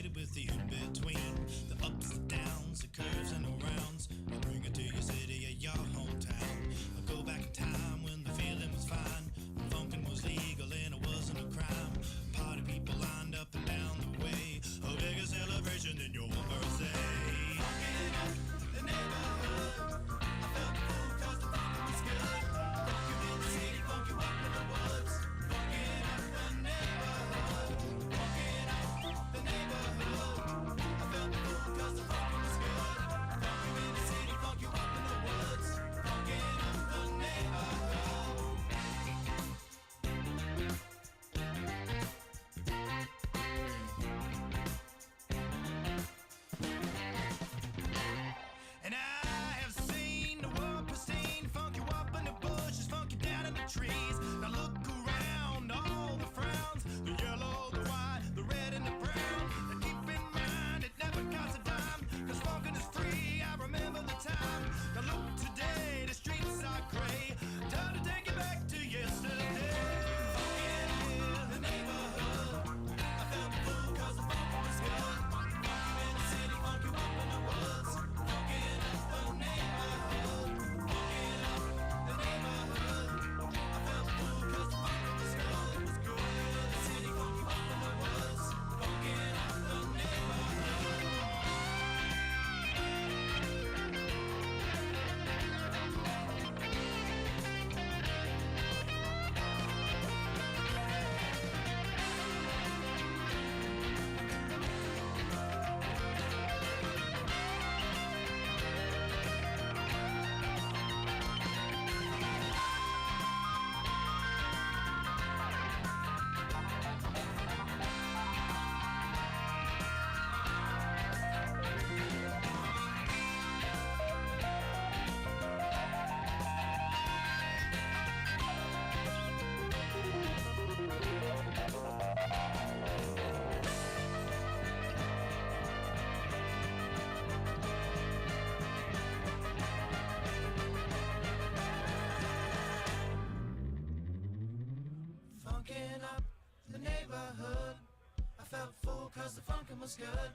frustrated with the in-between, the ups and downs, the curves and the rounds. I bring it to your city or your hometown. I go back in time when the feeling was fine, when funkin' was legal and it wasn't a crime. Party people lined up and down the way, a bigger celebration than your birthday. Funkin' up the neighborhood, I felt the fool 'cause the funkin' was good. Funk you in the city, funk you up in the woods. Funkin' up the neighborhood, funkin' up the neighborhood. I felt the fool 'cause the funkin' was good. Funk you in the city, funk you up in the woods. Funkin' up the neighborhood. And I have seen the world pristine, funk you up in the bushes, funk you down in the trees. Now look around, all the frowns, the yellow, the white, the red and the brown. And keep in mind, it never costs a dime, 'cause funkin' is free, I remember the time. Now look today, the streets are gray, time to take it back to yesterday. Funkin' in the neighborhood, I felt the fool 'cause the funk was good. Funk you in the city, funk you up in the woods. Funkin' up the neighborhood, funkin' up the neighborhood. I felt the fool 'cause the funk was good. It was good in the city, funk you up in the woods. Funkin' up the neighborhood. Funkin' up the neighborhood, I felt full 'cause the funkin' was good.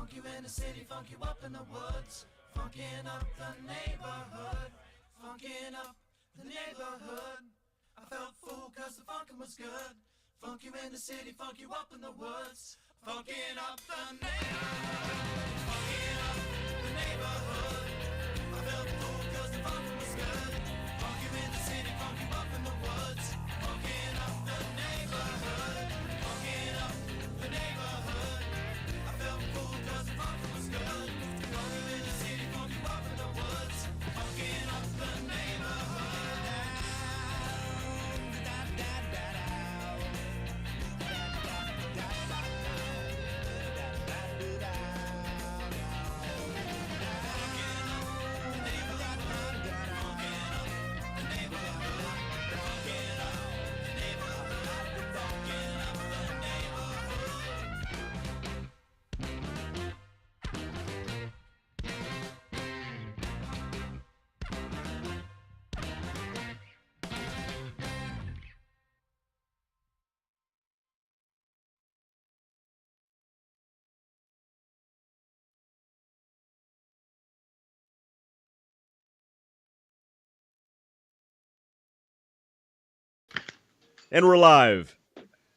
Funk you in the city, funk you up in the woods. Funkin' up the neighborhood, funkin' up the neighborhood. I felt full 'cause the funkin' was good. Funk you in the city, funk you up in the woods. Funkin' up the neighborhood, funkin' up the neighborhood. I felt full 'cause the funkin' was good. Funk you in the city, funk you up in the woods. Funkin' up the neighborhood, funkin' up the neighborhood. I felt full 'cause the funkin' was good. Funk you in the city, funk you up in the woods. Funkin' up the neighborhood. And we're live.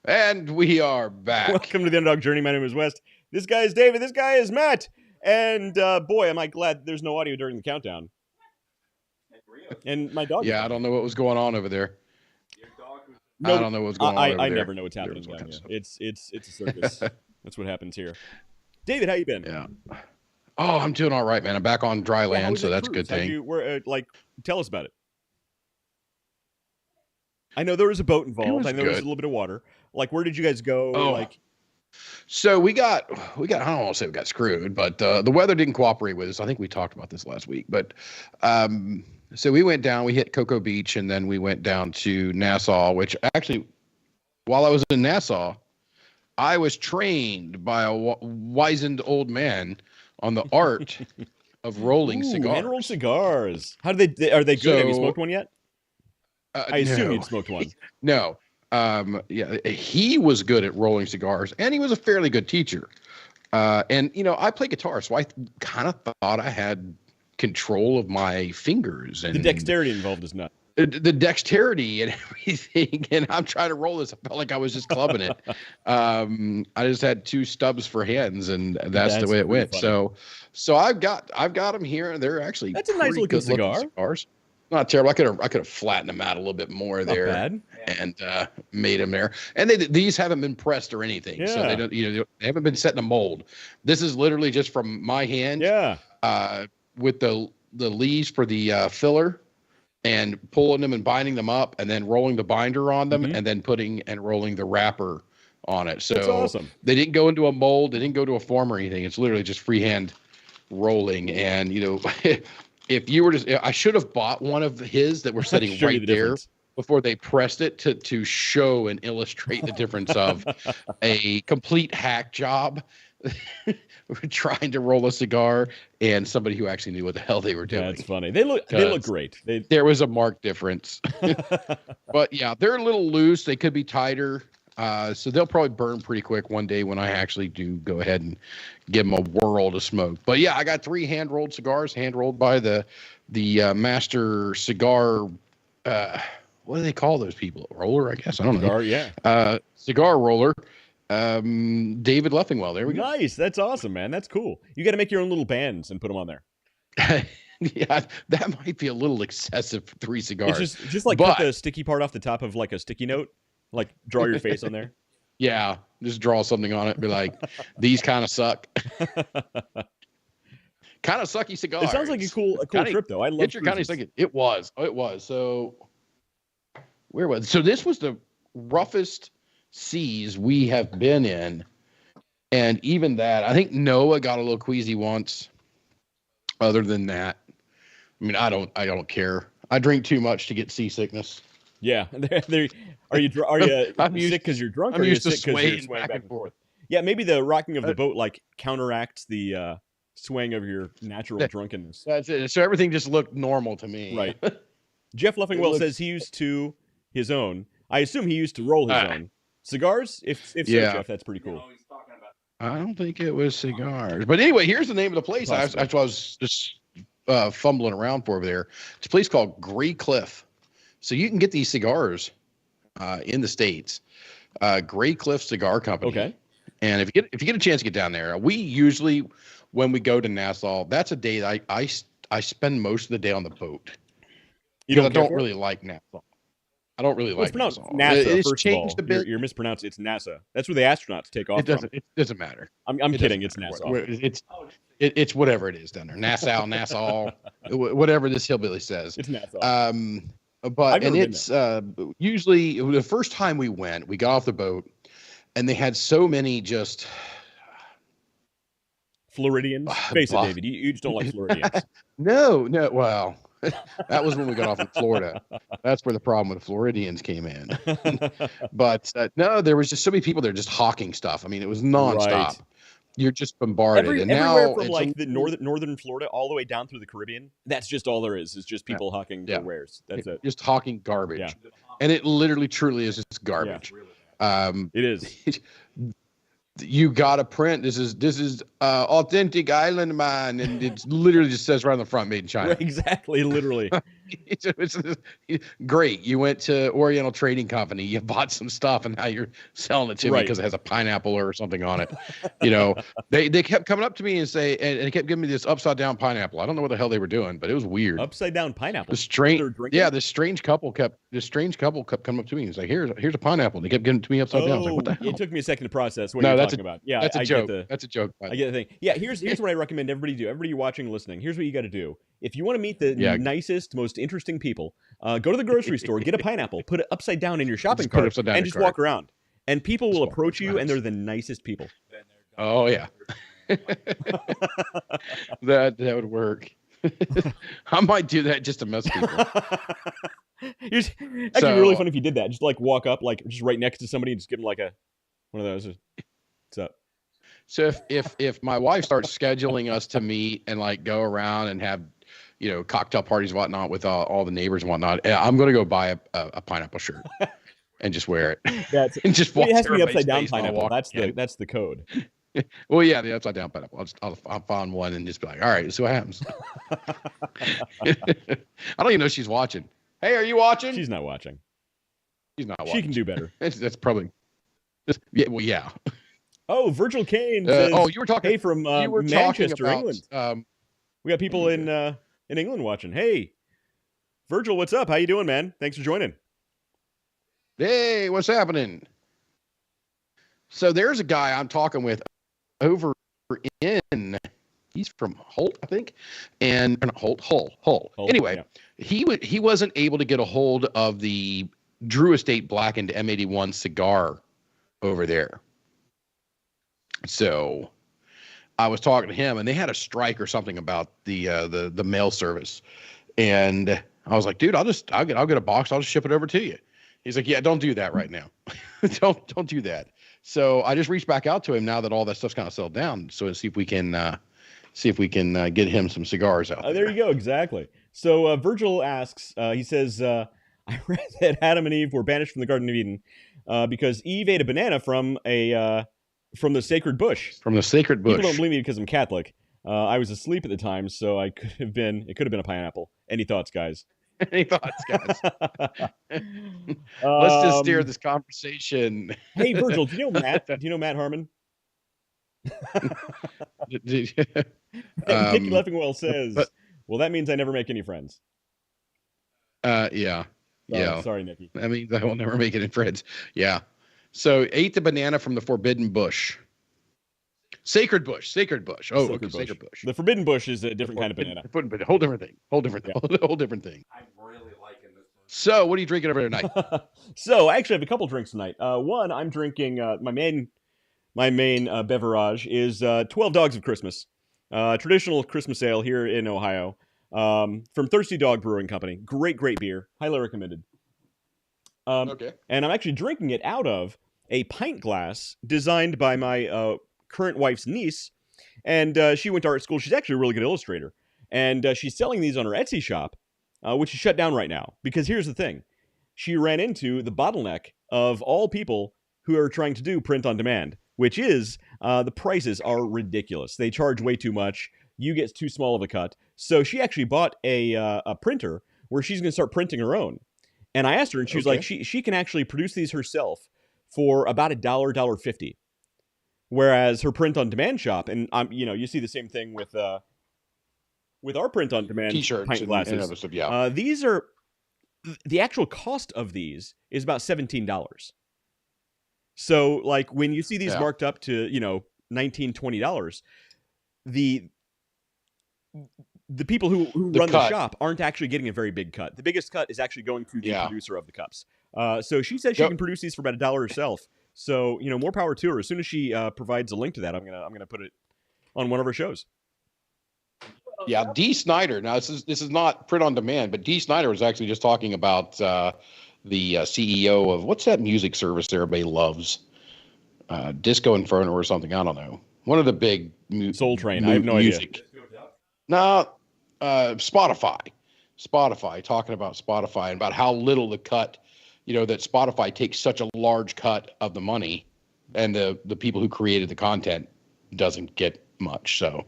And we are back. Welcome to the Underdog Journey. My name is West. This guy is David. This guy is Matt. And boy, am I glad there's no audio during the countdown. And my dog. Yeah, I don't know what was going on over there. No, I don't know what's going on over I there. never know what's happening down here. It's a circus. That's what happens here. David, how you been? Yeah. Oh, I'm doing all right, man. I'm back on dry land, so that's a good thing. Tell us about it. I know there was a boat involved. I know there was a little bit of water. Like, where did you guys go? Oh. So we got, I don't want to say we got screwed, but the weather didn't cooperate with us. I think we talked about this last week, but so we went down, we hit Cocoa Beach, and then we went down to Nassau, which actually, while I was in Nassau, I was trained by a wizened old man on the art of rolling cigars. Hand-rolled cigars. How do they? Are they good? Have you smoked one yet? I assume you'd smoked one. No. Yeah, he was good at rolling cigars, and he was a fairly good teacher. And I play guitar, so I kind of thought I had control of my fingers and the dexterity involved is nuts. The dexterity and everything. And I'm trying to roll this. I felt like I was just clubbing it. I just had 2 stubs for hands, and that's the way it went. Funny. So I've got them here. They're actually That's a nice looking cigar. Cigars. Not terrible. I could have flattened them out a little bit more there. Not bad. And made them there. And these haven't been pressed or anything, so they don't. They haven't been set in a mold. This is literally just from my hand. Yeah. With the leaves for the filler, and pulling them and binding them up, and then rolling the binder on them, and then putting and rolling the wrapper on it. So that's awesome. They didn't go into a mold. They didn't go to a form or anything. It's literally just freehand rolling. And if you were I should have bought one of his that were sitting right there before they pressed it to show and illustrate the difference of a complete hack job trying to roll a cigar and somebody who actually knew what the hell they were doing. That's funny. They look great. There was a marked difference. But yeah, they're a little loose. They could be tighter. So they'll probably burn pretty quick one day when I actually do go ahead and give them a whirl to smoke. But yeah, I got 3 hand-rolled cigars, hand-rolled by the master cigar. What do they call those people? Roller, I guess. I don't know. Cigar, yeah. Cigar roller. David Leffingwell. There we go. Nice. That's awesome, man. That's cool. You got to make your own little bands and put them on there. Yeah, that might be a little excessive for 3 cigars. It's just like cut the sticky part off the top of like a sticky note. Like draw your face on there. Yeah, just draw something on it. Be like, these kind of suck. Kind of sucky cigars. It sounds like a cool trip though. I love it. Kind of sucky. It was. So where was? So this was the roughest seas we have been in, and even that, I think Noah got a little queasy once. Other than that, I mean, I don't care. I drink too much to get seasickness. Yeah, are you sick because you're drunk? I'm or used are to you sick swaying back and forth. Yeah, maybe the rocking of the boat like counteracts the swaying of your natural drunkenness. That's it. So everything just looked normal to me. Right. Jeff Leffingwell says he used to his own. I assume he used to roll his own cigars. If so, Jeff, that's pretty cool. I don't think it was cigars, but anyway, here's the name of the place. I was just fumbling around for over there. It's a place called Gray Cliff. So you can get these cigars in the States. Gray Cliff Cigar Company. Okay. And if you get a chance to get down there, we usually, when we go to Nassau, that's a day that I spend most of the day on the boat. I don't really like Nassau. I don't really like Nassau. It's first changed of all. a bit. You're mispronouncing. It's NASA. That's where the astronauts take off. It doesn't matter. I'm kidding. It's Nassau. It's whatever it is down there. Nassau, whatever this hillbilly says. It's Nassau. But it's usually the first time we went, we got off the boat, and they had so many just Floridians. Face it, David. You just don't like Floridians. No. Well, that was when we got off in Florida. That's where the problem with Floridians came in. But no, there was just so many people there just hawking stuff. I mean, it was nonstop. Right. You're just bombarded. Everywhere from like the northern Florida all the way down through the Caribbean. That's just all there is just people hawking their wares. That's it. Just hawking garbage. Yeah. And it literally, truly is just garbage. Yeah. It is. You got to print. This is authentic island mine, and it literally just says right on the front, made in China. Right, exactly, literally. it's great. You went to Oriental Trading Company. You bought some stuff, and now you're selling it to me because it has a pineapple or something on it. They kept coming up to me and say, and they kept giving me this upside down pineapple. I don't know what the hell they were doing, but it was weird. Upside down pineapple. This strange couple kept coming up to me and say, here's a pineapple. And they kept giving it to me upside down. I was like, what the hell? It took me a second to process what you're talking about. Yeah, that's a joke. That's a joke. I get the thing. Yeah, here's what I recommend everybody do. Everybody watching, listening. Here's what you got to do. If you want to meet the nicest, most interesting people, go to the grocery store, get a pineapple, put it upsid down in your shopping cart, and just walk around. And people will approach you, and they're the nicest people. Oh yeah, that would work. I might do that just to mess with people. It's actually really fun if you did that. Just like walk up, like just right next to somebody, and just give them like one of those. What's up? So if my wife starts scheduling us to meet and like go around and have, cocktail parties and whatnot with all the neighbors and whatnot, I'm going to go buy a pineapple shirt and just wear it. And just walk. It has to be upside down pineapple. That's the code. Well, yeah, the upside down pineapple. I'll find one and just be like, all right, let's see what happens. I don't even know she's watching. Hey, are you watching? She's not watching. She's not watching. She can do better. That's probably. Yeah. Well, yeah. Oh, Virgil Kane says, you were talking. Hey, from Manchester, England. We got people in England watching. Hey, Virgil, what's up? How you doing, man? Thanks for joining. Hey, what's happening? So there's a guy I'm talking with over in. He's from Holt, I think, and Hull. Anyway, yeah. He wasn't able to get a hold of the Drew Estate blackened M81 cigar over there. So I was talking to him, and they had a strike or something about the mail service, and I was like, dude, I'll get a box. I'll just ship it over to you. He's like, yeah, don't do that right now. don't do that. So I just reached back out to him now that all that stuff's kind of settled down. So see if we can get him some cigars out there. There you go. Exactly. So Virgil asks, he says, I read that Adam and Eve were banished from the Garden of Eden because Eve ate a banana from the sacred bush. From the sacred bush. People don't believe me because I'm Catholic. I was asleep at the time, so it could have been a pineapple. Any thoughts, guys? Any thoughts, guys? Let's just steer this conversation. Hey, Virgil, do you know Matt? Do you know Matt Harmon? Nicky Leffingwell says, well, that means I never make any friends. Yeah. Yeah. Sorry, Nicky. That means I will never make any friends. Yeah. So ate the banana from the forbidden bush. Sacred bush. Oh, sacred bush. The forbidden bush is a different kind of banana. Whole different thing. Whole different thing. I'm really liking this one. So, what are you drinking over tonight? So, I actually have a couple drinks tonight. One, I'm drinking my main beverage is 12 Dogs of Christmas, traditional Christmas ale here in Ohio, from Thirsty Dog Brewing Company. Great beer, highly recommended. Okay. And I'm actually drinking it out of a pint glass designed by my current wife's niece, and she went to art school. She's actually a really good illustrator, and she's selling these on her Etsy shop, which is shut down right now, because here's the thing. She ran into the bottleneck of all people who are trying to do print on demand, which is the prices are ridiculous. They charge way too much. You get too small of a cut. So she actually bought a printer where she's going to start printing her own. And I asked her, and she was like, she can actually produce these herself for about $1.50. Whereas her print-on-demand shop, and you see the same thing with our print-on-demand T-shirts pint glasses. And other stuff, yeah. These are the actual cost of these is about $17. So, like when you see these marked up to $19, $20, the people who run the shop aren't actually getting a very big cut. The biggest cut is actually going to the producer of the cups. So she said she can produce these for about $1 herself. So, more power to her. As soon as she provides a link to that, I'm gonna put it on one of her shows. Yeah, Dee Snider. Now, this is not print on demand, but Dee Snider was actually just talking about the CEO of what's that music service everybody loves, Disco Inferno or something. I don't know. One of the big Soul Train. I have no idea. No, Spotify. Talking about Spotify and about how little the cut. That Spotify takes such a large cut of the money, and the people who created the content doesn't get much. So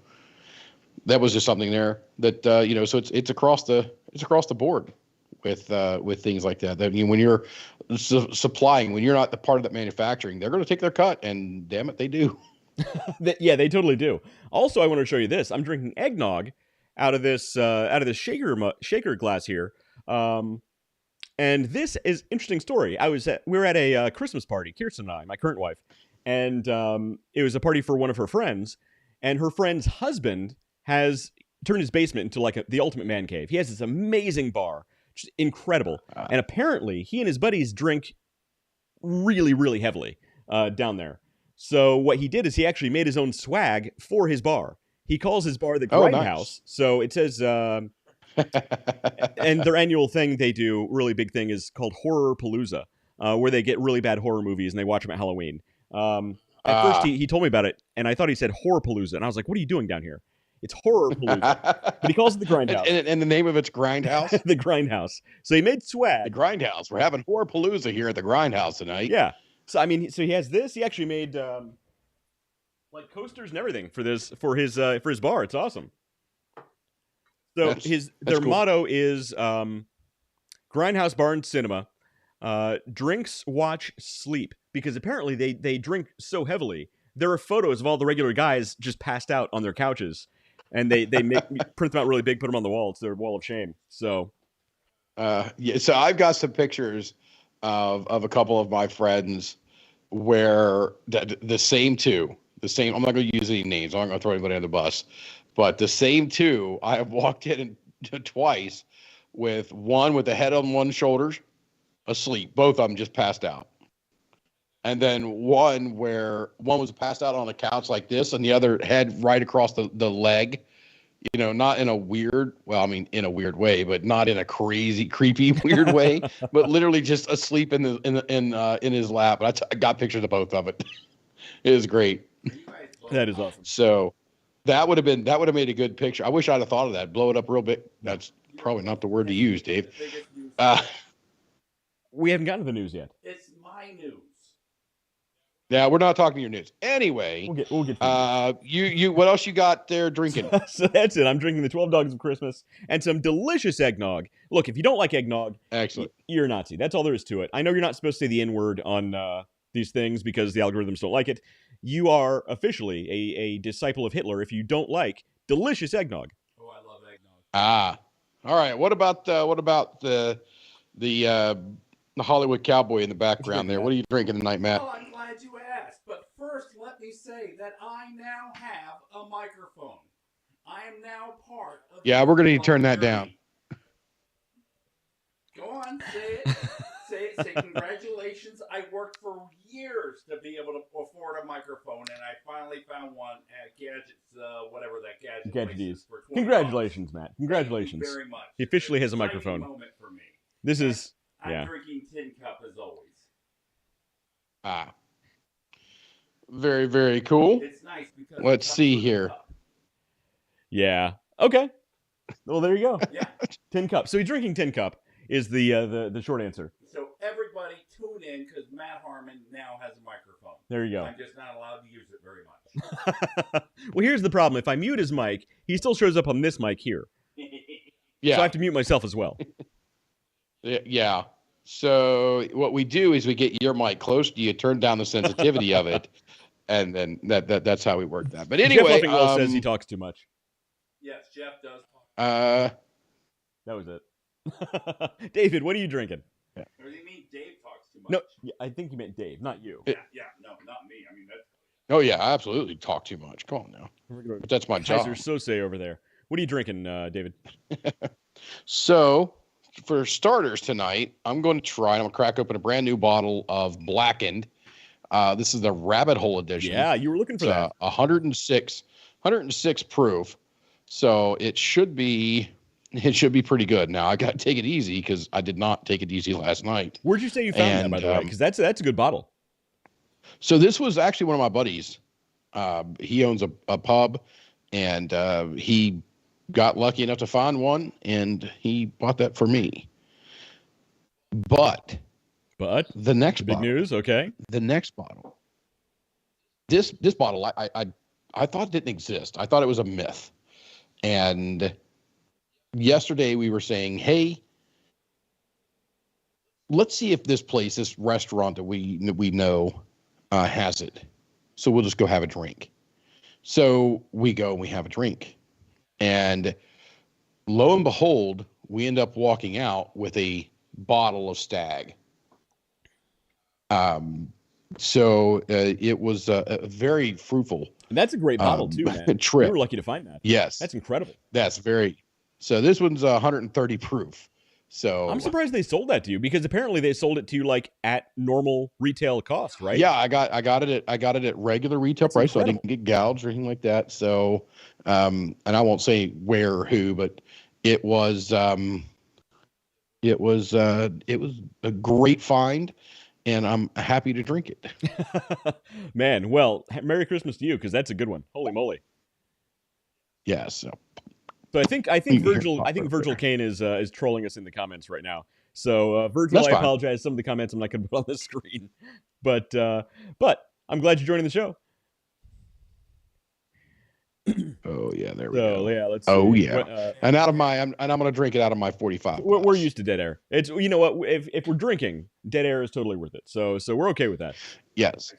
that was just something there that so it's across the board with things like that. That when you're supplying, when you're not the part of that manufacturing, they're going to take their cut, and damn it, they do. Yeah, they totally do. Also, I want to show you this. I'm drinking eggnog out of this shaker glass here. And this is an interesting story. We were at a Christmas party, Kirsten and I, my current wife, and it was a party for one of her friends, and her friend's husband has turned his basement into like the ultimate man cave. He has this amazing bar, just incredible, and apparently he and his buddies drink really, really heavily down there. So what he did is he actually made his own swag for his bar. He calls his bar the Grindhouse. Nice. So it says... and their annual thing they do, really big thing, is called Horror Palooza, where they get really bad horror movies and they watch them at Halloween. At first, he told me about it, and I thought he said Horror Palooza, and I was like, "What are you doing down here?" It's Horror Palooza, but he calls it the Grindhouse. And the name of it's Grindhouse. The Grindhouse. So he made swag. The Grindhouse. We're having Horror Palooza here at the Grindhouse tonight. Yeah. So he has this. He actually made like coasters and everything for his bar. It's awesome. So their cool. Motto is Grindhouse Bar and Cinema, drinks, watch, sleep, because apparently they drink so heavily. There are photos of all the regular guys just passed out on their couches, and they print them out really big, put them on the wall. It's their wall of shame. So, so I've got some pictures of a couple of my friends where the same two. I'm not going to use any names. I'm not going to throw anybody on the bus. But the same two, I have walked in twice with one with the head on one shoulders, asleep. Both of them just passed out. And then one where one was passed out on a couch like this and the other head right across the leg. You know, not in a weird, in a weird way, but not in a crazy, creepy, weird way, but literally just asleep in his lap. I got pictures of both of it. It was great. That is awesome. So that would have made a good picture. I wish I'd have thought of that. Blow it up real big. That's probably not the word to use, Dave. We haven't gotten to the news yet. It's my news. Yeah, we're not talking your news. Anyway, we'll get you what else you got there drinking? So that's it. I'm drinking the 12 Dogs of Christmas and some delicious eggnog. Look, if you don't like eggnog, excellent, you're a Nazi. That's all there is to it. I know you're not supposed to say the N-word on these things because the algorithms don't like it. You are officially a disciple of Hitler if you don't like delicious eggnog. Oh, I love eggnog. All right. What about the Hollywood cowboy in the background there? What are you drinking tonight, Matt? Oh, I'm glad you asked. But first, let me say that I now have a microphone. I am now part of. Yeah, we're going to turn that down. Go on, say it. Say congratulations. I worked for years to be able to afford a microphone, and I finally found one at Gadgets, whatever that Gadget is. Congratulations, Matt. Congratulations. Thank you very much. He officially has a microphone. Moment for me. This is. I'm drinking Tin Cup as always. Very, very cool. It's nice because let's see here. Yeah. Okay. Well, there you go. Yeah. Tin Cup. So he's drinking Tin Cup is the short answer. So everybody tune in because Matt Harmon now has a microphone. There you go. I'm just not allowed to use it very much. Well, here's the problem. If I mute his mic, he still shows up on this mic here. Yeah. So I have to mute myself as well. Yeah. So what we do is we get your mic close to you, turn down the sensitivity of it, and then that's how we work that. But anyway, Jeff says he talks too much. Yes, Jeff does. That was it. David, what are you drinking? Yeah. Or do you mean Dave talks too much? No, I think you meant Dave, not you. No, not me. I mean that's. Oh yeah, I absolutely talk too much. Come on now, but that's my job. Kaiser Sose over there. What are you drinking, David? So, for starters tonight, I'm going to crack open a brand new bottle of Blackened. This is the Rabbit Hole edition. Yeah, you were looking for that. 106 proof. So it should be pretty good. Now I got to take it easy because I did not take it easy last night. Where'd you say you found that, by the way? Because that's a good bottle. So this was actually one of my buddies. He owns a pub, and he got lucky enough to find one, and he bought that for me. But the next big news, okay. The next bottle. This bottle, I thought didn't exist. I thought it was a myth. And yesterday we were saying, hey, let's see if this restaurant that we know has it. So we'll just go have a drink. So we go and we have a drink. And lo and behold, we end up walking out with a bottle of Stag. So it was a very fruitful. And that's a great bottle too, man. Trip. We were lucky to find that. Yes, that's incredible. So this one's 130 proof. So I'm surprised they sold that to you because apparently they sold it to you like at normal retail cost, right? Yeah, I got it at regular retail price, so I didn't get gouged or anything like that. So, and I won't say where or who, but it was a great find. And I'm happy to drink it. Man, well, Merry Christmas to you, because that's a good one. Holy moly! Yeah. So I think Virgil Kane is trolling us in the comments right now. So Virgil, I apologize. Some of the comments I'm not going to put on the screen, but I'm glad you're joining the show. Oh yeah, there we go. Yeah, let's. Oh see. yeah, and out of my, I'm gonna drink it out of my 45. We're used to dead air. It's you know what? If we're drinking, dead air is totally worth it. So we're okay with that. Yes.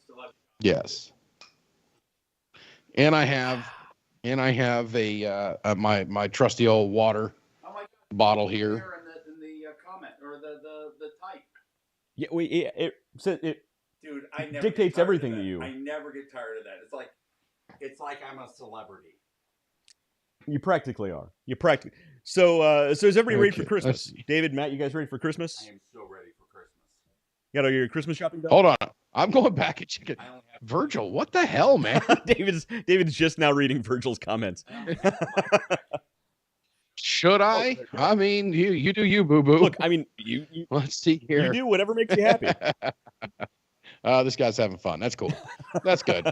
And I have a my trusty old water bottle here. In the comment or the type. Yeah, it Dude, I never dictates everything to you. I never get tired of that. It's like I'm a celebrity. You practically are. So is everybody ready for Christmas? David, Matt, you guys ready for Christmas? I am so ready for Christmas. You got all your Christmas shopping done? Hold on. I'm going back and checking. Virgil, what the hell, man? David's just now reading Virgil's comments. Should I? I mean, you do you, boo-boo. Look, I mean, you let's see here. You do whatever makes you happy. This guy's having fun. That's cool. That's good.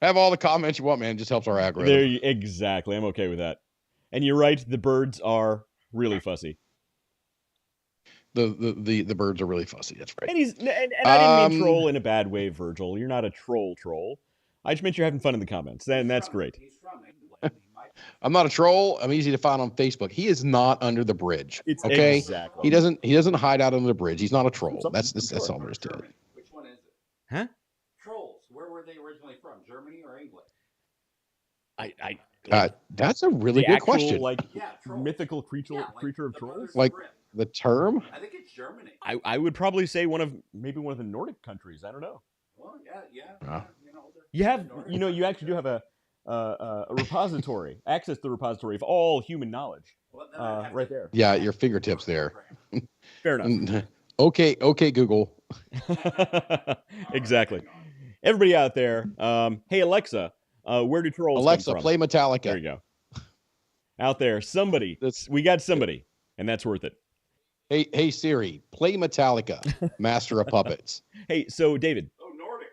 Have all the comments you want, man. It just helps our algorithm. Exactly. I'm okay with that. And you're right. The birds are really fussy. The birds are really fussy. That's right. And I didn't mean troll in a bad way, Virgil. You're not a troll. I just meant you're having fun in the comments. That's great. I'm not a troll. I'm easy to find on Facebook. He is not under the bridge. Okay. Exactly. He doesn't hide out under the bridge. He's not a troll. That's all there is to it. Which one is it? Huh? Trolls. Where were they originally from? Germany or England? That's a really good question. Mythical creature of trolls. Like the term? I think it's Germany. I would probably say maybe one of the Nordic countries. I don't know. Well, yeah. You actually do have a repository, access to the repository of all human knowledge, right there. Yeah, your fingertips there. Fair enough. Okay, Google. Exactly. Everybody out there, hey Alexa, where do trolls come from? Play Metallica. There you go. Out there, we got somebody, and that's worth it. Hey Siri, play Metallica, Master of Puppets. Hey, so David. Oh, Nordic.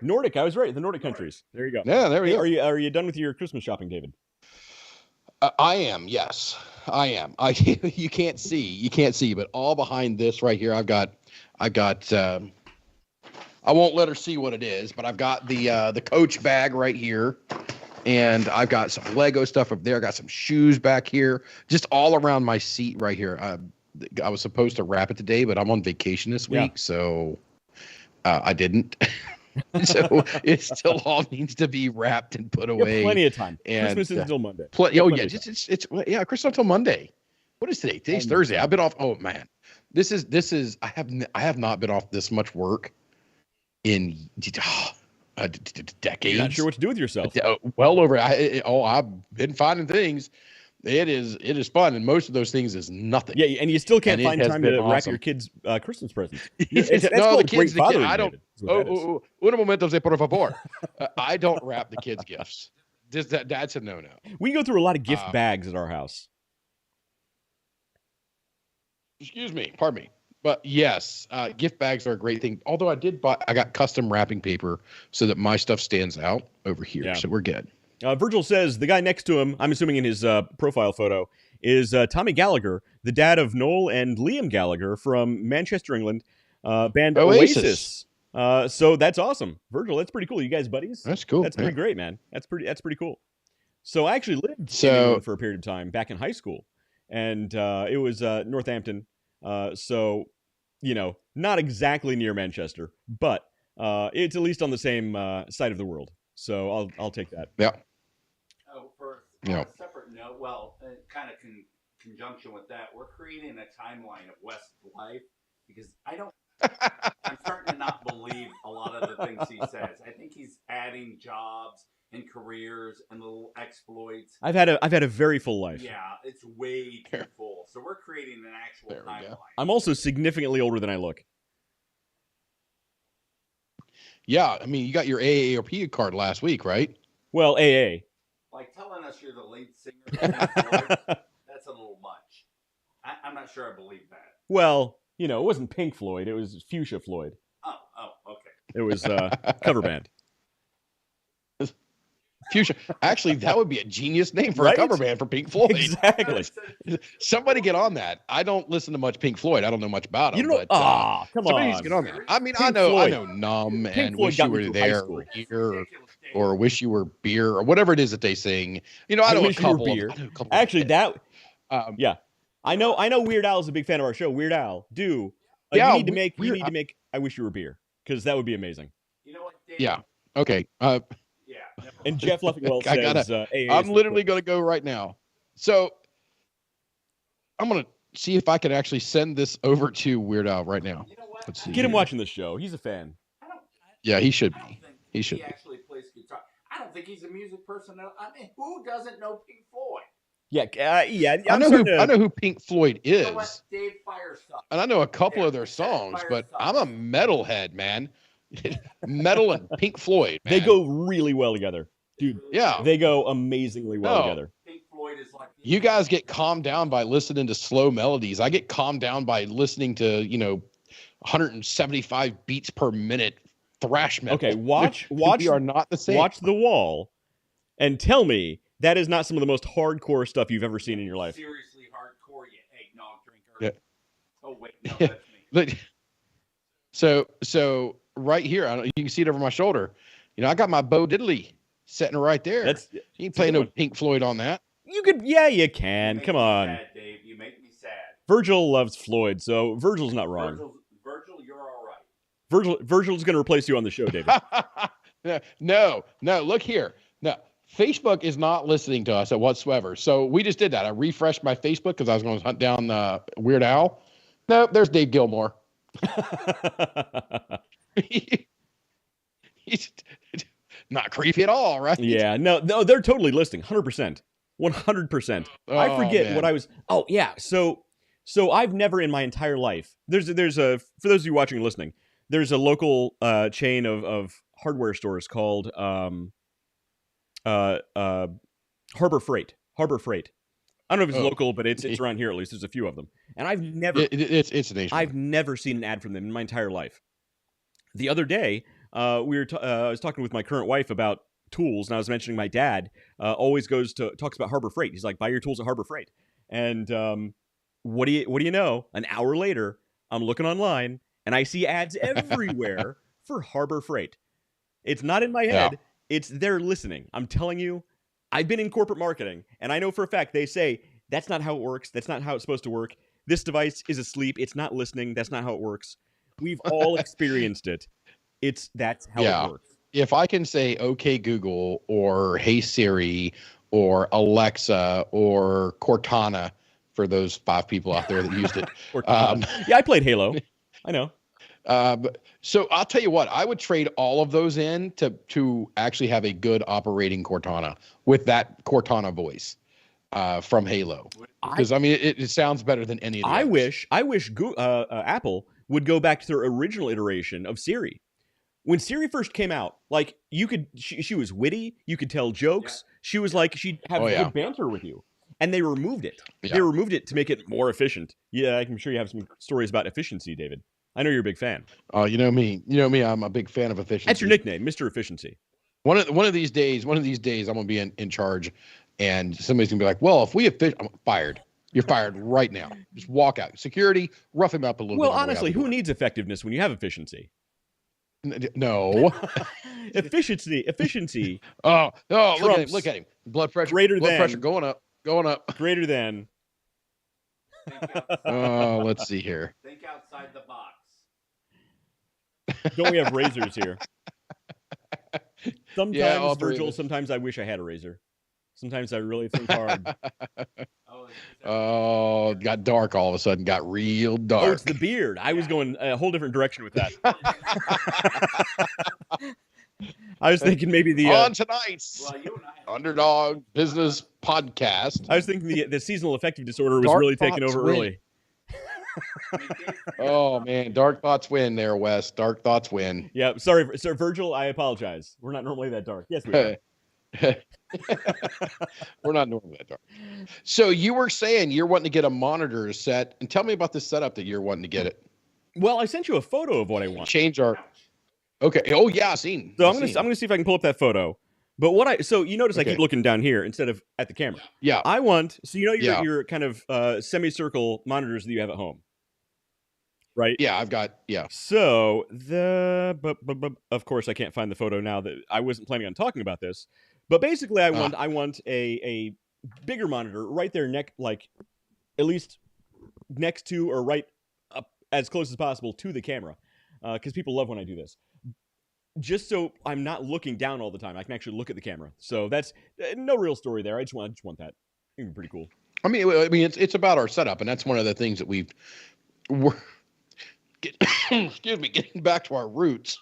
Nordic, I was right. The Nordic countries. There you go. Yeah, there we go. Are you done with your Christmas shopping, David? I am. Yes, I am. You can't see, but all behind this right here, I've got. I won't let her see what it is, but I've got the Coach bag right here, and I've got some Lego stuff up there. I got some shoes back here, just all around my seat right here. I was supposed to wrap it today, but I'm on vacation this week, so I didn't. So it still all needs to be wrapped and put away. Plenty of time. And, Christmas is until Monday. It's Christmas until Monday. What is today? Today's Thursday. I've been off. Oh man, this is. I have not been off this much work in decades. You're not sure what to do with yourself. Well over. I've been finding things. It is fun, and most of those things is nothing. Yeah, and you still can't find time to wrap your kids' Christmas presents. No, the kids. I don't. Uno momento, por favor. I don't wrap the kids' gifts. That's a no-no. We go through a lot of gift bags at our house. Excuse me, pardon me, but yes, gift bags are a great thing. Although I got custom wrapping paper so that my stuff stands out over here, so we're good. Virgil says the guy next to him, I'm assuming in his profile photo, is Tommy Gallagher, the dad of Noel and Liam Gallagher from Manchester, England, band Oasis. So that's awesome, Virgil. That's pretty cool. You guys buddies? That's cool. That's pretty great, man. That's pretty cool. So I actually lived in England for a period of time back in high school, and it was Northampton. So not exactly near Manchester, but it's at least on the same side of the world. So I'll take that. Yeah. Oh, for a separate note, kind of conjunction with that, we're creating a timeline of West's life because I'm starting to not believe a lot of the things he says. I think he's adding jobs and careers and little exploits. I've had a very full life. Yeah, it's way too full. So we're creating an actual timeline. I'm also significantly older than I look. Yeah, I mean, you got your AARP card last week, right? Well, AA. Like telling us you're the lead singer of Pink Floyd, that's a little much. I'm not sure I believe that. Well, it wasn't Pink Floyd. It was Fuchsia Floyd. Oh, okay. It was cover band. Fuchsia. Actually, that would be a genius name for Right? a cover band for Pink Floyd. Exactly. Somebody get on that. I don't listen to much Pink Floyd. I don't know much about them. You don't know? But, Come somebody on. needs to get on that. I mean, Pink I Floyd. know Numb Pink and Floyd Wish got You me Were through There high school. Here or Wish You Were Beer or whatever it is that they sing. You know, I know a couple of them. Actually, yeah. I know Weird Al is a big fan of our show. Weird Al, you need to make I Wish You Were Beer, because that would be amazing. You know what, Dave? Yeah. Okay. Yeah. And Jeff Leffingwell says, I'm literally going to go right now. So I'm going to see if I can actually send this over to Weird Al right now. You know what? Let's see. Get him watching this show. He's a fan. Yeah, he should be. He should be. Actually plays guitar. I don't think he's a music person. I mean, who doesn't know Pink Floyd? Yeah. I know who Pink Floyd is. You know what? Dave Firestone. And I know a couple of their songs, but I'm a metalhead, man. Metal and Pink Floyd, man. They go really well together. Dude, yeah. They go amazingly well together. Pink Floyd is like you guys get calmed down by listening to slow melodies. I get calmed down by listening to, 175 beats per minute thrash metal. Okay, watch we are not the same. Watch The Wall and tell me that is not some of the most hardcore stuff you've ever seen in your life. Seriously hardcore, you eggnog drinker. Yeah. Oh wait, no, that's me. So right here, you can see it over my shoulder. I got my Bo Diddley sitting right there. You ain't playing no Pink Floyd on that. You could, you can. Come on. Sad, Dave. You make me sad. Virgil loves Floyd, so Virgil's not wrong. Virgil, you're all right. Virgil's going to replace you on the show, David. No, look here. No, Facebook is not listening to us whatsoever. So we just did that. I refreshed my Facebook because I was going to hunt down Weird Al. No, there's Dave Gilmore. He's not creepy at all, right? Yeah, no, they're totally listening. 100%. 100%. I forget what I was. Oh, yeah. So I've never in my entire life, there's a, for those of you watching and listening, there's a local chain of hardware stores called Harbor Freight. I don't know if it's local, but it's around here at least. There's a few of them, and I've never it's nationwide. I've never seen an ad from them in my entire life. The other day, I was talking with my current wife about tools, and I was mentioning my dad always talks about Harbor Freight. He's like, buy your tools at Harbor Freight, and what do you know? An hour later, I'm looking online, and I see ads everywhere for Harbor Freight. It's not in my head. Yeah. They're listening. I'm telling you. I've been in corporate marketing, and I know for a fact they say, that's not how it works. That's not how it's supposed to work. This device is asleep. It's not listening. That's not how it works. We've all experienced it. That's how it works. If I can say, okay, Google, or hey, Siri, or Alexa, or Cortana, for those 5 people out there that used it. Yeah, I played Halo. I know. So I'll tell you what, I would trade all of those in to actually have a good operating Cortana with that Cortana voice from Halo. Because it sounds better than any of the others. I wish Apple would go back to their original iteration of Siri. When Siri first came out, like she was witty, you could tell jokes. Yeah. She was like, she'd have good banter with you. And they removed it. Yeah. They removed it to make it more efficient. Yeah, I'm sure you have some stories about efficiency, David. I know you're a big fan. Oh, you know me. I'm a big fan of efficiency. That's your nickname, Mr. Efficiency. One of these days, I'm gonna be in charge, and somebody's gonna be like, "Well, if we I'm fired. You're fired right now. Just walk out. Security, rough him up a little bit." Well, honestly, who needs effectiveness when you have efficiency? No. Efficiency. Oh, look at him. Blood pressure going up. Greater than. Oh, let's see here. Think outside the box. Don't we have razors here? Sometimes, Virgil, sometimes I wish I had a razor. Sometimes I really think hard. Oh, it got dark all of a sudden. Got real dark. Oh, it's the beard. I was going a whole different direction with that. I was thinking maybe on tonight's Underdog Business Podcast. I was thinking the seasonal affective disorder was really taking over early. Oh man, dark thoughts win there, Wes. Dark thoughts win. Yeah, sorry, Sir Virgil. I apologize. We're not normally that dark. Yes, we are. We're not normally that dark. So you were saying you're wanting to get a monitor set, and tell me about this setup that you're wanting to get it. Well, I sent you a photo of what I want. Change our. Okay. Oh yeah, I've seen. So I'm gonna see if I can pull up that photo. But so you notice I keep looking down here instead of at the camera. Yeah. I want, so your kind of semicircle monitors that you have at home, right? Yeah, I've got, So of course I can't find the photo now that I wasn't planning on talking about this, but basically I want a bigger monitor right there, like at least next to or right up as close as possible to the camera, because people love when I do this. Just so I'm not looking down all the time, I can actually look at the camera. So that's no real story there. I just want that. It'd be pretty cool. I mean, it's about our setup, and that's one of the things that excuse me, getting back to our roots.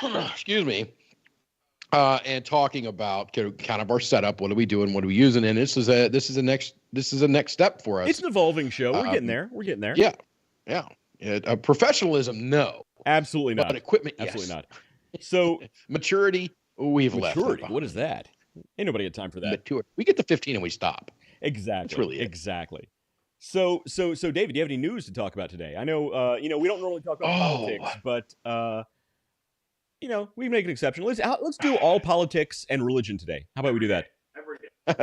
Excuse me. And talking about kind of our setup. What are we doing? What are we using? And this is a next step for us. It's an evolving show. We're getting there. We're getting there. Yeah. Professionalism, no. Absolutely not. But equipment, absolutely not. So maturity, we've left. What is that? Ain't nobody had time for that. Maturity. We get to 15 and we stop. Exactly. That's really exactly. So David, do you have any news to talk about today? I know, we don't normally talk about politics, but we make an exception. Let's do all politics and religion today. How about we do that?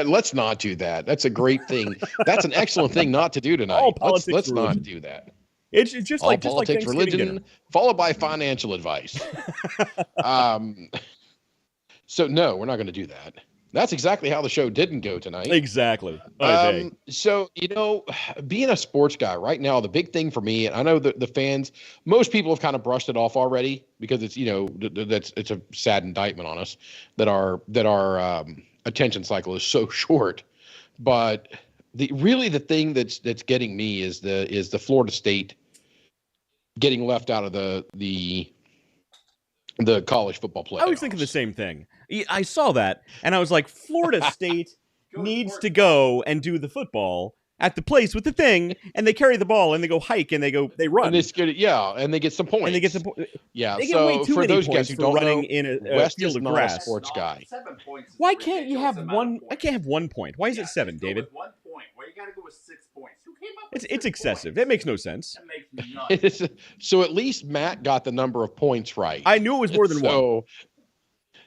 Let's not do that. That's a great thing. That's an excellent thing not to do tonight. All politics, let's not do that. It's just all like politics, religion, dinner. Followed by financial advice. So no, we're not going to do that. That's exactly how the show didn't go tonight. Exactly. So, being a sports guy right now, the big thing for me, and I know that the fans, most people have kind of brushed it off already because it's, it's a sad indictment on us that our attention cycle is so short. But the thing that's getting me is the Florida State getting left out of the college football playoffs. I was thinking the same thing. I saw that, and I was like, Florida State needs to go and do the football at the place with the thing, and they carry the ball, and they go hike, and they run. And and they get some points. And they get some points. Yeah, they get way too many those points guys who for don't running know, in a West field is of not grass. a sports guy. 7 points. Why can't you have one? I can't have 1 point. Why is it 7, David? 1 point. Why you got to go with 6 points? Who came up with It's excessive. That makes no sense. That makes none. So at least Matt got the number of points right. I knew it was more than one. So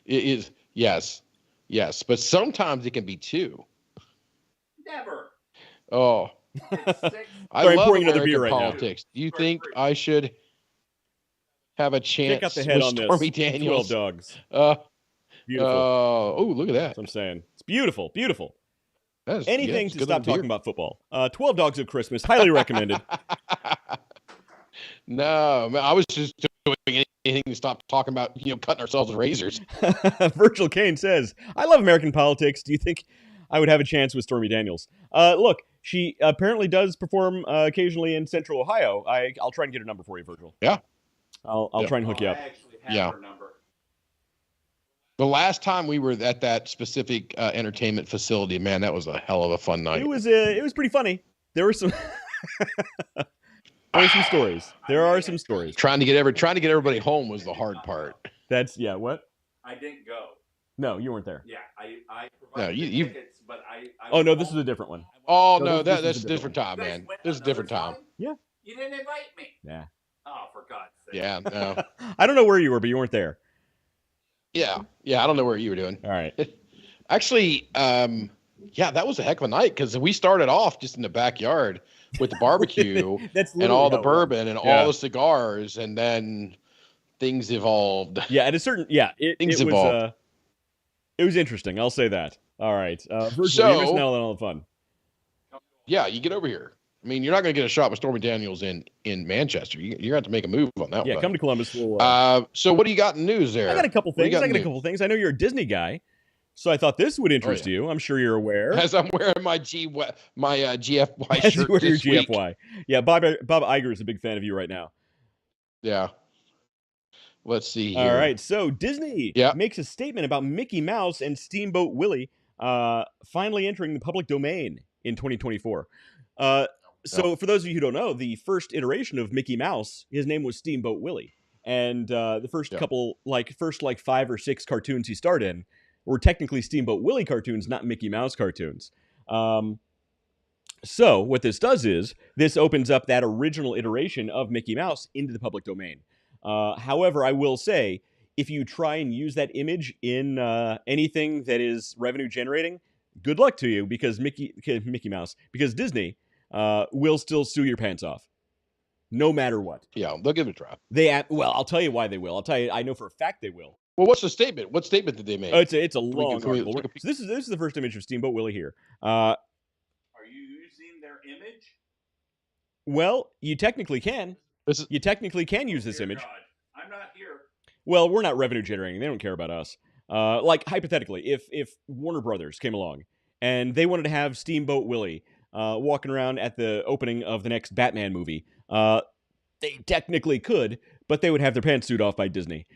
it is, yes, but sometimes it can be 2. Never. Oh, I Sorry, love pouring another American beer right politics. Do you think I should have a chance Check out the head with on Stormy this. Daniels? 12 dogs. Beautiful. Oh, look at that. That's what I'm saying. It's beautiful. Beautiful. Anything to stop talking about football. 12 Dogs of Christmas. Highly recommended. No, I was just doing anything to stop talking about, cutting ourselves with razors. Virgil Kane says, I love American politics. Do you think I would have a chance with Stormy Daniels? Look, she apparently does perform occasionally in Central Ohio. I'll try and get her number for you, Virgil. Yeah. I'll try and hook you up. I actually have her number. The last time we were at that specific entertainment facility, man, that was a hell of a fun night. It was pretty funny. There were some stories. There are some stories. Trying to get everybody home was the hard part. That's what? I didn't go. No, you weren't there. Yeah, I provided tickets, but I oh no, this is a different one. Oh no, that's a different time, man. This is a different time. Yeah. You didn't invite me. Yeah. Oh, for God's sake. Yeah, no. I don't know where you were, but you weren't there. Yeah, I don't know what you were doing. All right. Actually, that was a heck of a night because we started off just in the backyard with the barbecue and all the bourbon and all the cigars, and then things evolved. Yeah, at a certain things evolved. It was interesting. I'll say that. All right, Virgil, you're missing out on all the fun. Yeah, you get over here. I mean, you're not going to get a shot with Stormy Daniels in Manchester. You're going to have to make a move on that one. Yeah, come to Columbus. So what do you got in news there? I got a couple things. I know you're a Disney guy, so I thought this would interest you. I'm sure you're aware. As I'm wearing my GFY As shirt you wear your this week. GFY. Yeah, Bob Iger is a big fan of you right now. Yeah. Let's see here. All right, so Disney makes a statement about Mickey Mouse and Steamboat Willie finally entering the public domain in 2024. So for those of you who don't know, the first iteration of Mickey Mouse, his name was Steamboat Willie. And the first couple, first 5 or 6 cartoons he starred in were technically Steamboat Willie cartoons, not Mickey Mouse cartoons. So what this does is, this opens up that original iteration of Mickey Mouse into the public domain. However, I will say, if you try and use that image in anything that is revenue generating, good luck to you, because Mickey Mouse, because Disney will still sue your pants off, no matter what. Yeah, they'll give it a try. Well, I'll tell you why they will. I'll tell you. I know for a fact they will. Well, what's the statement? What statement did they make? Oh, it's a long article. So this is the first image of Steamboat Willie here. Are you using their image? Well, you technically can. You technically can use this image. God. I'm not here. Well, we're not revenue generating. They don't care about us. Like, hypothetically, if Warner Brothers came along and they wanted to have Steamboat Willie walking around at the opening of the next Batman movie, they technically could, but they would have their pants sued off by Disney.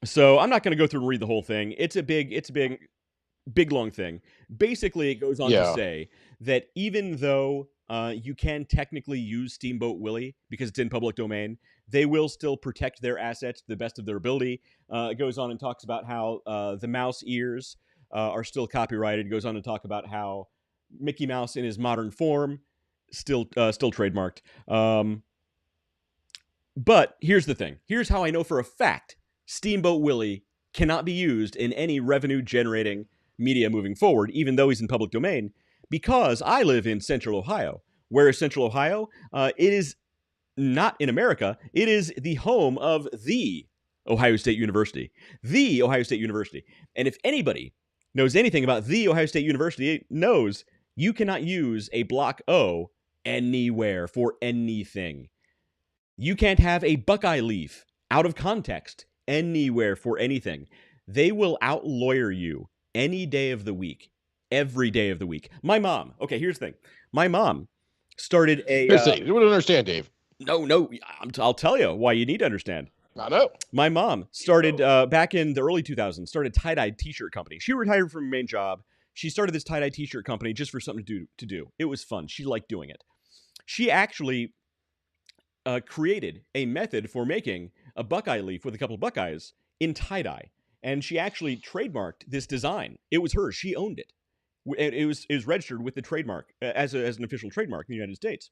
So I'm not going to go through and read the whole thing. It's a big, long thing. Basically, it goes on to say that even though you can technically use Steamboat Willie because it's in public domain, they will still protect their assets to the best of their ability. It goes on and talks about how the mouse ears are still copyrighted. It goes on to talk about how Mickey Mouse in his modern form still trademarked. But here's the thing. Here's how I know for a fact Steamboat Willie cannot be used in any revenue-generating media moving forward, even though he's in public domain, because I live in Central Ohio. Where is Central Ohio? It is not in America. It is the home of the Ohio State University. The Ohio State University. And if anybody knows anything about the Ohio State University, it knows you cannot use a block O anywhere for anything. You can't have a Buckeye leaf out of context anywhere for anything. They will out-lawyer you any day of the week, every day of the week. My mom, okay, here's the thing. My mom started a... You don't understand, Dave. No, I'll tell you why you need to understand. I know. My mom started, back in the early 2000s, started a tie-dye t-shirt company. She retired from her main job. She started this tie-dye t-shirt company just for something to do. It was fun. She liked doing it. She actually created a method for making a Buckeye leaf with a couple of Buckeyes in tie-dye. And she actually trademarked this design. It was hers. She owned it. It was registered with the trademark as an official trademark in the United States.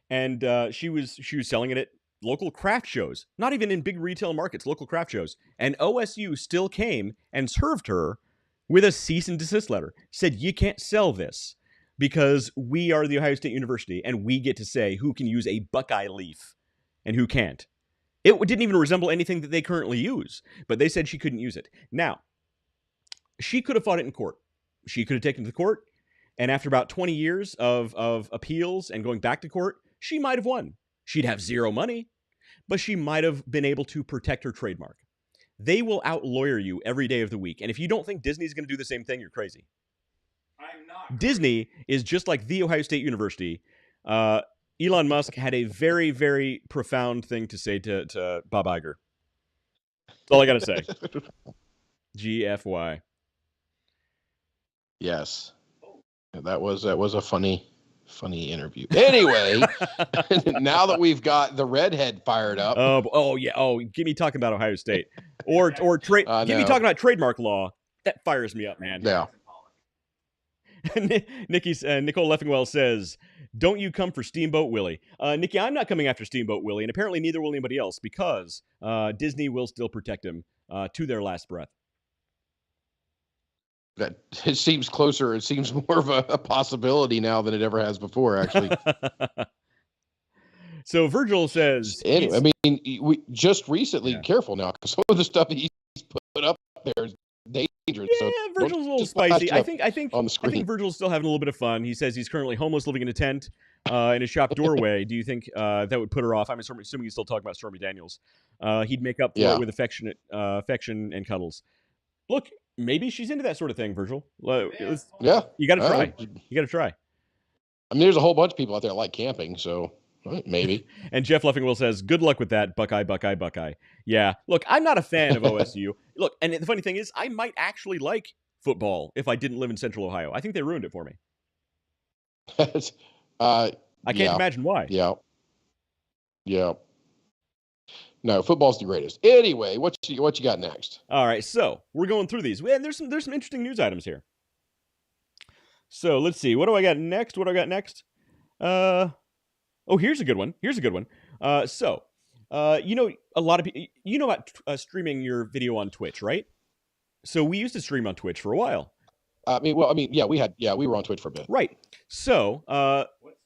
And she was selling it at local craft shows, not even in big retail markets, local craft shows. And OSU still came and served her with a cease and desist letter. Said, you can't sell this because we are the Ohio State University and we get to say who can use a Buckeye leaf and who can't. It didn't even resemble anything that they currently use, but they said she couldn't use it. Now, she could have fought it in court. She could have taken it to court, and after about 20 years of appeals and going back to court, she might have won. She'd have zero money, but she might have been able to protect her trademark. They will out-lawyer you every day of the week, and if you don't think Disney's going to do the same thing, you're crazy. I'm not. Disney is just like the Ohio State University. Elon Musk had a very, very profound thing to say to Bob Iger. That's all I got to say. GFY. Yes. That was a funny interview. Anyway, now that we've got the redhead fired up. Give me talking about Ohio State. Or give me talking about trademark law. That fires me up, man. Yeah. Nicole Leffingwell says, don't you come for Steamboat Willie. Nikki, I'm not coming after Steamboat Willie, and apparently neither will anybody else, because Disney will still protect him to their last breath. That it seems closer. It seems more of a possibility now than it ever has before, actually. So Virgil says... Anyway, I mean, we just recently, careful now, because some of the stuff he's put up there is dangerous. Yeah, so Virgil's a little spicy. I think on the screen. I think Virgil's still having a little bit of fun. He says he's currently homeless, living in a tent in his shop doorway. Do you think that would put her off? I'm assuming he's still talking about Stormy Daniels. He'd make up for it with affection and cuddles. Look, maybe she's into that sort of thing, Virgil. Yeah. You got to try. You got to try. I mean, there's a whole bunch of people out there that like camping, so maybe. And Jeff Leffingwell says, good luck with that, Buckeye, Buckeye, Buckeye. Yeah. Look, I'm not a fan of OSU. Look, and the funny thing is, I might actually like football if I didn't live in Central Ohio. I think they ruined it for me. I can't imagine why. Yeah. No, football's the greatest. Anyway, what you got next? All right, so we're going through these. And there's some interesting news items here. So let's see. What do I got next? Oh, here's a good one. So A lot of people, about streaming your video on Twitch, right? So we used to stream on Twitch for a while. We were on Twitch for a bit. Right. So, what's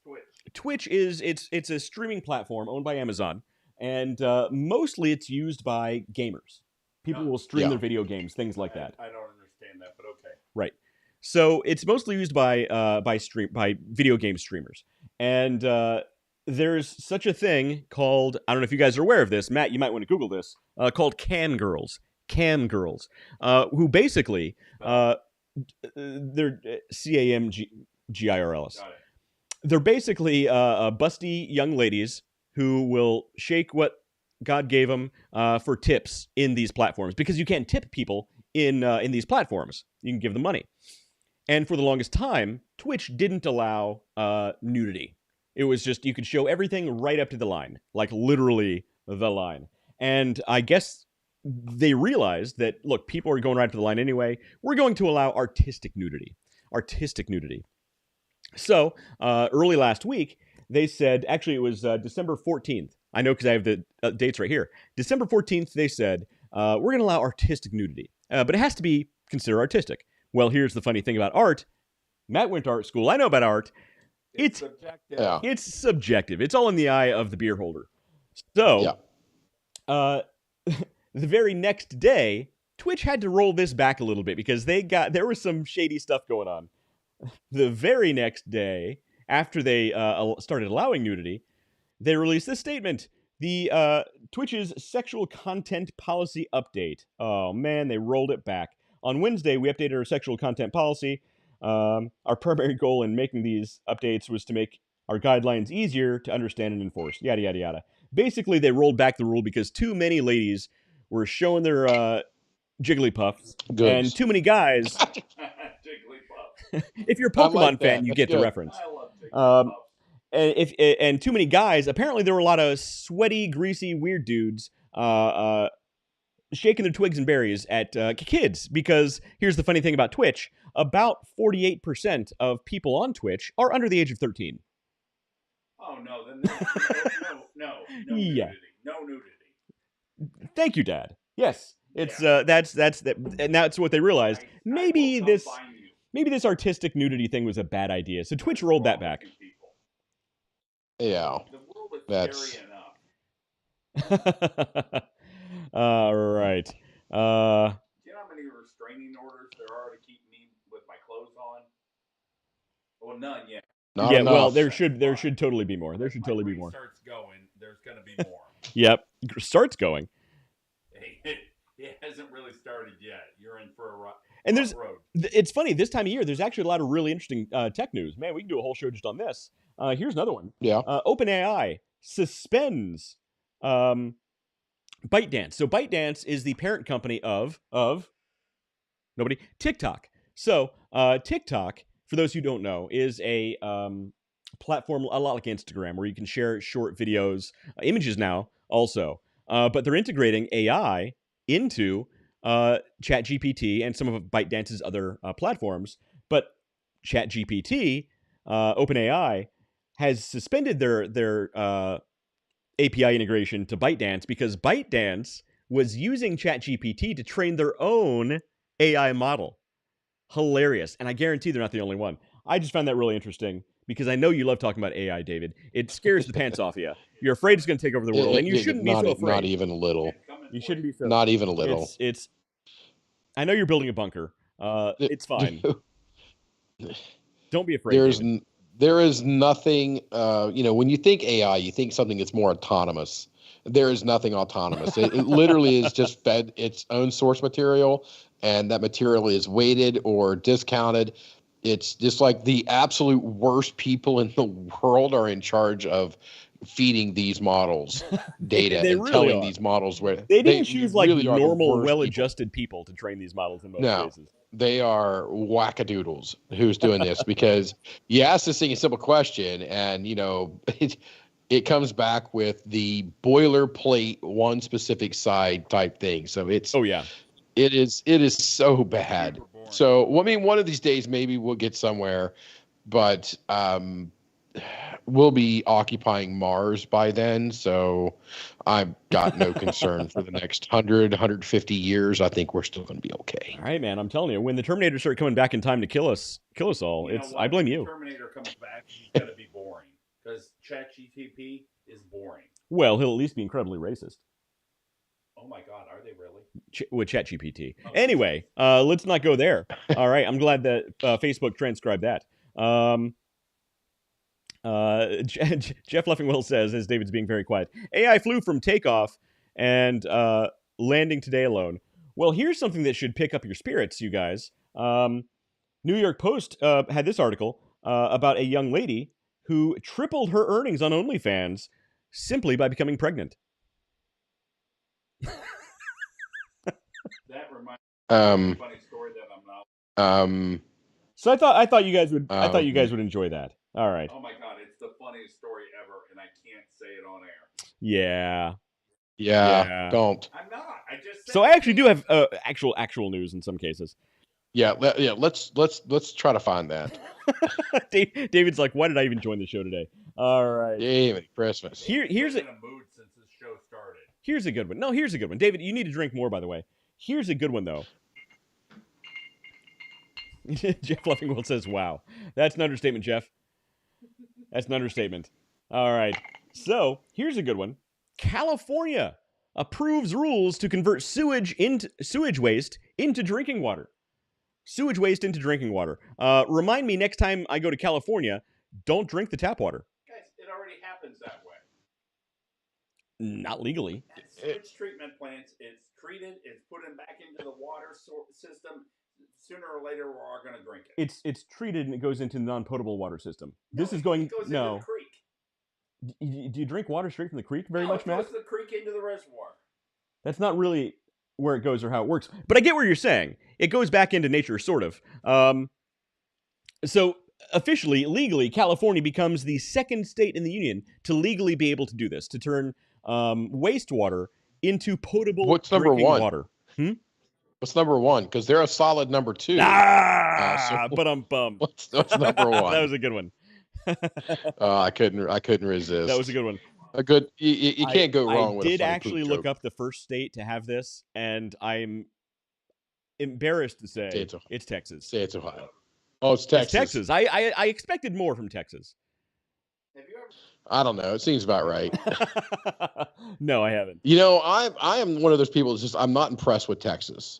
Twitch? Twitch it's a streaming platform owned by Amazon, and mostly it's used by gamers. People will stream their video games, things like that. I don't understand that, but okay. Right. So it's mostly used by video game streamers, and there's such a thing called, I don't know if you guys are aware of this, Matt. You might want to Google this. Called cam girls, who basically they're CAMGIRLS. They're basically busty young ladies who will shake what God gave them for tips in these platforms, because you can't tip people in these platforms. You can give them money. And for the longest time, Twitch didn't allow nudity. It was just, you could show everything right up to the line, like literally the line. And I guess they realized that, look, people are going right to the line anyway. We're going to allow artistic nudity. So early last week, they said, actually it was December 14th. I know because I have the dates right here. December 14th, they said, we're going to allow artistic nudity, but it has to be considered artistic. Well, here's the funny thing about art. Matt went to art school. I know about art. It's subjective. Yeah. It's subjective. It's all in the eye of the beer holder. So, the very next day, Twitch had to roll this back a little bit because there was some shady stuff going on. The very next day, after they started allowing nudity, they released this statement. The Twitch's sexual content policy update. Oh, man, they rolled it back. On Wednesday, we updated our sexual content policy. Our primary goal in making these updates was to make our guidelines easier to understand and enforce. Yada, yada, yada. Basically, they rolled back the rule because too many ladies were showing their Jigglypuffs. And too many guys... If you're a Pokemon fan, you get the reference. I love Jigglypuffs. And too many guys, apparently there were a lot of sweaty, greasy, weird dudes shaking their twigs and berries at kids, because here's the funny thing about Twitch. About 48% of people on Twitch are under the age of 13. Oh, no. Then no nudity. No nudity. Thank you, Dad. Yes. It's and that's what they realized. Maybe this artistic nudity thing was a bad idea. So Twitch rolled that back. Yeah. The world is scary enough. All right. Do you know how many restraining orders there are to keep me with my clothes on? Well, none yet. Not enough. Well, there should totally be more. There should totally be more. Starts going, there's going to be more. Yep, starts going. It hasn't really started yet. You're in for a road. And it's funny, this time of year, there's actually a lot of really interesting tech news. Man, we can do a whole show just on this. Here's another one. Yeah. OpenAI suspends ByteDance. So ByteDance is the parent company of nobody, TikTok. So TikTok, for those who don't know, is a platform a lot like Instagram, where you can share short videos, images now also. But they're integrating AI into ChatGPT and some of ByteDance's other platforms. But ChatGPT, OpenAI, has suspended their API integration to ByteDance because ByteDance was using ChatGPT to train their own AI model. Hilarious. And I guarantee they're not the only one. I just found that really interesting because I know you love talking about AI, David. It scares the pants off you. You're afraid it's going to take over the world, and you shouldn't be so afraid. Not even a little. You shouldn't be so. Not even a little. It's. I know you're building a bunker. It's fine. Don't be afraid. There is nothing. When you think AI, you think something that's more autonomous. There is nothing autonomous. It literally is just fed its own source material, and that material is weighted or discounted. It's just like the absolute worst people in the world are in charge of feeding these models data and really telling these models where they didn't choose like really normal, well-adjusted people to train these models in most cases. They are wackadoodles who's doing this because you ask this thing a simple question and it comes back with the boilerplate one specific side type thing. So it's it is so bad. So, I mean, one of these days, maybe we'll get somewhere, but we'll be occupying Mars by then, so I've got no concern for the next 100, 150 years. I think we're still going to be okay. All right, man. I'm telling you, when the Terminators start coming back in time to kill us all, I blame you. When the Terminator comes back, he's going to be boring because ChatGPT is boring. Well, he'll at least be incredibly racist. Oh my God, are they really? With ChatGPT. Okay. Anyway, let's not go there. All right, I'm glad that Facebook transcribed that. Jeff Leffingwell says, as David's being very quiet, AI flew from takeoff and landing today alone. Well, here's something that should pick up your spirits, you guys. New York Post had this article about a young lady who tripled her earnings on OnlyFans simply by becoming pregnant. That reminds me of a funny story that I'm not. So I thought you guys would would enjoy that. All right. Oh my God, it's the funniest story ever, and I can't say it on air. Yeah. Don't. I'm not. I just. So I actually do have actual news in some cases. Yeah. Let's try to find that. David's like, why did I even join the show today? All right. Yeah, Christmas. Here's in a mood since this show started. Here's a good one. No, here's a good one. David, you need to drink more, by the way. Here's a good one, though. Jeff Leffingwell says, wow. That's an understatement, Jeff. That's an understatement. All right. So, here's a good one. California approves rules to convert sewage waste into drinking water. Sewage waste into drinking water. Remind me next time I go to California, don't drink the tap water. Guys, it already happens that way. Not legally. Sewage treatment plants, it's treated, it's put back into the water system. Sooner or later, we're all going to drink it. It's treated and it goes into the non-potable water system. It goes into the creek. Do you drink water straight from the creek very much, Matt? It goes the creek into the reservoir. That's not really where it goes or how it works. But I get what you're saying. It goes back into nature, sort of. So officially, legally, California becomes the second state in the union to legally be able to do this, to turn wastewater into potable drinking water. What's number one? Because they're a solid number two. But I'm bummed. What's number one? That was a good one. I couldn't resist. That was a good one. A good. You can't go wrong with. I did actually look up the first state to have this, and I'm embarrassed to say it's Texas. Say it's Ohio. Oh, it's Texas. It's Texas. I expected more from Texas. Have you ever? I don't know. It seems about right. No, I haven't. You know, I am one of those people that's I'm not impressed with Texas.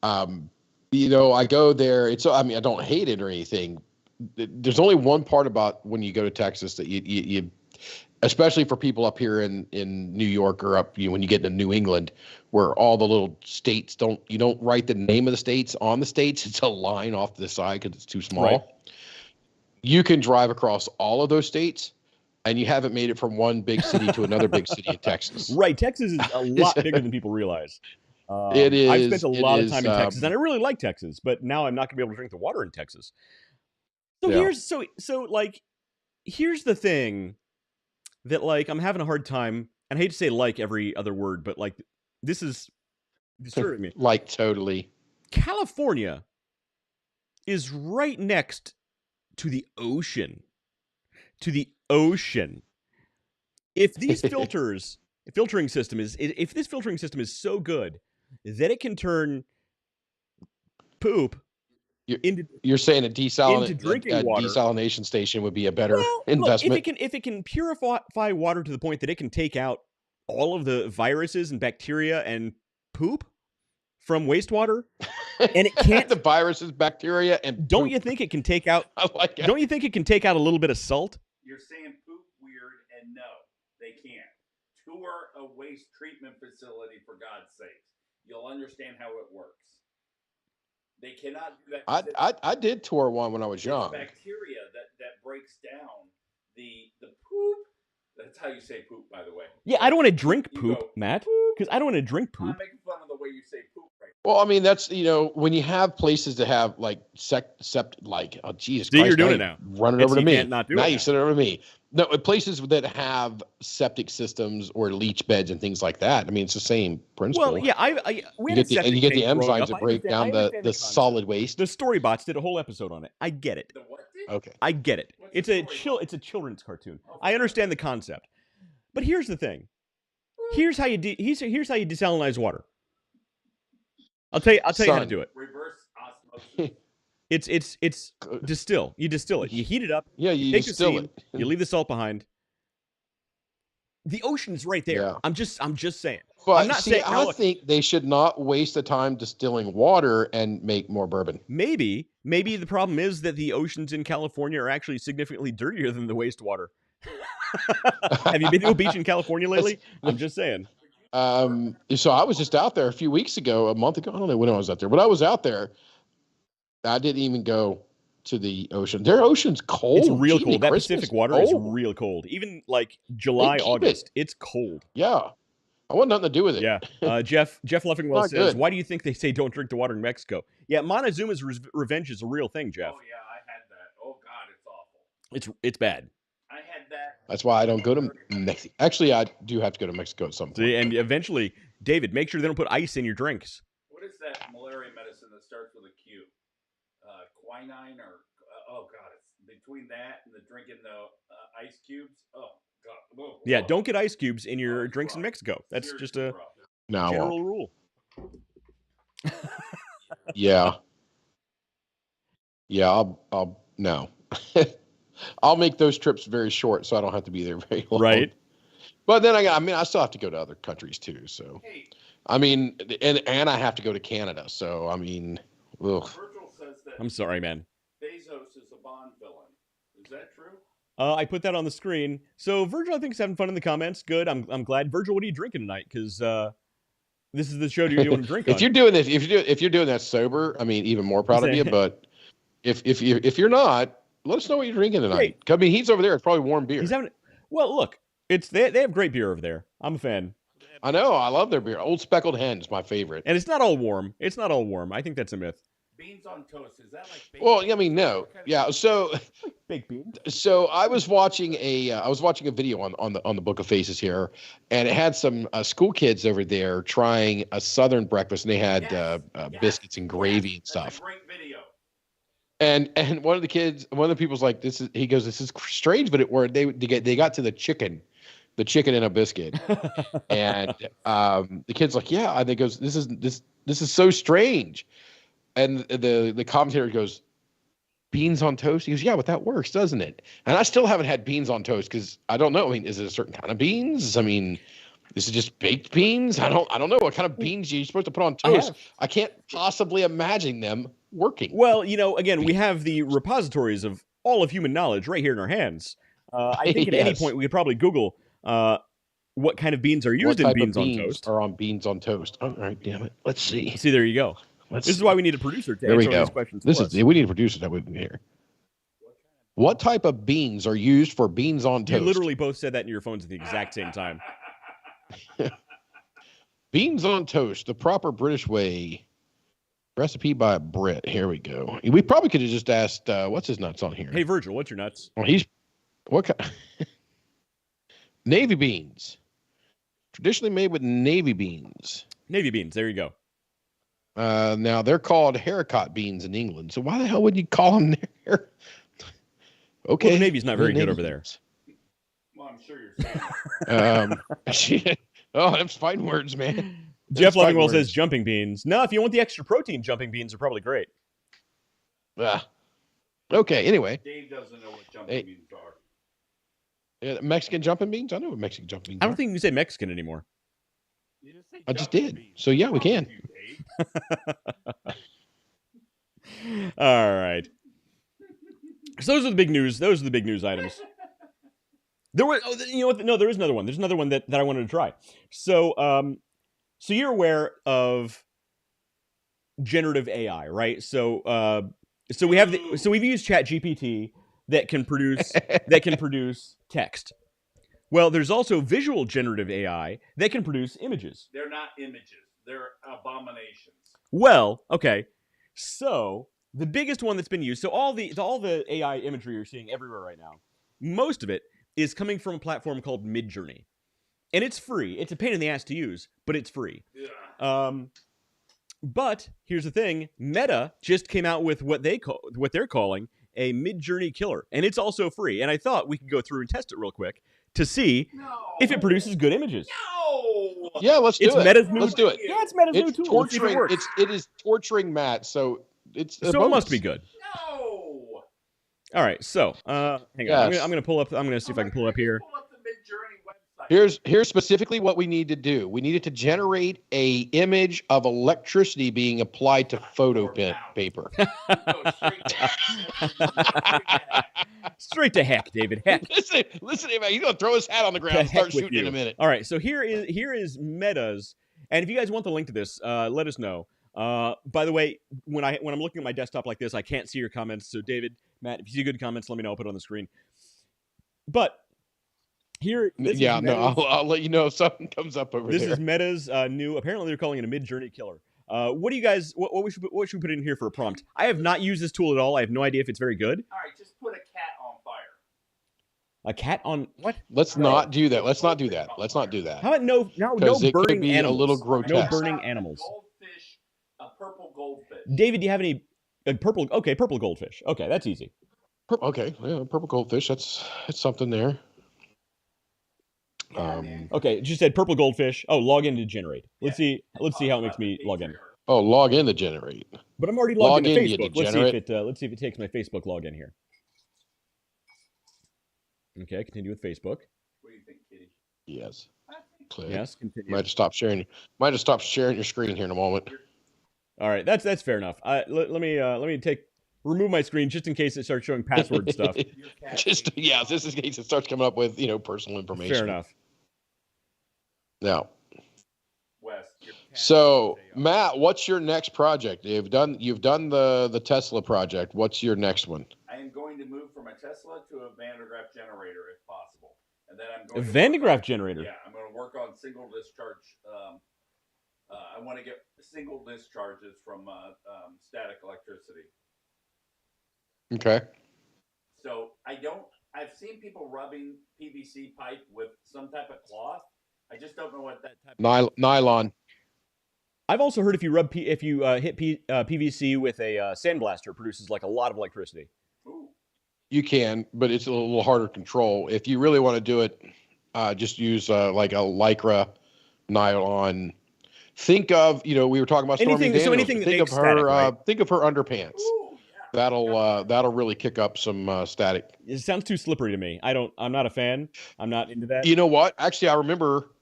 I go there. I don't hate it or anything. There's only one part about when you go to Texas that you especially for people up here in New York or up when you get to New England, where all the little states you don't write the name of the states on the states. It's a line off to the side because it's too small. Right. You can drive across all of those states, and you haven't made it from one big city to another big city in Texas. Right. Texas is a lot bigger than people realiise. It is. I've spent a lot of time in Texas, and I really like Texas, but now I'm not going to be able to drink the water in Texas. So here's the thing that I'm having a hard time, and I hate to say every other word, but this is disturbing me. Totally. California is right next to the ocean. If these filtering system is so good that it can turn poop you're saying into drinking water. Desalination station would be a better investment. If it can purify water to the point that it can take out all of the viruses and bacteria and poop from wastewater, and it can't the viruses, bacteria, and don't you think it can take out? Don't you think it can take out a little bit of salt? You're saying poop weird, and no, they can't. Tour a waste treatment facility, for God's sakes. You'll understand how it works. They cannot do that. I did tour one when I was young. Bacteria that breaks down the poop. That's how you say poop, by the way. Yeah, I don't want to drink poop, Matt, because I don't want to drink poop. I'm making fun of the way you say poop right now. Well, I mean, that's, when you have places that have oh, Jesus See, Christ. You're doing it now. Running over to me. Now you said it over to me. No, places that have septic systems or leach beds and things like that. I mean, it's the same principle. Well, yeah, you get the enzymes that break down the solid waste. The Storybots did a whole episode on it. I get it. The what? Okay. I get it. It's a children's cartoon. I understand the concept, but here's the thing. Here's how you desalinize water. I'll tell you how to do it. Reverse osmosis. It's distill. You distill it. You heat it up. Yeah, you distill it. You leave the salt behind. The ocean's right there. Yeah. I'm just saying. But I'm not saying. I think they should not waste the time distilling water and make more bourbon. Maybe the problem is that the oceans in California are actually significantly dirtier than the wastewater. Have you been to a beach in California lately? I'm just saying. So I was just out there a month ago. I don't know when I was out there, but I was out there. I didn't even go to the ocean. Their ocean's cold. It's real cold. That Pacific water is real cold. Even like July, August, it's cold. Yeah. I want nothing to do with it. Yeah. Jeff Leffingwell says, why do you think they say don't drink the water in Mexico? Yeah, Montezuma's revenge is a real thing, Jeff. Oh, yeah, I had that. Oh, God, it's awful. It's bad. I had that. That's why I don't go to Mexico. Actually, I do have to go to Mexico at some point. See, and eventually, David, make sure they don't put ice in your drinks. What is that malaria medicine that starts with a Q? Quinine or... oh, God, it's between that and the drinking the ice cubes. Oh, God. Whoa. Yeah, don't get ice cubes in your drinks in Mexico. That's just a general rule. Yeah. Yeah, I'll no. I'll make those trips very short so I don't have to be there very long. Right. But then I still have to go to other countries too. So, I mean, and I have to go to Canada. So, I mean, ugh. Virgil says that I'm sorry, man. Bezos is a Bond villain. Is that true? I put that on the screen. So Virgil, I think, is having fun in the comments. Good. I'm glad. Virgil, what are you drinking tonight? Because this is the show you want to drink. If you're doing this, if you're doing that sober, I mean, even more proud of you. But if you're not, let us know what you're drinking tonight. I mean, he's over there. It's probably warm beer. Well, look, they have great beer over there. I'm a fan. I know. I love their beer. Old Speckled Hen is my favorite. And it's not all warm. I think that's a myth. Beans on toast. Is that like baked Well, I mean, no. Yeah. So baked beans. So I was watching a video on the Book of Faces here, and it had some school kids over there trying a Southern breakfast, and they had biscuits and gravy and stuff. That's a great video. And one of the people's like, this is strange, but it worked. They got to the chicken in a biscuit, and the kid's like, yeah, and they goes, this is so strange, and the commentator goes, beans on toast. He goes, yeah, but that works, doesn't it? And I still haven't had beans on toast because I don't know. I mean, is it a certain kind of beans? I mean, this is just baked beans. I don't know what kind of beans you're supposed to put on toast. I can't possibly imagine them working. Well, again, we have the repositories of all of human knowledge right here in our hands. I think at any point we could probably Google what kind of beans are used in beans on toast. Or on beans on toast. All right, damn it. Let's see. See, there you go. This is why we need a producer to answer these questions. We need a producer that would be here. What type of beans are used for beans on toast? You literally both said that in your phones at the exact same time. Beans on toast, the proper British way. Recipe by Britt. Here we go. We probably could have just asked, what's his nuts on here? Hey, Virgil, what's your nuts? Well, what kind? Navy beans. Traditionally made with navy beans. Navy beans. There you go. Now, they're called haricot beans in England. So why the hell would you call them there? Okay. Well, the Navy's not very good over there. Well, I'm sure you're saying oh, that's fighting words, man. Jeff Lovingwell says jumping beans. No, if you want the extra protein, jumping beans are probably great. Okay, anyway. Dave doesn't know what jumping beans are. Yeah, Mexican jumping beans? I know what Mexican jumping beans are. I don't think you can say Mexican anymore. I just did. So, yeah, we can. All right. So those are the big news. Those are the big news items. There was, you know what? No, there is another one. There's another one that I wanted to try. So, so you're aware of generative AI, right? So, so we've used ChatGPT that can produce text. Well, there's also visual generative AI that can produce images. They're not images. They're abominations. Well, okay. So the biggest one that's been used, so all the AI imagery you're seeing everywhere right now, most of it is coming from a platform called Midjourney. And it's free. It's a pain in the ass to use, but it's free. Yeah. But here's the thing: Meta just came out with what they're calling a Mid-Journey killer, and it's also free. And I thought we could go through and test it real quick to see if it produces good images. No. Yeah, let's do it. Meta's new. Let's do it. Yeah, it's Meta's new tool. Torturing. It is torturing Matt. So it's so it must be good. No. All right, so hang on. I'm gonna pull up. I'm gonna see if I can pull up here. Pull up the Mid-Journey website. Here's specifically what we need to do. We needed to generate a image of electricity being applied to photo paper. Straight to heck, David. Heck. Listen, man. He's gonna throw his hat on the ground and start shooting in a minute. All right, so here is Meta's, and if you guys want the link to this, let us know. By the way, when I'm looking at my desktop like this, I can't see your comments. So David, Matt, if you see good comments, let me know. I'll put it on the screen. But here, I'll let you know if something comes up over there. This is Meta's new. Apparently, they're calling it a Mid-Journey killer. What do you guys? What should we put in here for a prompt? I have not used this tool at all. I have no idea if it's very good. All right, just put a cat on fire. A cat on what? Let's not do that. Let's not do that. Let's not do that. How about no it burning could be animals? A little grotesque. No burning animals. Goldfish, a purple goldfish. David, do you have any purple? Okay, purple goldfish. Okay, that's easy. Okay, yeah, purple goldfish. That's something there. Okay, it just said purple goldfish. Oh, log in to generate. Let's see how it makes me log in. Oh, log in to generate. But I'm already logged into Facebook. Let's see if it takes my Facebook login here. Okay, continue with Facebook. What do you think, Kitty? Yes. Click. Yes, continue. Might have stopped sharing your screen here in a moment. All right, that's fair enough. Let me remove my screen just in case it starts showing password stuff. Just in case it starts coming up with personal information. Fair enough. Now, Wes, so Matt, what's your next project? You've done the Tesla project. What's your next one? I am going to move from a Tesla to a Van de Graaff generator if possible, and then I'm A going Van de Graaff generator. Yeah, I'm going to work on single discharge. I want to get single discharges from static electricity. Okay. So I've seen people rubbing PVC pipe with some type of cloth. I just don't know what that type of nylon. I've also heard if you hit PVC with a sandblaster, it produces like a lot of electricity. Ooh. You can, but it's a little harder to control. If you really want to do it, just use like a Lycra nylon. Think of we were talking about Stormy Daniels. Think of her. Right? Think of her underpants. Ooh, That'll really kick up some static. It sounds too slippery to me. I'm not a fan. I'm not into that. You know what? Actually, I remember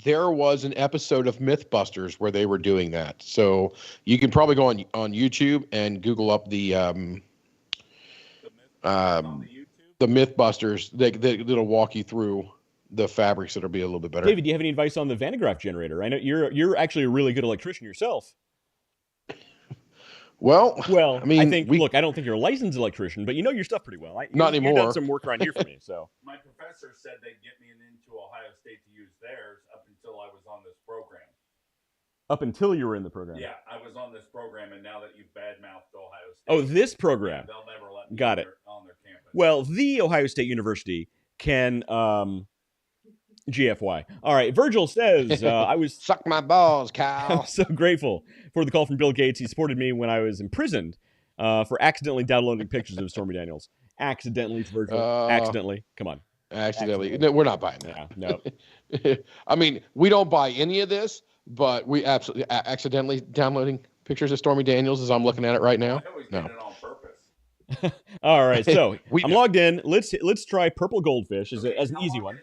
there was an episode of Mythbusters where they were doing that. So you can probably go on YouTube and Google up the Mythbusters. That'll walk you through the fabrics that'll be a little bit better. David, do you have any advice on the Van de Graaff generator? I know you're actually a really good electrician yourself. Well, I mean, I don't think you're a licensed electrician, but you know your stuff pretty well. Not anymore. You've done some work around here for me, so. My professor said they'd get me into Ohio State to use theirs up until I was on this program. Up until you were in the program. Yeah, I was on this program, and now that you've badmouthed Ohio State. Oh, this program. They'll never let me on their campus. Well, the Ohio State University can GFY. All right, Virgil says, I was... Suck my balls, Kyle. I'm so grateful for the call from Bill Gates. He supported me when I was imprisoned for accidentally downloading pictures of Stormy Daniels. Accidentally, Virgil. Accidentally. Come on. Accidentally. No, we're not buying that. Yeah, no. I mean, we don't buy any of this, but we absolutely accidentally downloading pictures of Stormy Daniels as I'm looking at it right now. I always did it on purpose. All right, so I'm logged in. Let's try purple goldfish as an easy one.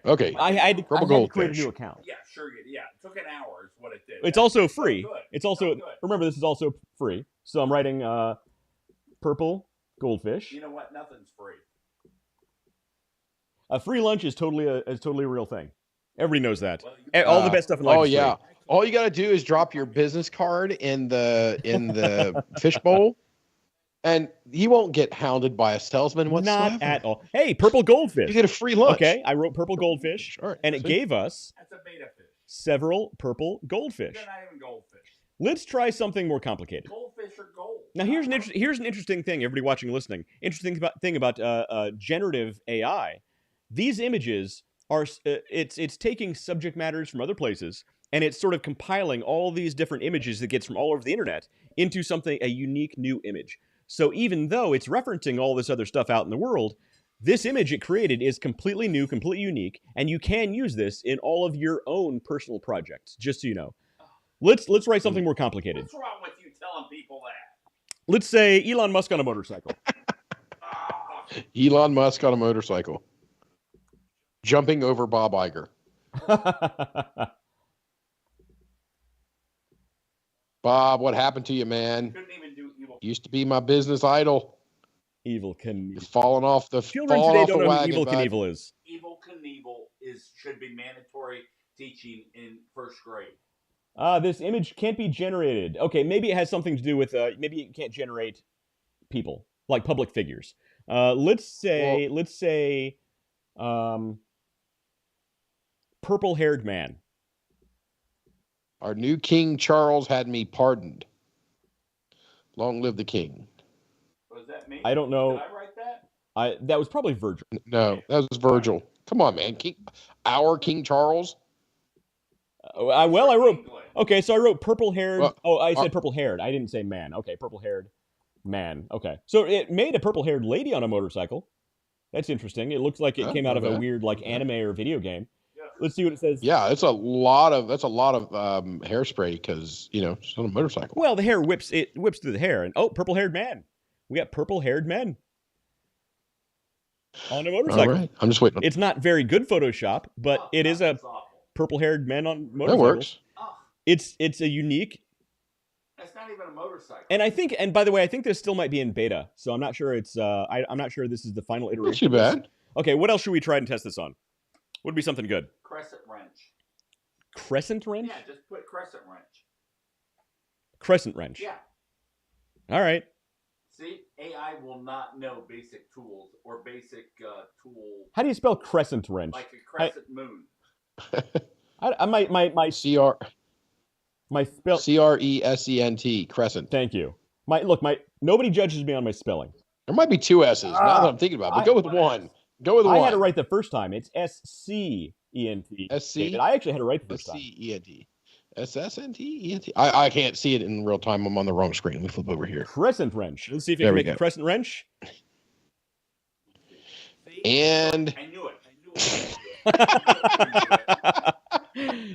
Okay. I had to create a new account. Yeah, sure. Yeah, it took an hour is what it did. It's also free. It's also remember this is also free. So I'm writing purple goldfish. You know what? Nothing's free. A free lunch is totally a real thing. Everybody knows that. All the best stuff in life. Oh is yeah. free. All you got to do is drop your business card in the fishbowl. And you won't get hounded by a salesman whatsoever. Not at all. Hey, purple goldfish. You get a free lunch. Okay, I wrote purple goldfish, sure. And it gave us That's a beta fish. several purple goldfish. They're not even goldfish. Let's try something more complicated. Goldfish are gold. Now, here's an interesting thing, everybody watching and listening. Interesting thing about generative AI. These images are it's taking subject matters from other places, and it's sort of compiling all these different images it gets from all over the internet into a unique new image. So even though it's referencing all this other stuff out in the world, this image it created is completely new, completely unique, and you can use this in all of your own personal projects, just so you know. Let's write something more complicated. What's wrong with you telling people that? Let's say Elon Musk on a motorcycle. Elon Musk on a motorcycle. Jumping over Bob Iger. Bob, what happened to you, man? Couldn't even do evil. Used to be my business idol. Evil Knievel. Falling off the Children today don't know wagon, who Evil Knievel is. Evil Knievel should be mandatory teaching in first grade. This image can't be generated. Okay, maybe it has something to do with maybe it can't generate people, like public figures. Let's say purple-haired man. Our new King Charles had me pardoned. Long live the king. Was that me? I don't know. Did I write that? That was probably Virgil. No, that was Virgil. Come on, man. Our King Charles. I wrote. Okay, so I wrote purple-haired. Well, I said purple-haired. I didn't say man. Okay, purple-haired man. Okay, so it made a purple-haired lady on a motorcycle. That's interesting. It looks like it came out of a weird anime or video game. Yeah. Let's see what it says. Yeah, that's a lot of hairspray because it's on a motorcycle. Well, the hair whips through the hair, and purple-haired man. We got purple-haired men on a motorcycle. All right. I'm just waiting. It's not very good Photoshop, but it is a purple-haired men on motorcycles. That works. It's a unique. That's not even a motorcycle. And by the way, I think this still might be in beta, so I'm not sure it's. I'm not sure this is the final iteration. Not too bad. Okay, what else should we try and test this on? Would be something good. Crescent wrench. Crescent wrench? Yeah, just put crescent wrench. Crescent wrench. Yeah. All right. See, AI will not know basic tools or basic tool. How do you spell crescent wrench? Like a crescent moon. My spell CRESENT crescent. Thank you. Nobody judges me on my spelling. There might be two S's now that I'm thinking about it, but go with one. Go with one. I had it right the first time. It's SCENT. SC? I actually had it right the first time. SCENT. SSNT? I can't see it in real time. I'm on the wrong screen. Let me flip over here. Crescent wrench. Let's see if you can make a crescent wrench. And I knew it.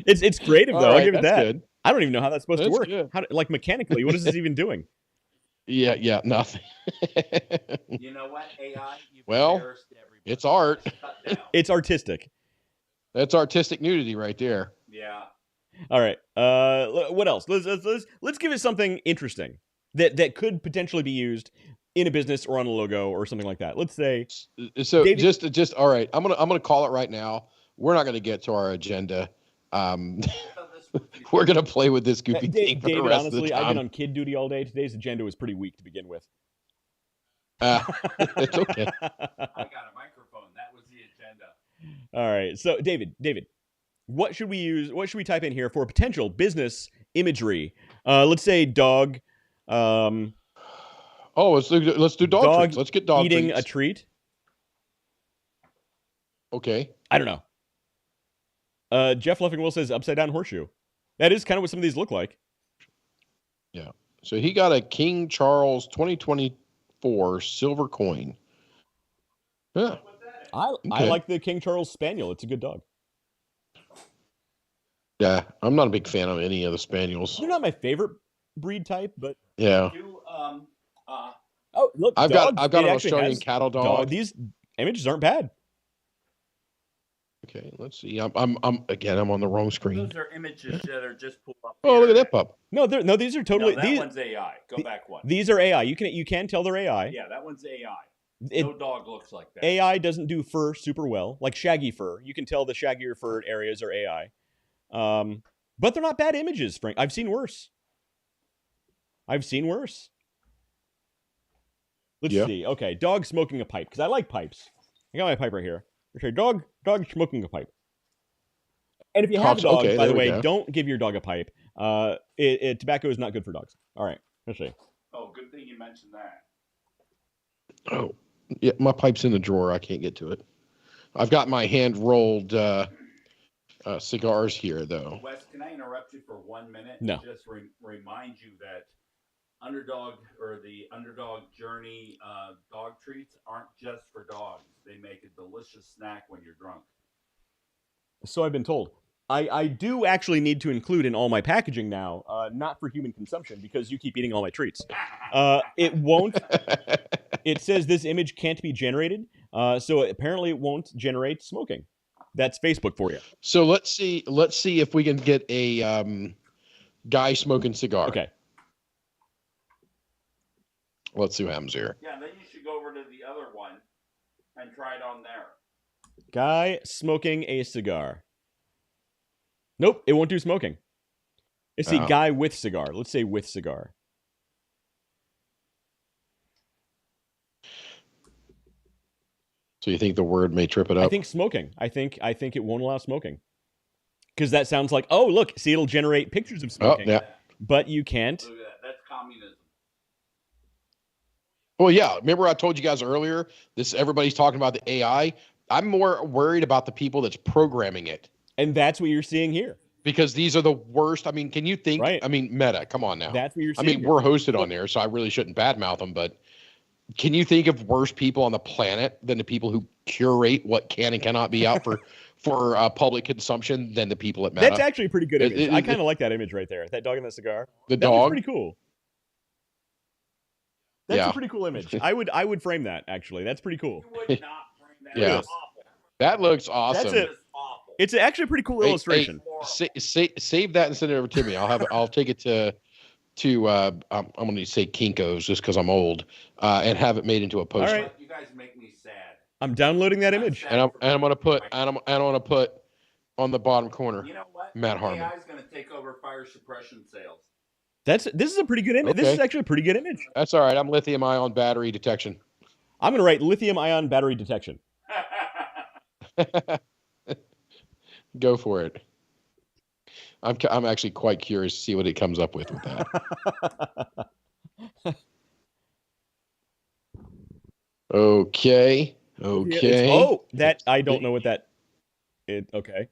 It's creative though. I'll give it that. Good. I don't even know how that's supposed to work. Good. How mechanically, what is this even doing? Yeah, nothing. You know what, AI? It's art. It's artistic. That's artistic nudity right there. Yeah. All right. What else? Let's give it something interesting that could potentially be used in a business or on a logo or something like that. Let's say. So David, just all right. I'm gonna call it right now. We're not gonna get to our agenda. We're gonna play with this goofy thing for the rest of the time. I've been on kid duty all day. Today's agenda was pretty weak to begin with. It's okay. I got a microphone. That was the agenda. All right. So David, what should we use? What should we type in here for potential business imagery? Let's say dog. Let's do dog treats. Let's get dog eating treats. a treat. Okay. I don't know. Jeff Leffingwell says upside down horseshoe. That is kind of what some of these look like. Yeah. So he got a King Charles 2024 silver coin. Yeah. I like the King Charles Spaniel. It's a good dog. Yeah, I'm not a big fan of any of the spaniels. They're not my favorite breed type, but yeah. Look, I've got an Australian cattle dog. These images aren't bad. Okay, let's see. I'm on the wrong screen. Those are images that are just pulled up. Oh, look at that pup. No, these are totally. No, that one's AI. Go back one. These are AI. You can tell they're AI. Yeah, that one's AI. No dog looks like that. AI doesn't do fur super well, like shaggy fur. You can tell the shaggier fur areas are AI. But they're not bad images, Frank. I've seen worse. Let's see. Okay, dog smoking a pipe, because I like pipes. I got my pipe right here. Okay, dog smoking a pipe. And if you have a dog, by the way, don't give your dog a pipe. Tobacco is not good for dogs. All right, let's see. Oh, good thing you mentioned that. Oh, yeah, my pipe's in the drawer. I can't get to it. I've got my hand-rolled cigars here, though. Wes, can I interrupt you for 1 minute? No. Just remind you that Underdog or the Underdog Journey dog treats aren't just for dogs. They make a delicious snack when you're drunk. So I've been told. I do actually need to include in all my packaging now, not for human consumption, because you keep eating all my treats. It won't. It says this image can't be generated, so apparently it won't generate smoking. That's Facebook for you. So let's see if we can get a guy smoking cigar. Okay. Let's see what happens here. Yeah, then you should go over to the other one and try it on there. Guy smoking a cigar. Nope, it won't do smoking. Let's see, guy with cigar. Let's say with cigar. So you think the word may trip it up? I think smoking. I think it won't allow smoking. Because that sounds like, oh, look, see, it'll generate pictures of smoking. Oh, yeah. But you can't. Look at that. That's communism. Well, yeah. Remember I told you guys earlier, everybody's talking about the AI. I'm more worried about the people that's programming it. And that's what you're seeing here. Because these are the worst. I mean, can you think? Right. I mean, Meta, come on now. That's what you're seeing. I mean, we're hosted on there, so I really shouldn't badmouth them. But can you think of worse people on the planet than the people who curate what can and cannot be out for public consumption than the people at Meta? That's actually a pretty good image. I kind of like that image right there. That dog in the cigar. The dog. That's pretty cool. That's a pretty cool image. I would frame that, actually. That's pretty cool. You would not frame that. Yeah. That's awful. That looks awesome. That's it. Awful. It's actually a pretty cool illustration. Save that and send it over to me. I'll take it to I'm going to say Kinko's just because I'm old, and have it made into a poster. All right. You guys make me sad. I'm downloading that image. And I'm going to put on the bottom corner. You know what? Matt Harmon. AI is going to take over fire suppression sales. This is a pretty good image. Okay. This is actually a pretty good image. That's all right. I'm lithium-ion battery detection. I'm going to write lithium-ion battery detection. Go for it. I'm actually quite curious to see what it comes up with that. Okay. That I don't know what that. Okay.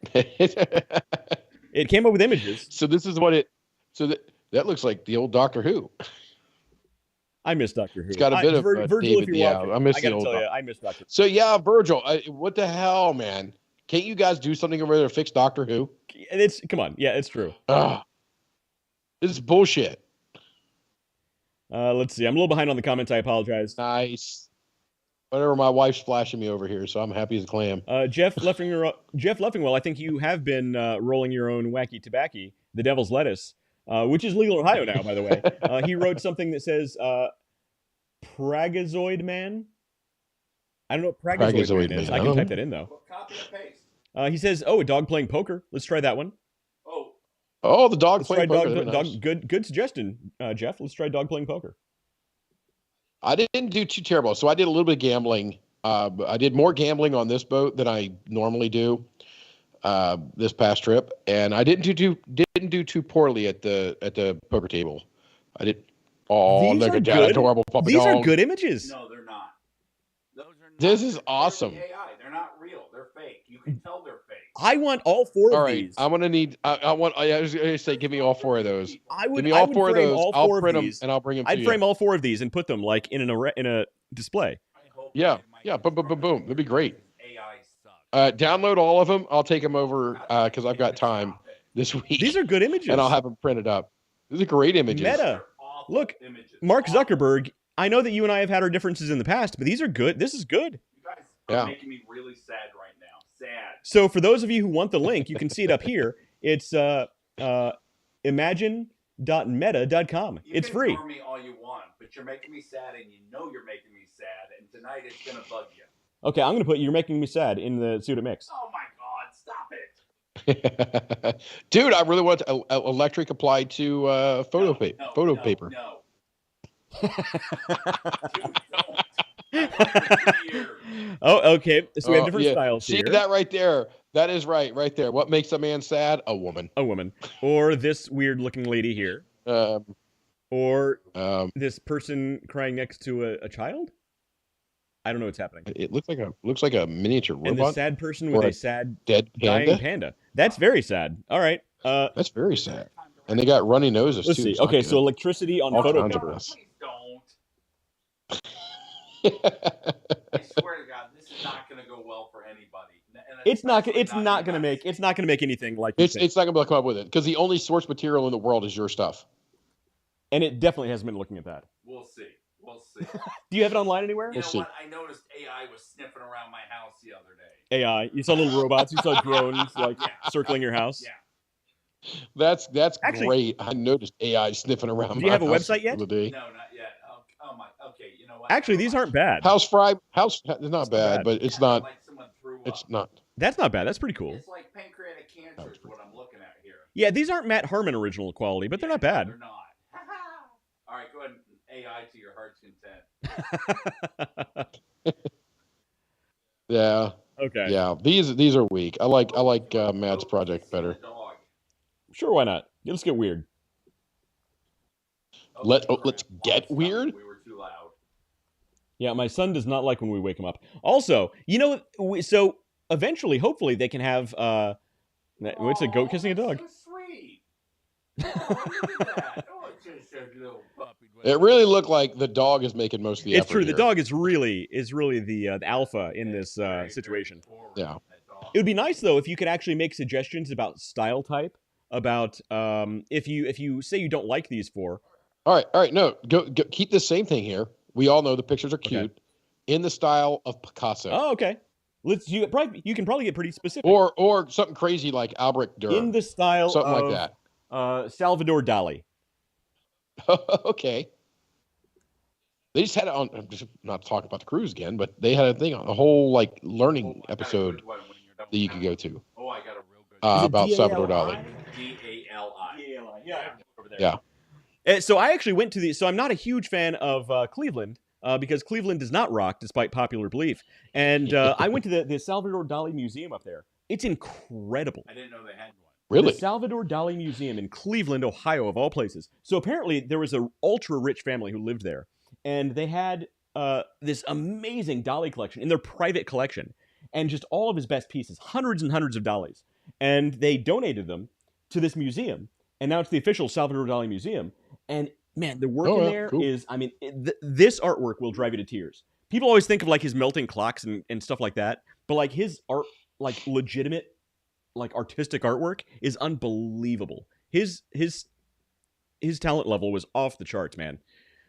It came up with images. So this is what it. So that looks like the old Doctor Who. I miss Doctor Who. It's got a bit of Virgil, David. if you're watching, I miss I the gotta old. tell you, I miss Doctor Who. So yeah, Virgil, what the hell, man? Can't you guys do something over there to fix Doctor Who? Come on, yeah, it's true. This is bullshit. Let's see. I'm a little behind on the comments. I apologize. Nice. Whatever, my wife's flashing me over here, so I'm happy as a clam. Jeff Leffingwell, I think you have been rolling your own wacky tobacco, the devil's lettuce, which is legal in Ohio now, by the way. He wrote something that says Pragazoid Man. I don't know what Pragazoid Man is. I can type that in, though. Well, copy and paste. He says, a dog playing poker. Let's try that one. Oh, the dog playing poker. Nice. Good suggestion, Jeff. Let's try dog playing poker. I didn't do too terrible. So I did a little bit of gambling. I did more gambling on this boat than I normally do this past trip, and I didn't do too poorly at the poker table. I did. Oh, look at that adorable puppy dog. These are good images. No, they're not. Those are not. This is awesome. AI. They're not real. They're fake. You can tell they're fake. I want all four all of right, these. I'm gonna need. I was going to say, give me all four of those. Give me all four of those. I'll print them and I'll bring them. I'd frame all four of these and put them like in a display. Yeah. Boom, boom, boom, boom. That'd be great. AI sucks. Download all of them. I'll take them over because I've got time this week. These are good images, and I'll have them printed up. These are great images. Meta. Look, Mark Zuckerberg. I know that you and I have had our differences in the past, but these are good. This is good. You guys are making me really sad right now. Sad. So for those of you who want the link, you can see it up here. It's imagine.meta.com. It's free. You can ignore me all you want, but you're making me sad, and you know you're making me sad, and tonight it's gonna bug you. Okay, I'm gonna put "You're Making Me Sad" in the pseudo mix. Oh my God! Stop it. Dude, I really want electric applied to photo paper. No. Dude, don't. Oh, okay. So we have different styles here. See that right there? That is right there. What makes a man sad? A woman. A woman. Or this weird-looking lady here. Or this person crying next to a child. I don't know what's happening. It looks like a miniature robot. And the sad person with a sad dead dying panda. That's very sad. All right. That's very sad. And they got runny noses Let's too. see. Okay, so electricity on photo camera. Please don't. I swear to God, this is not going to go well for anybody. It's not going to make anything like it's not going to come up with it because the only source material in the world is your stuff. And it definitely hasn't been looking at that. We'll see. Do you have it online anywhere? You know what? I noticed AI was sniffing around my house the other day. AI. You saw little robots. You saw drones circling your house. Yeah. That's actually great. I noticed AI sniffing around. Do you have a website yet? No, not yet. Oh my. Okay, you know what? Actually, these aren't bad. House is not bad, but it's not. Like someone threw it's up. not. That's not bad. That's pretty cool. It's like pancreatic cancer is what I'm looking at here. Yeah, these aren't Matt Harmon original quality, but they're not bad. They're not. All right, go ahead. AI to your heart's content. Yeah. Okay. Yeah, these are weak. I like Matt's project better. Sure, why not? Let's get weird. Let's get weird. We were too loud. Yeah, my son does not like when we wake him up. Also, so eventually, hopefully, they can have what's a goat kissing a dog? So sweet. Oh, look at that. Oh, it's just a little puppy. It really looked like the dog is making most of the effort. It's true. Here. The dog is really the alpha in this situation. Yeah. It would be nice though if you could actually make suggestions about style type. About if you say you don't like these four. All right. No, go keep the same thing here. We all know the pictures are cute, in the style of Picasso. Oh, okay. You can probably get pretty specific. Or something crazy like Albrecht Dürer. In the style something of like that. Salvador Dali. Okay. They just had it on. Just not talking about the cruise again, but they had a thing on a whole learning episode that you could go to. Oh, I got a real good about Salvador Dali. D-A-L-I. Yeah. Over there. Yeah. So I actually went to the. So I'm not a huge fan of Cleveland because Cleveland does not rock, despite popular belief. And I went to the Salvador Dali Museum up there. It's incredible. I didn't know they had one. Really? The Salvador Dali Museum in Cleveland, Ohio, of all places. So apparently there was an ultra-rich family who lived there, and they had this amazing Dali collection in their private collection, and just all of his best pieces, hundreds and hundreds of Dalis. And they donated them to this museum, and now it's the official Salvador Dali Museum. And man, the work in there is, I mean, this artwork will drive you to tears. People always think of his melting clocks and stuff like that, but his art, legitimate, artistic artwork is unbelievable. His talent level was off the charts, man.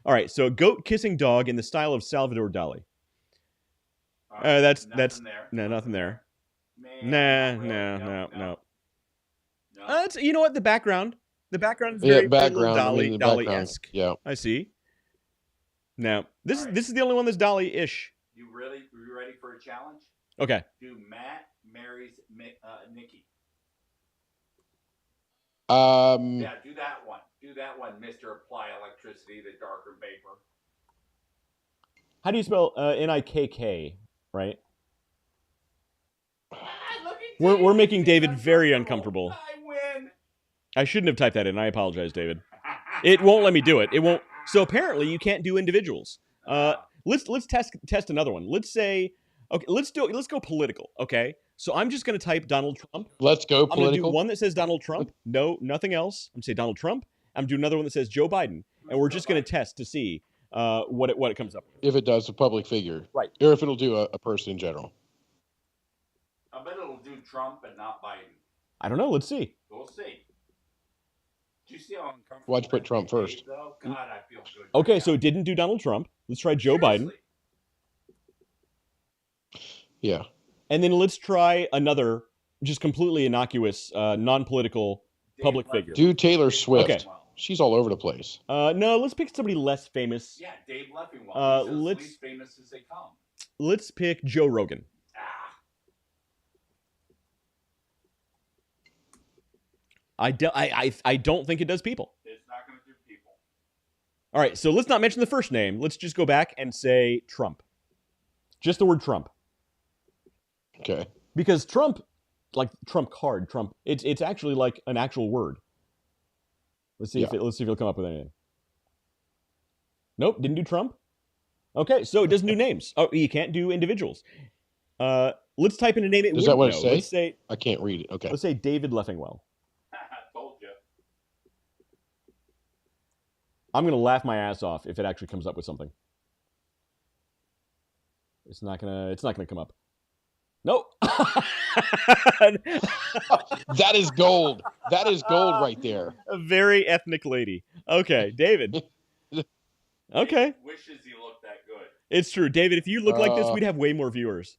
All right, so goat kissing dog in the style of Salvador Dali. That's nothing there. No. It's, you know what? The background is very Dali-esque. Yeah, I see. Now this is the only one that's Dali-ish. You ready for a challenge? Okay. Do Matt marries Nikki? Yeah, do that one. Do that one, Mr. Apply Electricity, the darker vapor. How do you spell Nikk? Right. We're making David very uncomfortable. I win. I shouldn't have typed that in. I apologize, David. It won't let me do it. It won't. So apparently you can't do individuals. Let's test another one. Let's say, okay, let's go political. Okay. So I'm just going to type Donald Trump. Let's go political. I'm going to do one that says Donald Trump. No, nothing else. I'm going to say Donald Trump. I'm going to do another one that says Joe Biden. And we're just going to test to see what it comes up with. If it does a public figure. Right. Or if it'll do a person in general. I bet it'll do Trump and not Biden. I don't know. Let's see. We'll see. Do you see how uncomfortable? Why'd you put Trump first? God, I feel good. Okay, so it didn't do Donald Trump. Let's try Joe Biden. Yeah. And then let's try another just completely innocuous, non-political public figure. Do Taylor Swift. Okay. She's all over the place. No, let's pick somebody less famous. Yeah, Dave Leffingwell. He's as least famous as they come. Let's pick Joe Rogan. I don't think it does people. It's not going to do people. All right, so let's not mention the first name. Let's just go back and say Trump. Just the word Trump. Okay. Because Trump, like Trump card, Trump, it's actually like an actual word. Let's see if it'll come up with anything. Nope, didn't do Trump. Okay, so it doesn't do names. Oh, you can't do individuals. Let's type in a name. Is that what it say? Let's say I can't read it. Okay. Let's say David Leffingwell. Told you. I'm going to laugh my ass off if it actually comes up with something. It's not gonna come up. Nope. That is gold. That is gold right there. A very ethnic lady. Okay, David. Okay. Wishes he looked that good. It's true, David. If you look like this, we'd have way more viewers.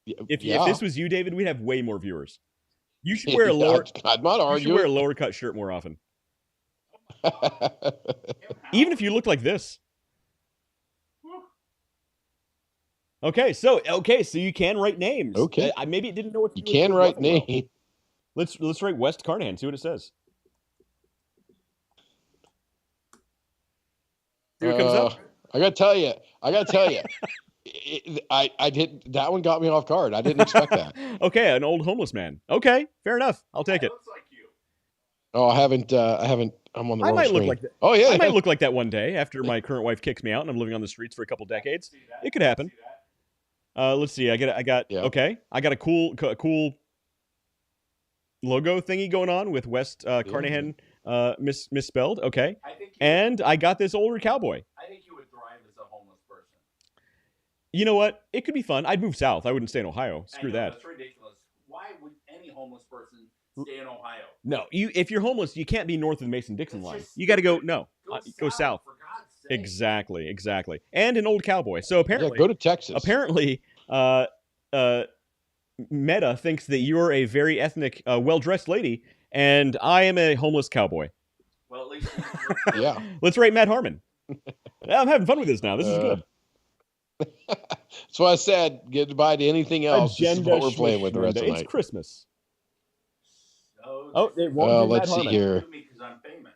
If this was you, David, we'd have way more viewers. You should wear a lower. I'm not arguing. You should wear a lower cut shirt more often. Even if you look like this. Okay, so you can write names. Okay, maybe it didn't know what you can write names. Let's write West Carnahan. See what it says. See what comes up. I gotta tell you. I did. That one got me off guard. I didn't expect that. Okay, an old homeless man. Okay, fair enough. I'll take it. Looks like you. Oh, I haven't. I'm on the wrong might screen. Look like that. Oh yeah, I might look like that one day after my current wife kicks me out and I'm living on the streets for a couple decades. It could happen. Let's see. I got. Yeah. Okay. I got a cool logo thingy going on with West Carnahan misspelled. Okay. And I got this older cowboy. I think you would thrive as a homeless person. You know what? It could be fun. I'd move south. I wouldn't stay in Ohio. Screw that. That's ridiculous. Why would any homeless person stay in Ohio? No, if you're homeless, you can't be north of the Mason-Dixon line. You got to go. No, go south. For God's sake. Exactly. And an old cowboy. So apparently, go to Texas. Apparently, Meta thinks that you're a very ethnic, well-dressed lady, and I am a homeless cowboy. Well, at least yeah. Let's rate Matt Harmon. I'm having fun with this now. This is good. That's why I said goodbye to anything else. This is what we're playing with the rest of the night. It's Christmas. So it won't let's see here. Because I'm famous.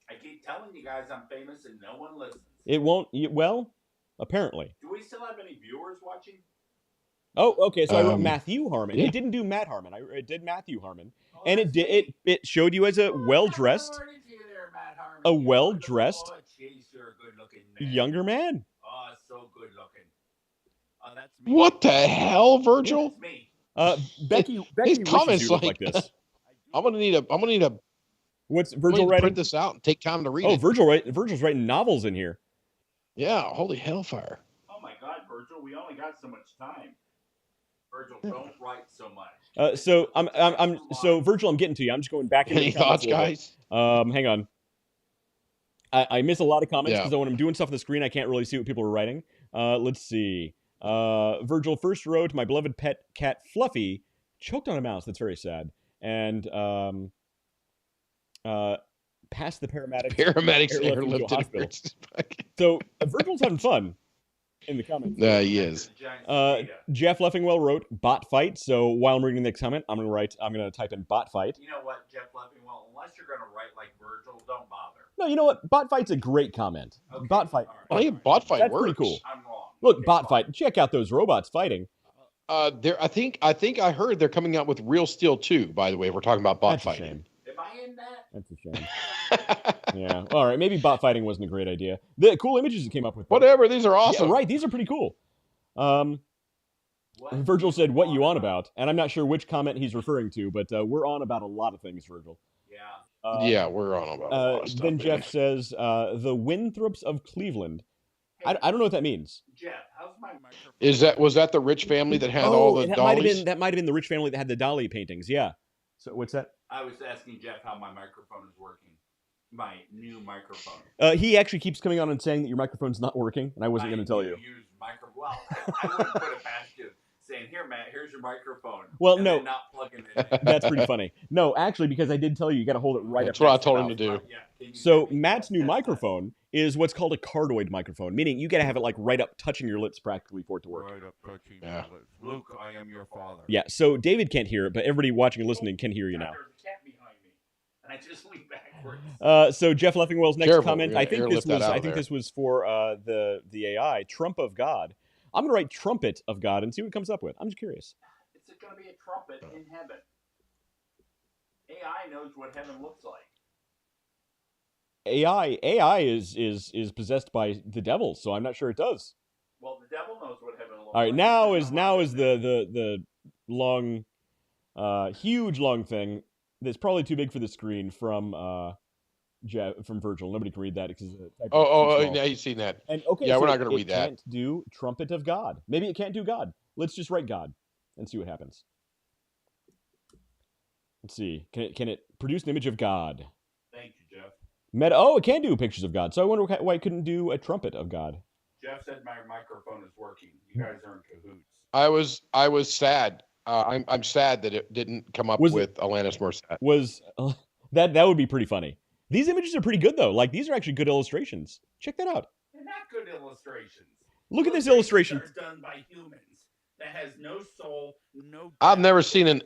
I keep telling you guys I'm famous and no one listens. It won't. Well, apparently. Do we still have any viewers watching? Oh, okay. So I wrote Matthew Harmon. Yeah. It didn't do Matt Harmon. It did Matthew Harmon, and it did. It showed you as a well-dressed, Oh, geez, you're a good-looking man. Younger man. Oh, so good looking. Oh, that's me. What the hell, Virgil? That's me. Becky his comments like this. I'm gonna need a. What's Virgil writing? Print this out and take time to read it. Virgil's writing novels in here. Yeah, holy hellfire! Oh my God, Virgil, we only got so much time. Virgil, don't write so much. So Virgil, I'm getting to you. I'm just going back into Any thoughts, guys? Hang on. I miss a lot of comments because when I'm doing stuff on the screen, I can't really see what people are writing. Let's see. Virgil first wrote, "My beloved pet cat Fluffy choked on a mouse." That's very sad. And past the paramedics. Paramedics airlifted him. So Virgil's having fun in the comments. He is. Jeff Leffingwell wrote "bot fight." So while I'm reading the next comment, I'm gonna type in "bot fight." You know what, Jeff Leffingwell? Unless you're gonna write like Virgil, don't bother. No, you know what? Bot fight's a great comment. Okay. Bot fight. Oh yeah, bot fight That's works. Pretty cool. I'm wrong. Look, bot fight. Check out those robots fighting. I think I heard they're coming out with Real Steel 2, by the way, if we're talking about bot fighting. Am I in that? That's a shame. Yeah. All right. Maybe bot fighting wasn't a great idea. The cool images it came up with. Whatever. These are awesome. Yeah, right. These are pretty cool. Virgil said, "What you on about?" And I'm not sure which comment he's referring to, but we're on about a lot of things, Virgil. Yeah. Yeah, we're on about a lot of stuff. Then Jeff says, "The Winthrops of Cleveland." I don't know what that means. Jeff, how's my microphone? Was that the rich family that had all the dollies? That might have been the rich family that had the dolly paintings. Yeah. So what's that? I was asking Jeff how my microphone is working. My new microphone. He actually keeps coming on and saying that your microphone's not working, and I wasn't going to tell you. Well, I wouldn't put it past you saying, "Here, Matt, here's your microphone." Well, and no, then not plugging it in. That's pretty funny. No, actually, because I did tell you got to hold it right. That's what I told him to do. So Matt's new microphone is what's called a cardioid microphone, meaning you got to have it like right up touching your lips practically for it to work. Right up touching your lips. Luke, I am your father. Yeah. So David can't hear it, but everybody watching and listening can hear you now. There's a cat behind me, and I just leaned backwards. So Jeff Leffingwell's next comment. I think this was for the AI Trump of God. I'm gonna write trumpet of God and see what it comes up with. I'm just curious. It's gonna be a trumpet in heaven. AI knows what heaven looks like. AI is possessed by the devil, so I'm not sure it does. Well, the devil knows what heaven looks like. All right, now is the long, huge long thing that's probably too big for the screen from Jeff, from Virgil. Nobody can read that because Now you've seen that. And okay, yeah, so we're not going to read it that. Can't do trumpet of God. Maybe it can't do God. Let's just write God and see what happens. Let's see. Can it produce an image of God? Thank you, Jeff. It can do pictures of God. So I wonder why it couldn't do a trumpet of God. Jeff said my microphone is working. You guys are in cahoots. I was sad. I'm sad that it didn't come up with Alanis Morissette. That would be pretty funny. These images are pretty good though. Like these are actually good illustrations. Check that out. They're not good illustrations. Look at this illustration. Are done by humans. That has no soul, no. I've never seen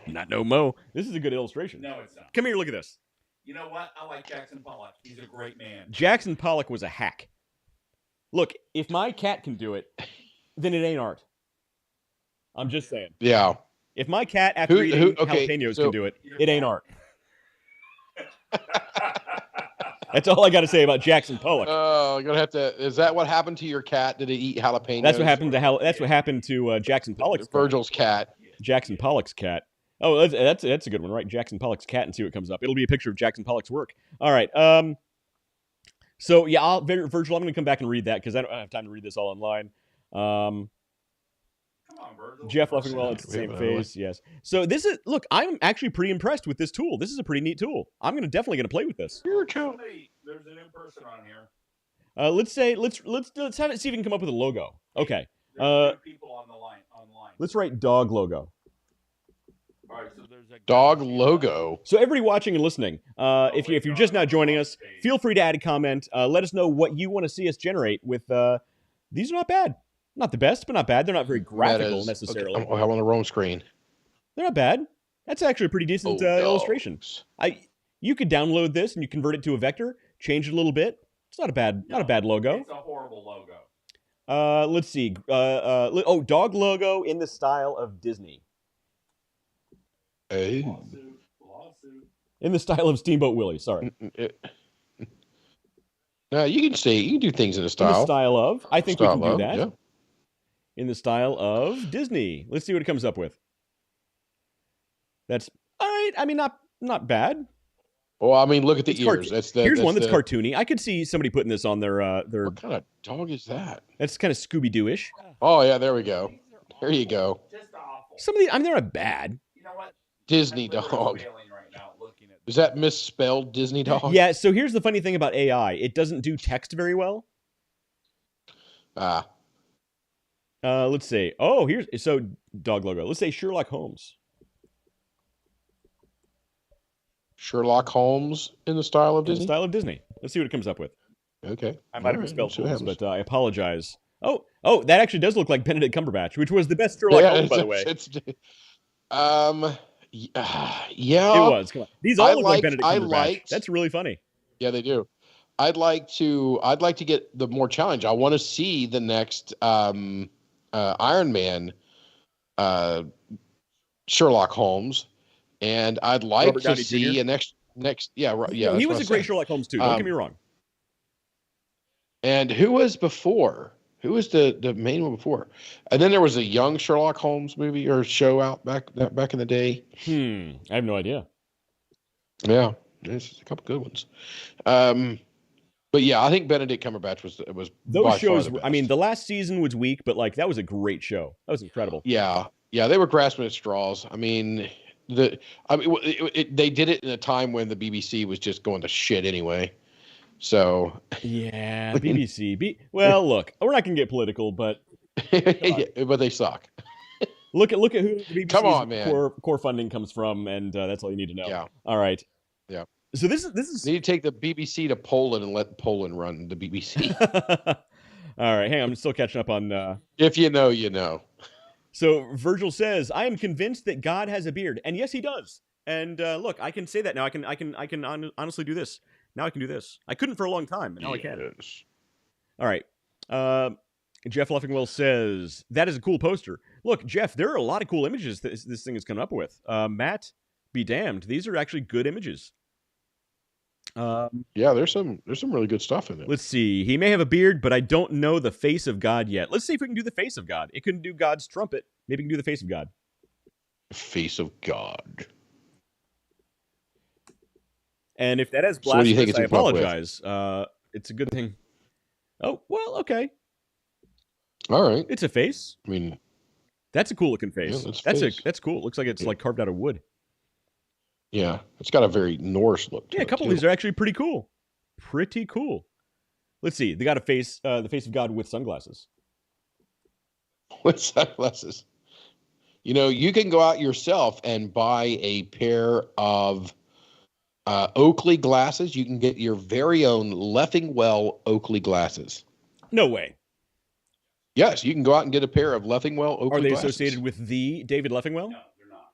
Not no mo. This is a good illustration. No, it's not. Come here, look at this. You know what? I like Jackson Pollock. He's a great man. Jackson Pollock was a hack. Look, if my cat can do it, then it ain't art. I'm just saying. Yeah. If my cat after eating jalapenos can do it, it ain't art. That's all I got to say about Jackson Pollock. Oh, you're gonna have to. Is that what happened to your cat? Did it eat jalapenos? That's what happened to That's what happened to Jackson Pollock's. Virgil's cat. Jackson Pollock's cat. Oh, that's a good one, right? Jackson Pollock's cat, and see what comes up. It'll be a picture of Jackson Pollock's work. All right. So yeah, Virgil, I'm going to come back and read that because I don't have time to read this all online. Come on, Virgil. Jeff Leffingwell, it's the same face. Yes. So this is I'm actually pretty impressed with this tool. This is a pretty neat tool. I'm definitely gonna play with this. There's an in-person on here. Let's have it see if we can come up with a logo. Okay. There's people on the line online. Let's write dog logo. All right, so there's a dog logo. So everybody watching and listening, if you're just now joining us, feel free to add a comment. Let us know what you want to see us generate with. These are not bad. Not the best, but not bad. They're not very graphical necessarily. Okay. I'm on the wrong screen. They're not bad. That's actually a pretty decent illustration. You could download this and you convert it to a vector, change it a little bit. It's not a bad logo. It's a horrible logo. Let's see. Dog logo in the style of Disney. Hey. Lawsuit. In the style of Steamboat Willie. Sorry. No, you can do things in a style. In the style of. I think we can do that. Yeah. In the style of Disney. Let's see what it comes up with. That's all right. I mean, not bad. Well, I mean, look at the ears. Here's one that's cartoony. I could see somebody putting this on their. What kind of dog is that? That's kind of Scooby-Doo-ish. Oh yeah, there we go. There you go. Just awful. Some of these, they're not bad. You know what? Disney dog. Is that misspelled Disney dog? Yeah. So here's the funny thing about AI. It doesn't do text very well. Let's see. Oh, so dog logo. Let's say Sherlock Holmes. Sherlock Holmes in the style of Disney? In the style of Disney. Let's see what it comes up with. Okay. I might have misspelled Holmes, but I apologize. Oh, that actually does look like Benedict Cumberbatch, which was the best Sherlock Holmes, by the way. Yeah. It was. Come on. These all look like Benedict Cumberbatch. That's really funny. Yeah, they do. I'd like to get the more challenge. I want to see the next Iron Man Sherlock Holmes, and I'd like Robert to Downey see Jr.? a next. Yeah. He was a great Sherlock Holmes too. Don't get me wrong. And who was before? Who was the main one before? And then there was a young Sherlock Holmes movie or show out back in the day. I have no idea. Yeah, there's a couple good ones. But yeah, I think Benedict Cumberbatch was those shows. I mean, the last season was weak, but that was a great show. That was incredible. Yeah, they were grasping at straws. I mean, they did it in a time when the BBC was just going to shit anyway. So yeah, BBC. Well, look, we're not gonna get political, but but they suck. Look at who the BBC's come on, man. Core funding comes from, and that's all you need to know. Yeah. All right. Yeah. So this is. You need to take the BBC to Poland and let Poland run the BBC. All right, hang on, I'm still catching up on. If you know, you know. So Virgil says, "I am convinced that God has a beard," and yes, he does. And look, I can say that now. I can honestly do this. Now I can do this. I couldn't for a long time, but now I can. All right. Jeff Leffingwell says, that is a cool poster. Look, Jeff, there are a lot of cool images that this thing has come up with. Matt, be damned. These are actually good images. Yeah, there's some really good stuff in it. Let's see. He may have a beard, but I don't know the face of God yet. Let's see if we can do the face of God. It couldn't do God's trumpet. Maybe we can do the face of God. Face of God. And if that is So what do you think blasphemous, it's I gonna come up apologize. It's a good thing. Oh, well, okay. All right. It's a face. I mean, that's a cool looking face. Yeah, that's cool. It looks like it's like carved out of wood. Yeah, it's got a very Norse look to it. Yeah, a couple of these are actually pretty cool. Pretty cool. Let's see. They got a face, the face of God with sunglasses. With sunglasses. You know, you can go out yourself and buy a pair of Oakley glasses. You can get your very own Leffingwell Oakley glasses. No way. Yes, you can go out and get a pair of Leffingwell Oakley glasses. Are they associated with the David Leffingwell? No, they're not.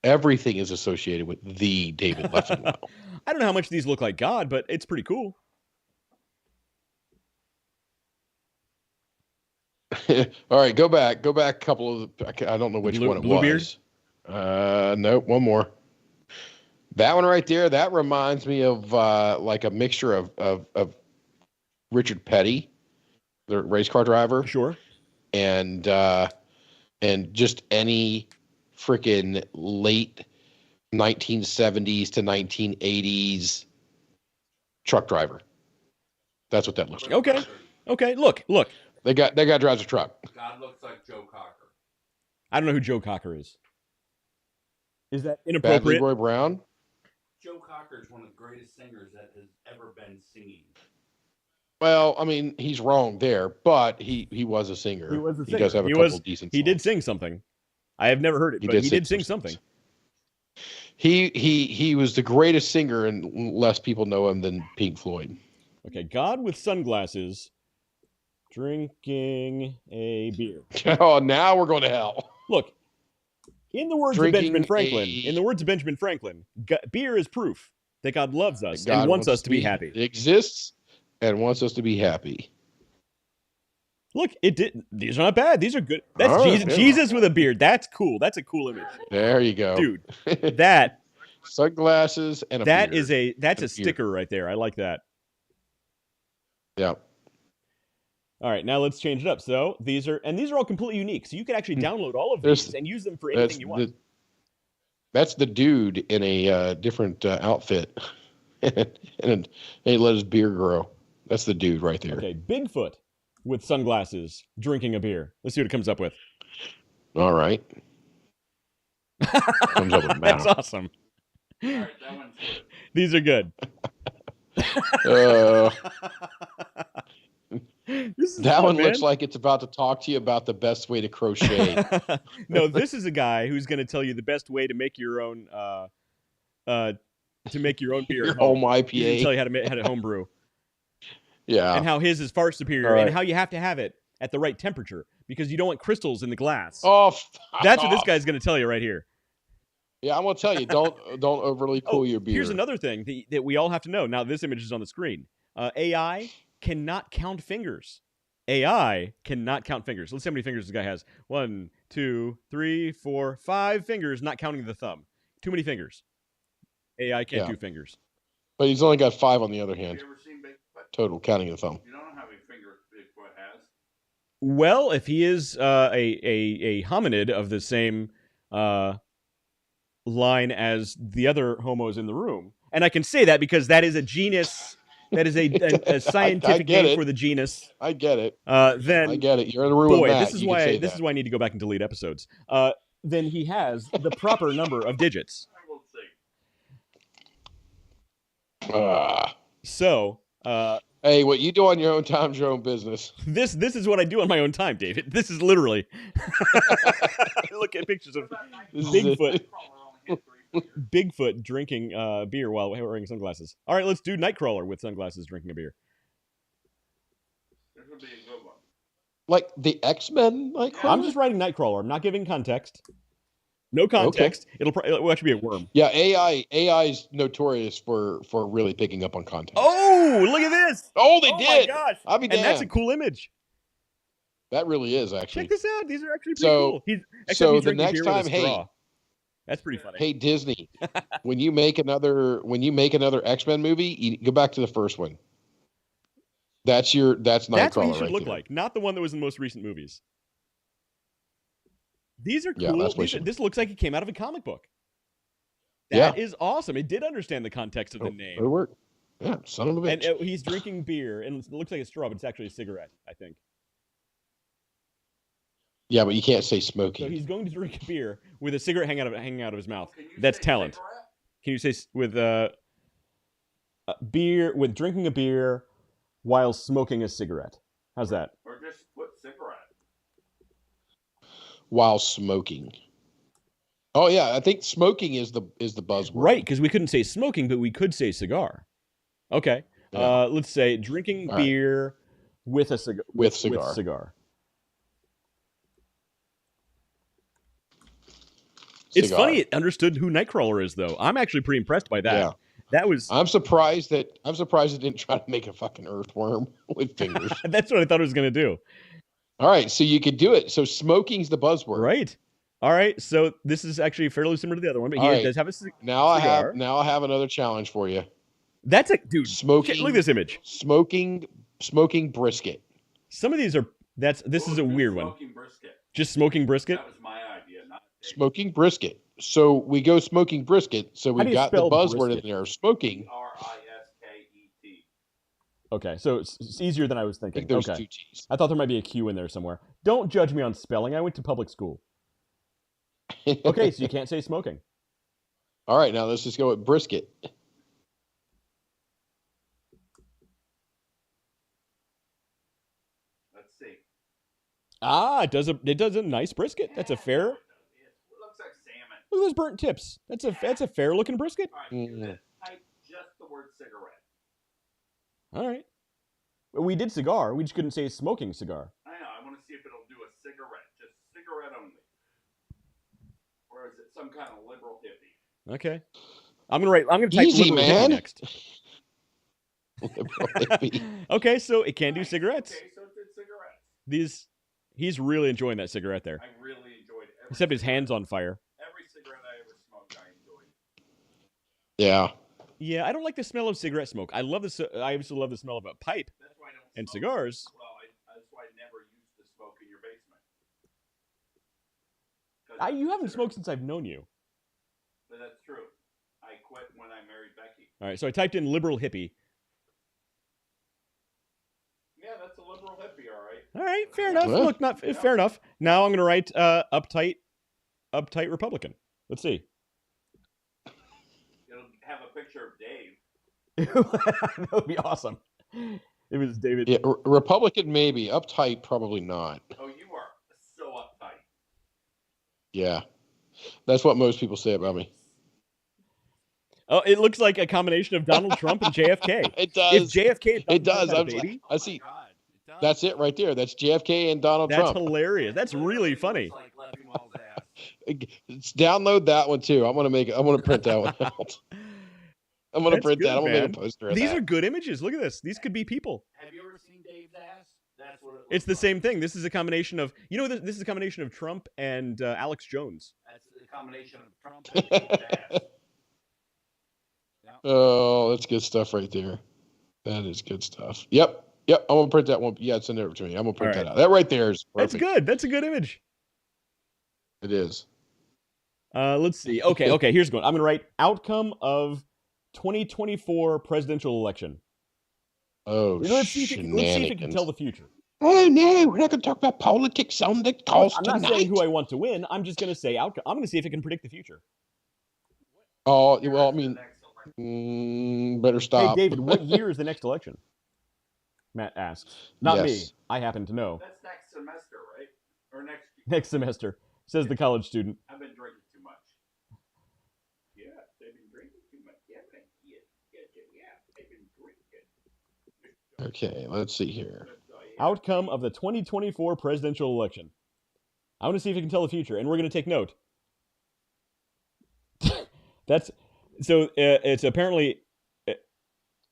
Everything is associated with the David Leffingwell. I don't know how much these look like God, but it's pretty cool. All right, go back a couple of. I don't know which one it was. Nope, one more. That one right there. That reminds me of like a mixture of Richard Petty, the race car driver. Sure. And just any freaking late 1970s to 1980s truck driver. That's what that looks like. Okay. Look. That guy drives a truck. God looks like Joe Cocker. I don't know who Joe Cocker is. Is that inappropriate? Bad Leroy Brown? Joe Cocker is one of the greatest singers that has ever been singing. Well, I mean, he's wrong there, but he was a singer. He was a singer. He does have a couple decent songs. He did sing something. I have never heard it, but he did sing something. He was the greatest singer, and less people know him than Pink Floyd. Okay, God with sunglasses, drinking a beer. Oh, now we're going to hell. Look, in the words of Benjamin Franklin, beer is proof that God loves us and wants us to be happy. It exists and wants us to be happy. Look, these are not bad. These are good. That's Jesus with a beard. That's cool. That's a cool image. There you go. Dude, that sunglasses and a beard. That's a sticker right there. I like that. Yeah. All right, now let's change it up. So these are all completely unique. So you can actually download all of these and use them for anything you want. That's the dude in a different outfit, and he let his beard grow. That's the dude right there. Okay, Bigfoot with sunglasses, drinking a beer. Let's see what it comes up with. All right. Comes up with That's awesome. All right, that one's good. These are good. That one looks like it's about to talk to you about the best way to crochet. No, this is a guy who's going to tell you the best way to make your own beer. Your home IPA. He's going to tell you how to homebrew. Yeah. And how his is far superior, and how you have to have it at the right temperature because you don't want crystals in the glass. Oh, that's what this guy's going to tell you right here. Yeah, I'm going to tell you, don't overly cool your beer. Here's another thing that we all have to know. Now, this image is on the screen. AI cannot count fingers. AI cannot count fingers. Let's see how many fingers this guy has. 1, 2, 3, 4, 5 fingers, not counting the thumb. Too many fingers. AI can't do fingers. But he's only got 5 on the other hand. Have you ever seen Bigfoot? Total, counting the thumb. You don't know how many fingers Bigfoot has? Well, if he is a hominid of the same line as the other homos in the room, and I can say that because that is a genus. That is a scientific name for the genus. I get it. Then I get it. You're in the room with Matt. This is why I need to go back and delete episodes. Then he has the proper number of digits. So, hey, what you do on your own time's your own business. This is what I do on my own time, David. This is literally look at pictures of Bigfoot drinking beer while wearing sunglasses. All right, let's do Nightcrawler with sunglasses drinking a beer. This would be a good one. Like the X-Men Nightcrawler? I'm just writing Nightcrawler. I'm not giving context. No context. Okay. It'll actually be a worm. Yeah, AI's notorious for really picking up on context. Oh, look at this. Oh, they did. My gosh. I'll be damned. And that's a cool image. That really is, actually. Check this out. These are actually pretty cool. He's the next time, that's pretty funny. Hey, Disney, when you make another X-Men movie, you go back to the first one. That's Nightcrawler. That's what he should look like, not the one that was in the most recent movies. These are cool. Yeah, this looks like it came out of a comic book. That is awesome. It did understand the context of the name. It worked. Yeah, son of a bitch. And he's drinking beer, and it looks like a straw, but it's actually a cigarette, I think. Yeah, but you can't say smoking. So he's going to drink a beer with a cigarette hanging out of his mouth. That's talent. Cigarette? Can you say with beer, with drinking a beer while smoking a cigarette? How's that? Or just put cigarette. While smoking. Oh yeah, I think smoking is the buzzword. Right, because we couldn't say smoking, but we could say cigar. Okay. Yeah. Let's say drinking beer with a cigar. With cigar. It's funny it understood who Nightcrawler is, though. I'm actually pretty impressed by that. Yeah. That was. I'm surprised it didn't try to make a fucking earthworm with fingers. That's what I thought it was going to do. All right, so you could do it. So smoking's the buzzword, right? All right, so this is actually fairly similar to the other one, but he does have a cigar. Now I have another challenge for you. That's a dude. Smoking. Look at this image. Smoking brisket. Some of these are. This is a weird one. Brisket. Just smoking brisket. That was my idea. Not smoking brisket. So we go smoking brisket. So we got the buzzword in there. Smoking. Brisket. Okay, so it's easier than I was thinking. I think there's 2 T's. I thought there might be a Q in there somewhere. Don't judge me on spelling. I went to public school. Okay, so you can't say smoking. All right, now let's just go with brisket. Let's see. It does a nice brisket. That's a fair. It looks like salmon. Look at those burnt tips. That's a fair looking brisket. All right, type just the word cigarette. All right. We did cigar. We just couldn't say smoking cigar. I know. I want to see if it'll do a cigarette. Just cigarette only. Or is it some kind of liberal hippie? Okay. I'm gonna type easy, liberal man. hippie next. Liberal hippie. Okay, so it can do cigarettes. Okay, so it did cigarettes. He's really enjoying that cigarette there. I really enjoyed it. Except his hand's on fire. Every cigarette I ever smoked, I enjoyed. Yeah. Yeah, I don't like the smell of cigarette smoke. I also love the smell of a pipe. That's why I don't and smoke. Cigars. Well, that's why I never used to smoke in your basement. You haven't smoked since I've known you. But that's true. I quit when I married Becky. All right, so I typed in liberal hippie. Yeah, that's a liberal hippie, all right. All right, fair enough. Look, fair enough. Now I'm going to write uptight Republican. Let's see. It'll have a picture of Dave. That would be awesome. It was David. Yeah, Republican maybe. Uptight probably not. Oh, you are so uptight. Yeah. That's what most people say about me. Oh, it looks like a combination of Donald Trump and JFK. It does. If JFK it does. Baby, I see. That's it right there. That's JFK and Donald Trump. That's hilarious. That's really funny. Download that one too. I'm gonna print that one out. I'm gonna print that. I'm gonna make a poster of These that. are good images. Look at this. These could be people. Have you ever seen Dave's ass? That's what it's the same thing. This is a combination of this is a combination of Trump and Alex Jones. That's a combination of Trump and Dave's ass. Oh, that's good stuff right there. That is good stuff. Yep. I'm gonna print that one. Yeah, send it over to me. I'm gonna print that out. That right there is perfect. That's good. That's a good image. It is. Let's see. Okay. Here's one. I'm gonna write outcome of 2024 presidential election. Oh, let's see if it can tell the future. Oh no, we're not gonna talk about politics on the call tonight. I'm not saying who I want to win. I'm just gonna say outcome. I'm gonna see if it can predict the future. Oh well, I mean. Better stop. Hey, David, what year is the next election? Matt asks. Not me. I happen to know. That's next semester, right? Or next semester, says the college student. I've been drinking too much. Yeah, they've been drinking too much. Yeah, they've been drinking. Okay, let's see here. Outcome of the 2024 presidential election. I want to see if it can tell the future, and we're going to take note. That's... So it's apparently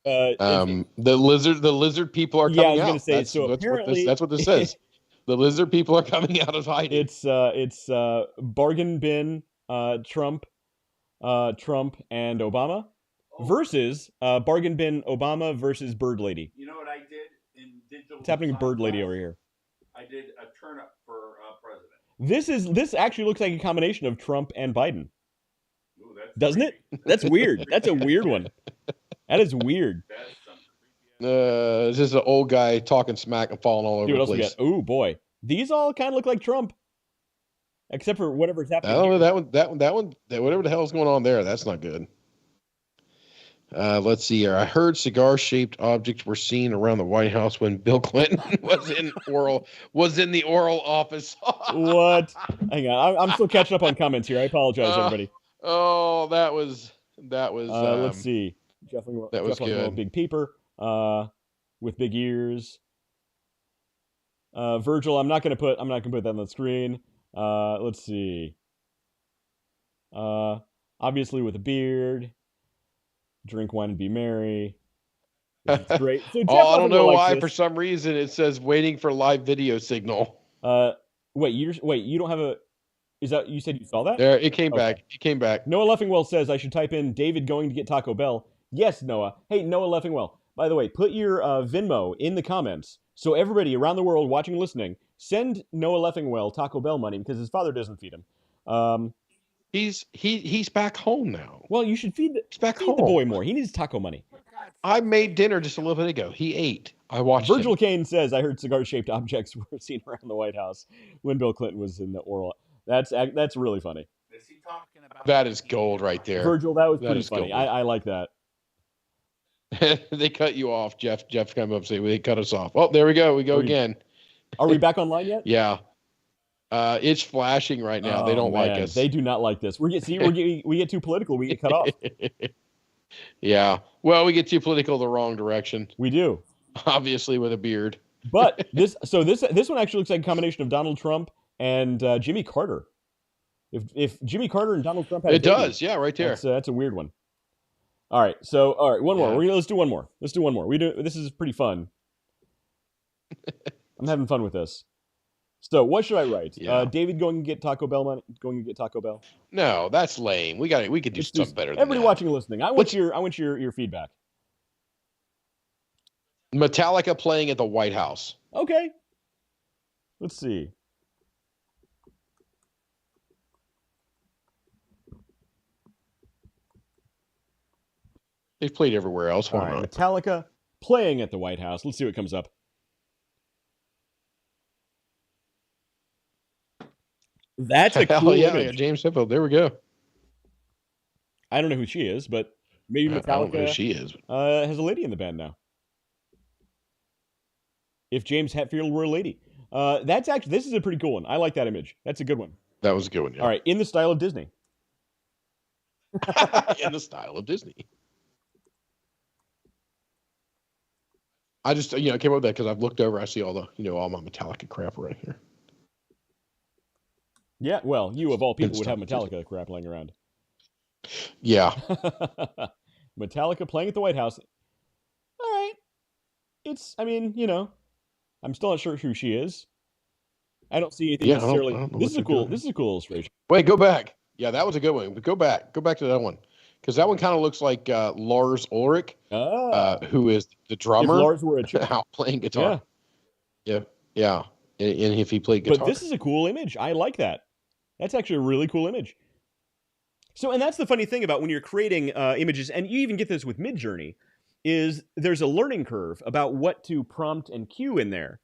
the lizard people are coming out. Yeah, I was going to say. Apparently, that's what this says. The lizard people are coming out of hiding. It's bargain bin Trump and Obama versus bargain bin Obama versus Bird Lady. You know what I did in digital? What's happening with Bird Lady over here? I did a turnip for president. This actually looks like a combination of Trump and Biden. Ooh, that's Doesn't it? That's weird. That's a weird one. That is weird. It's just an old guy talking smack and falling all over the place. Oh boy, these all kind of look like Trump, except for whatever's happening. Oh, that one, whatever the hell's going on there, that's not good. Let's see here. I heard cigar-shaped objects were seen around the White House when Bill Clinton was in the oral office. What? Hang on, I'm still catching up on comments here. I apologize, everybody. Oh, that was. Let's see. Jeff was good. Big peeper. With big ears. Virgil, I'm not gonna put that on the screen. Let's see. Obviously with a beard. Drink wine and be merry. That's great. So I don't know why. For some reason, it says waiting for live video signal. Wait. You don't have a. Is that you said you saw that? There, it came back. It came back. Noah Leffingwell says I should type in David going to get Taco Bell. Yes, Noah. Hey, Noah Leffingwell. By the way, put your Venmo in the comments so everybody around the world watching and listening, send Noah Leffingwell Taco Bell money because his father doesn't feed him. He's back home now. Well, you should feed the boy more. He needs taco money. I made dinner just a little bit ago. He ate. I watched Virgil Kane says, I heard cigar-shaped objects were seen around the White House when Bill Clinton was in the oral. That's really funny. Is he talking about that is gold right there. Virgil, that was pretty funny. I like that. They cut you off, Jeff. Jeff come up and say, they cut us off. Oh, there we go. We go again. Are we back online yet? Yeah. It's flashing right now. They don't like us. They do not like this. We get too political. We get cut off. Yeah. Well, we get too political the wrong direction. We do. Obviously with a beard. But this one actually looks like a combination of Donald Trump and Jimmy Carter. If Jimmy Carter and Donald Trump had it does, yeah, right there. That's a weird one. All right, one more. Let's do one more. This is pretty fun. I'm having fun with this. So what should I write? Yeah. David going to get Taco Bell money? Going to get Taco Bell? No, that's lame. We could do something better than everybody that. Watching and listening. I want your feedback. Metallica playing at the White House. Okay. Let's see. They've played everywhere else. All right, Metallica playing at the White House. Let's see what comes up. That's a cool image. Yeah, James Hetfield. There we go. I don't know who she is, but maybe Metallica I don't know who she is. Has a lady in the band now. If James Hetfield were a lady. This is a pretty cool one. I like that image. That's a good one. That was a good one, yeah. All right, in the style of Disney. In the style of Disney. I just, came up with that because I've looked over. I see all the, all my Metallica crap right here. Yeah, well, you of all people would have Metallica crap laying around. Yeah. Metallica playing at the White House. All right. I'm still not sure who she is. I don't see anything necessarily. This is a cool illustration. Wait, go back. Yeah, that was a good one. But go back to that one. Because that one kind of looks like Lars Ulrich, who is the drummer. If Lars were a chick. Out playing guitar. Yeah. And if he played guitar. But this is a cool image. I like that. That's actually a really cool image. So, and that's the funny thing about when you're creating images, and you even get this with Midjourney, is there's a learning curve about what to prompt and cue in there.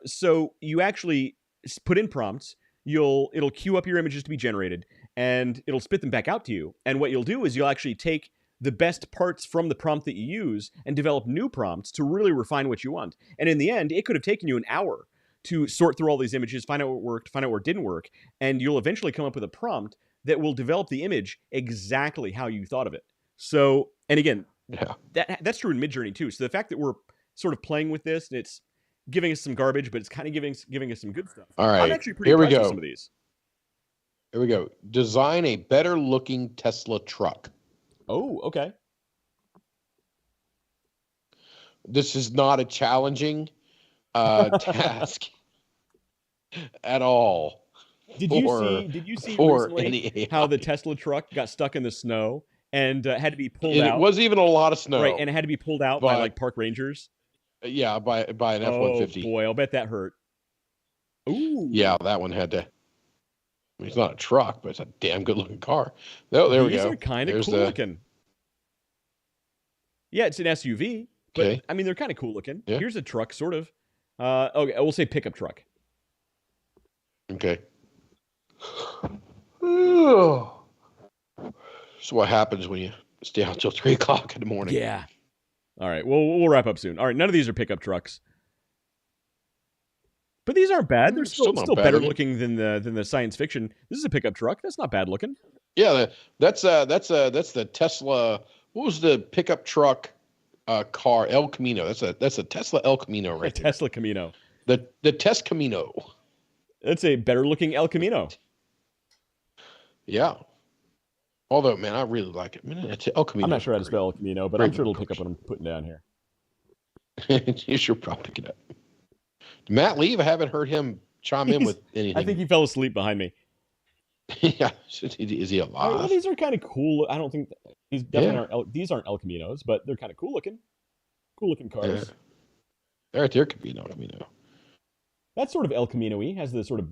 So you actually put in prompts, it'll queue up your images to be generated, and it'll spit them back out to you. And what you'll do is you'll actually take the best parts from the prompt that you use and develop new prompts to really refine what you want. And in the end, it could have taken you an hour to sort through all these images, find out what worked, find out what didn't work, and you'll eventually come up with a prompt that will develop the image exactly how you thought of it. So, and again, that's true in Midjourney too. So the fact that we're sort of playing with this, and it's giving us some garbage, but it's kind of giving us some good stuff. All right, I'm actually pretty impressed with some of these. Here we go. Design a better looking Tesla truck. Oh, okay. This is not a challenging task at all. Did you see recently how the Tesla truck got stuck in the snow and had to be pulled out? It wasn't even a lot of snow. Right, and it had to be pulled out by like park rangers. Yeah, by an F-150. Oh boy, I'll bet that hurt. Ooh. Yeah, that one had to. mean, it's not a truck, but it's a damn good looking car. Oh, there we go. These are kind of cool looking. Yeah, it's an SUV, but I mean, they're kind of cool looking. Yeah. Here's a truck, sort of. Okay, we'll say pickup truck. Okay. So what happens when you stay out till 3 o'clock in the morning? Yeah. All right. Well, we'll wrap up soon. All right. None of these are pickup trucks, but these aren't bad. They're still better looking than the science fiction. This is a pickup truck. That's not bad looking. Yeah, that's the Tesla. What was the pickup truck car? El Camino. That's a Tesla El Camino right there. Tesla Camino. The Tesla Camino. That's a better looking El Camino. Yeah. Although, man, I really like it. Man, it's El Camino. I'm not sure how to spell El Camino, but I'm sure it'll pick up what I'm putting down here. You should probably pick it up. Matt leave? I haven't heard him chime in with anything. I think he fell asleep behind me. Yeah. Is he alive? Well, these are kind of cool. I don't think these definitely aren't. These aren't El Caminos, but they're kind of cool looking. Cool looking cars. Yeah. They're right there, Camino. That's sort of El Camino-y. Has the sort of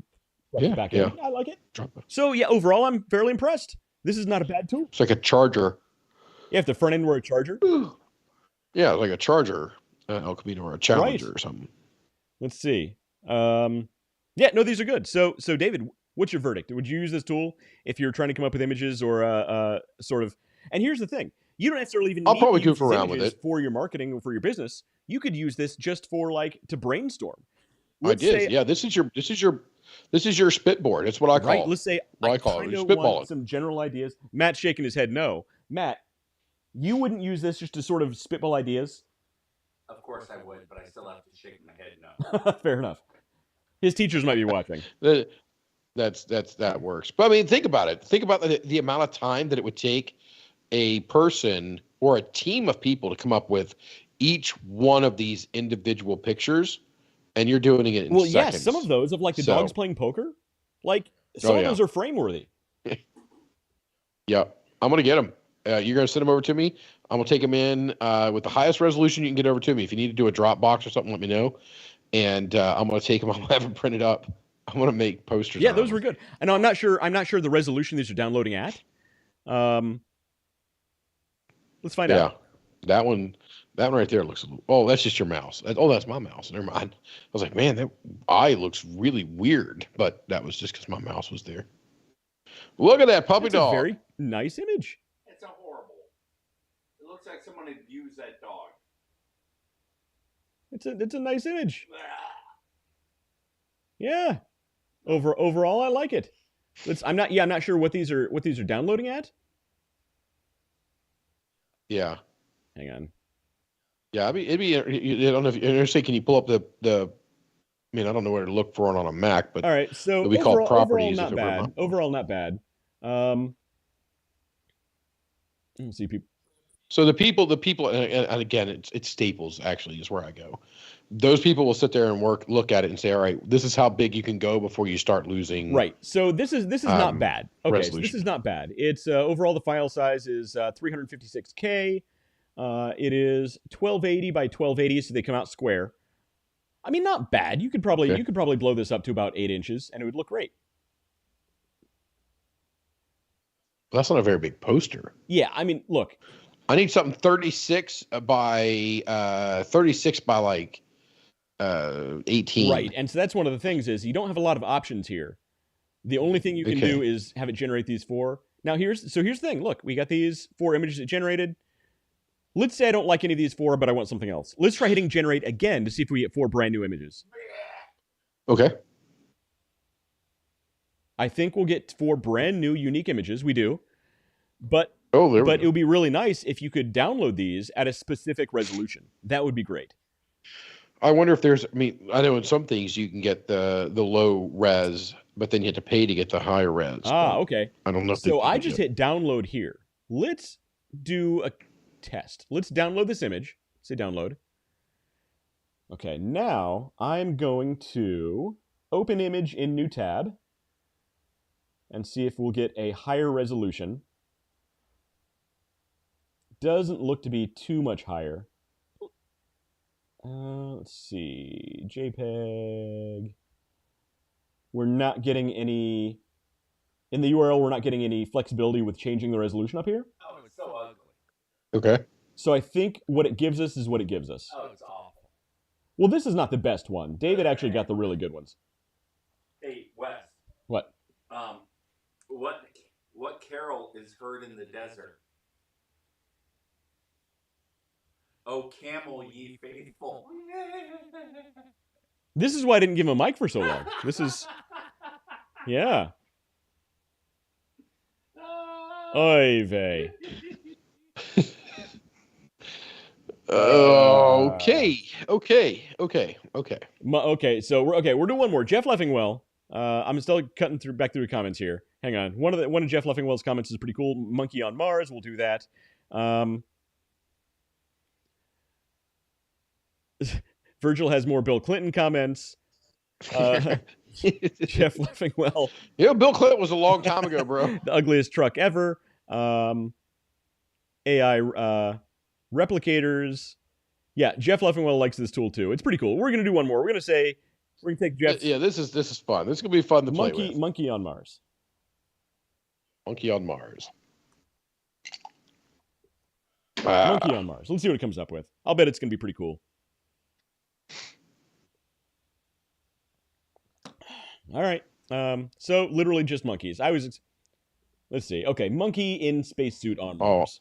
back end. I like it. Drop. So yeah, overall, I'm fairly impressed. This is not a bad tool. It's like a charger. Yeah, if the front end were a charger. Yeah, like a charger, El Camino, or a Challenger or something. Let's see. Yeah, no, these are good. So David, what's your verdict? Would you use this tool if you're trying to come up with images or sort of? And here's the thing: you don't necessarily even. I'll probably goof around with it for your marketing or for your business. You could use this just for to brainstorm. Let's say, yeah. This is your spitboard. It's what I call. Right. Let's say I kind of want some general ideas. Matt's shaking his head no. Matt, you wouldn't use this just to sort of spitball ideas? Of course I would, but I still have to shake my head no. Fair enough. His teachers might be watching. That works. But I mean, think about it. Think about the amount of time that it would take a person or a team of people to come up with each one of these individual pictures. And you're doing it in seconds. Yes, some of those of the dogs playing poker, some of those are frame worthy. Yeah, I'm gonna get them. You're gonna send them over to me. I'm gonna take them in with the highest resolution you can get over to me. If you need to do a Dropbox or something, let me know. And I'm gonna take them. I'm gonna have them printed up. I'm gonna make posters. Yeah, those were good. I know. I'm not sure the resolution these are downloading at. Let's find out. That one right there looks. Oh, that's just your mouse. That's my mouse. Never mind. I was like, man, that eye looks really weird, but that was just because my mouse was there. Look at that puppy dog. A very nice image. It's horrible. It looks like someone abused that dog. It's a nice image. Yeah. Overall, I like it. I'm not sure what these are downloading at. Yeah. Hang on. Yeah, it'd be. I don't know if you're saying, can you pull up the? I mean, I don't know where to look for it on a Mac, but all right. So we call properties. Overall, not bad. Let's see people. So the people, and again, it's Staples actually is where I go. Those people will sit there and look at it and say, all right, this is how big you can go before you start losing. Right. So this is not bad. Okay. So this is not bad. It's overall the file size is 356K. It is 1280 by 1280, so they come out square. I mean, not bad. You could probably blow this up to about 8 inches, and it would look great. Well, that's not a very big poster. Yeah, I mean, look. I need something 36 by 18. Right, and so that's one of the things is you don't have a lot of options here. The only thing you can do is have it generate these 4. Now here's the thing. Look, we got these 4 images it generated. Let's say I don't like any of these 4, but I want something else. Let's try hitting generate again to see if we get 4 brand new images. Okay. I think we'll get 4 brand new unique images. We do. But it would be really nice if you could download these at a specific resolution. That would be great. I wonder if there's, I know in some things you can get the low res, but then you have to pay to get the higher res. Okay. I don't know. So I just hit download here. Let's do a test. Let's download this image. Say download. Okay, now I'm going to open image in new tab and see if we'll get a higher resolution. Doesn't look to be too much higher. Let's see. JPEG. We're not getting any In the URL, we're not getting any flexibility with changing the resolution up here. Oh, it's so ugly. Okay. So I think what it gives us is what it gives us. Oh, it's awful. Well, this is not the best one. David actually got the really good ones. Hey, Wes. What? What carol is heard in the desert? Oh, camel ye faithful. This is why I didn't give him a mic for so long. This is... Yeah. Oy vey. Okay. So we're doing one more. Jeff Leffingwell. I'm still cutting back through the comments here. Hang on. One of Jeff Leffingwell's comments is pretty cool. Monkey on Mars. We'll do that. Virgil has more Bill Clinton comments. Jeff Leffingwell. Yeah, Bill Clinton was a long time ago, bro. The ugliest truck ever. AI replicators. Yeah, Jeff Leffingwell likes this tool too. It's pretty cool. We're gonna do one more. We're gonna take Jeff. Yeah, this is fun. This is gonna be fun to play with. Monkey on Mars. Monkey on Mars. Monkey on Mars. Let's see what it comes up with. I'll bet it's gonna be pretty cool. All right. So literally just monkeys. Let's see. Okay, monkey in spacesuit on Mars.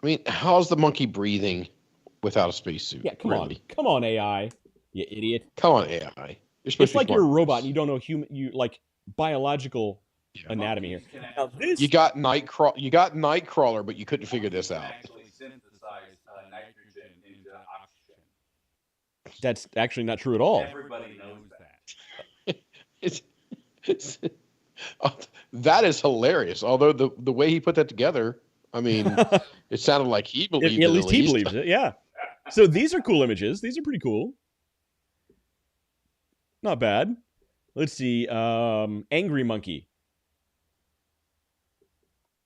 I mean, how's the monkey breathing without a spacesuit? Yeah, come on, AI, you idiot. Come on, AI. It's like you're a robot and you don't know biological anatomy here. Now, you got Nightcrawler, but you couldn't figure this out. Actually synthesize nitrogen into oxygen. That's actually not true at all. Everybody knows that. That is hilarious. Although the way he put that together, I mean, it sounded like he believed it. At least he believes it, yeah. So these are cool images. These are pretty cool. Not bad. Let's see. Angry monkey.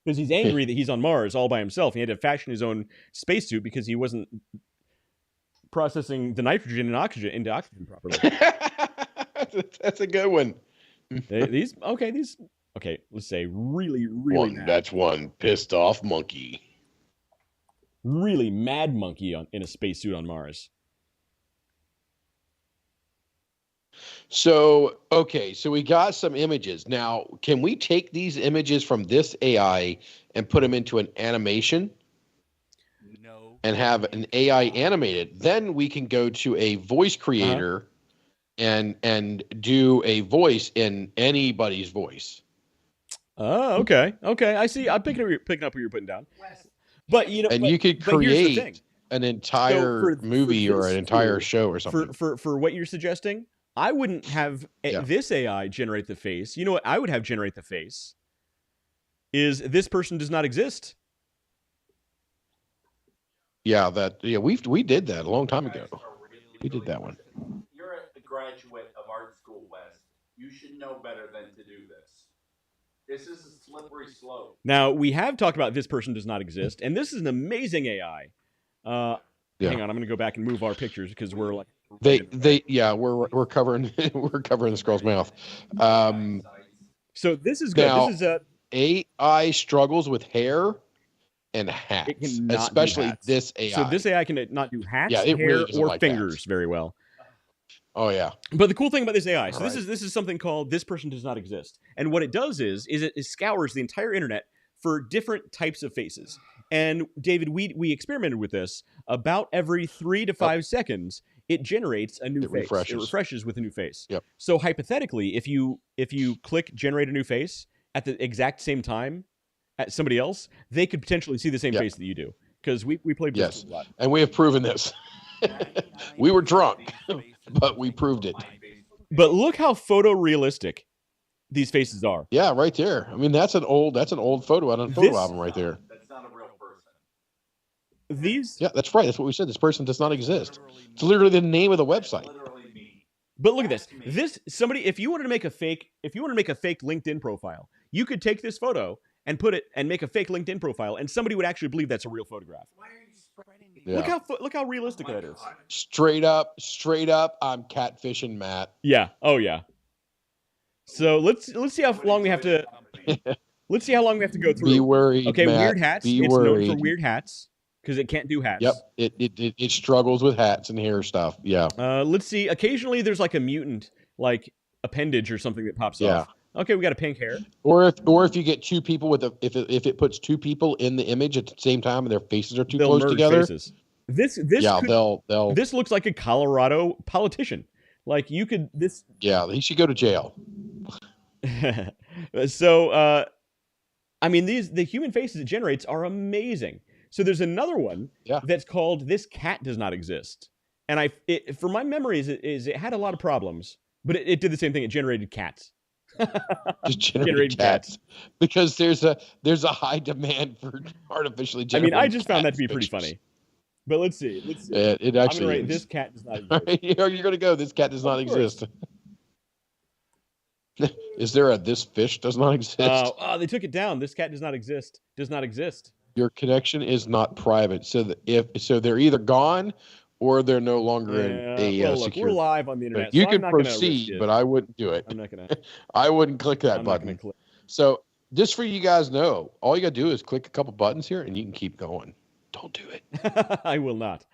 Because he's angry that he's on Mars all by himself. He had to fashion his own spacesuit because he wasn't processing the nitrogen and oxygen into oxygen properly. That's a good one. These, let's say really mad. That's one pissed off monkey. Really mad monkey in a spacesuit on Mars. So we got some images. Now, can we take these images from this AI and put them into an animation? No. And have an AI animated? Then we can go to a voice creator and do a voice in anybody's voice. Oh, okay. I see. I'm picking up what you're putting down. But you could create an entire movie or an entire show or something. For what you're suggesting, I wouldn't have this AI generate the face. You know what I would have generate the face is this person does not exist. Yeah, we did that a long time ago. We did that one. You're a graduate of art school, Wes. You should know better than to do this. This is a slippery slope. Now, we have talked about this person does not exist, and this is an amazing AI. Hang on, I'm going to go back and move our pictures because we're like we're covering the scroll's mouth. So this is good. Now, this is AI struggles with hair and hats, especially this AI. So this AI can not do hats, hair, really or fingers very well. Oh yeah. But the cool thing about this AI, this is something called this person does not exist, and what it does is it scours the entire internet for different types of faces. And David, we experimented with this. About every 3 to 5 seconds, it generates a new face. It refreshes with a new face. Yep. So hypothetically, if you click generate a new face at the exact same time at somebody else, they could potentially see the same face that you do. Because we played this a lot. And we have proven this. We were drunk, but we proved it. But look how photorealistic these faces are. Yeah, right there. I mean, that's an old photo out on a photo album right there. That's not a real person. Yeah, that's right. That's what we said. This person does not exist. It's literally the name of the website. But look at this. If you wanted to make a fake LinkedIn profile, you could take this photo and put it and make a fake LinkedIn profile, and somebody would actually believe that's a real photograph. Why are you spreading these? Yeah. Look how realistic that is. Straight up, I'm catfishing Matt. Yeah. Oh yeah. So let's see how long we have to. Let's see how long we have to go through. Be worried. Okay, Matt, weird hats. Be it's worried. known for weird hats because it can't do hats. Yep. It struggles with hats and hair stuff. Yeah. Let's see. Occasionally, there's like a mutant like appendage or something that pops off. Okay, we got a pink hair. Or if you get two people with if it puts two people in the image at the same time and their faces are too They'll close merge together. Faces. This they'll. This looks like a Colorado politician. Like you could this. Yeah, he should go to jail. So, I mean, the human faces it generates are amazing. So there's another one that's called "This Cat Does Not Exist," and for my memories, it had a lot of problems, but it did the same thing. It generated cats. Just generated cats because there's a high demand for artificially generated. I mean, I just found that to be pretty funny. But let's see. It actually is. This cat does not exist. You're going to go. This cat does not exist. Is there a this fish does not exist? They took it down. This cat does not exist. Does not exist. Your connection is not private. So they're either gone or they're no longer in a secure. We're live on the internet. You can proceed, but I wouldn't do it. I'm not gonna. I wouldn't click that button. So just for you guys know, all you got to do is click a couple buttons here, and you can keep going. Don't do it. I will not.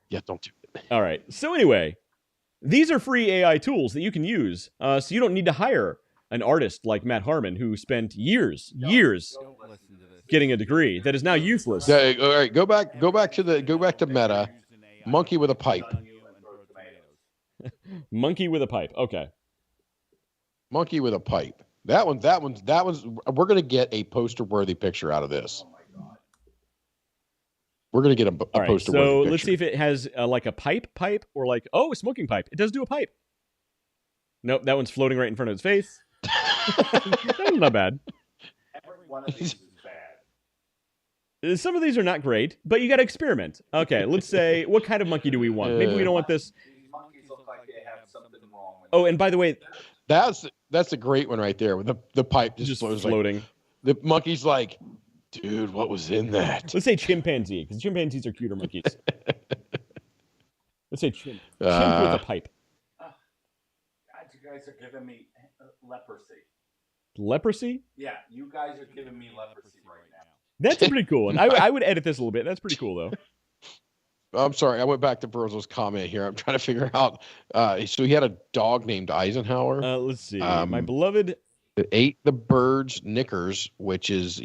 Yeah, don't do it. All right. So anyway, these are free AI tools that you can use. So you don't need to hire an artist like Matt Harmon, who spent years getting a degree that is now useless. Yeah, all right, go back to Meta. Monkey with a pipe. Monkey with a pipe. Okay. Monkey with a pipe. That one's. We're gonna get a poster-worthy picture out of this. We're gonna get a poster-worthy picture. So let's see if it has like a pipe, or like a smoking pipe. It does do a pipe. Nope, that one's floating right in front of its face. That one's not bad. Every one of these is bad. Some of these are not great, but you got to experiment. Okay, let's say, what kind of monkey do we want? Maybe we don't want this. These monkeys look like they have something wrong with them. And by the way, that's a great one right there with the pipe just floating. Like, the monkey's like, dude, what was in that? Let's say chimpanzee, because chimpanzees are cuter monkeys. Let's say chimp with a pipe. God, you guys are giving me leprosy. Leprosy? Yeah, you guys are giving me leprosy right now. That's a pretty cool one. I would edit this a little bit. That's pretty cool, though. I'm sorry. I went back to Virgil's comment here. I'm trying to figure out. So he had a dog named Eisenhower. Let's see. My beloved. It ate the bird's knickers, which is,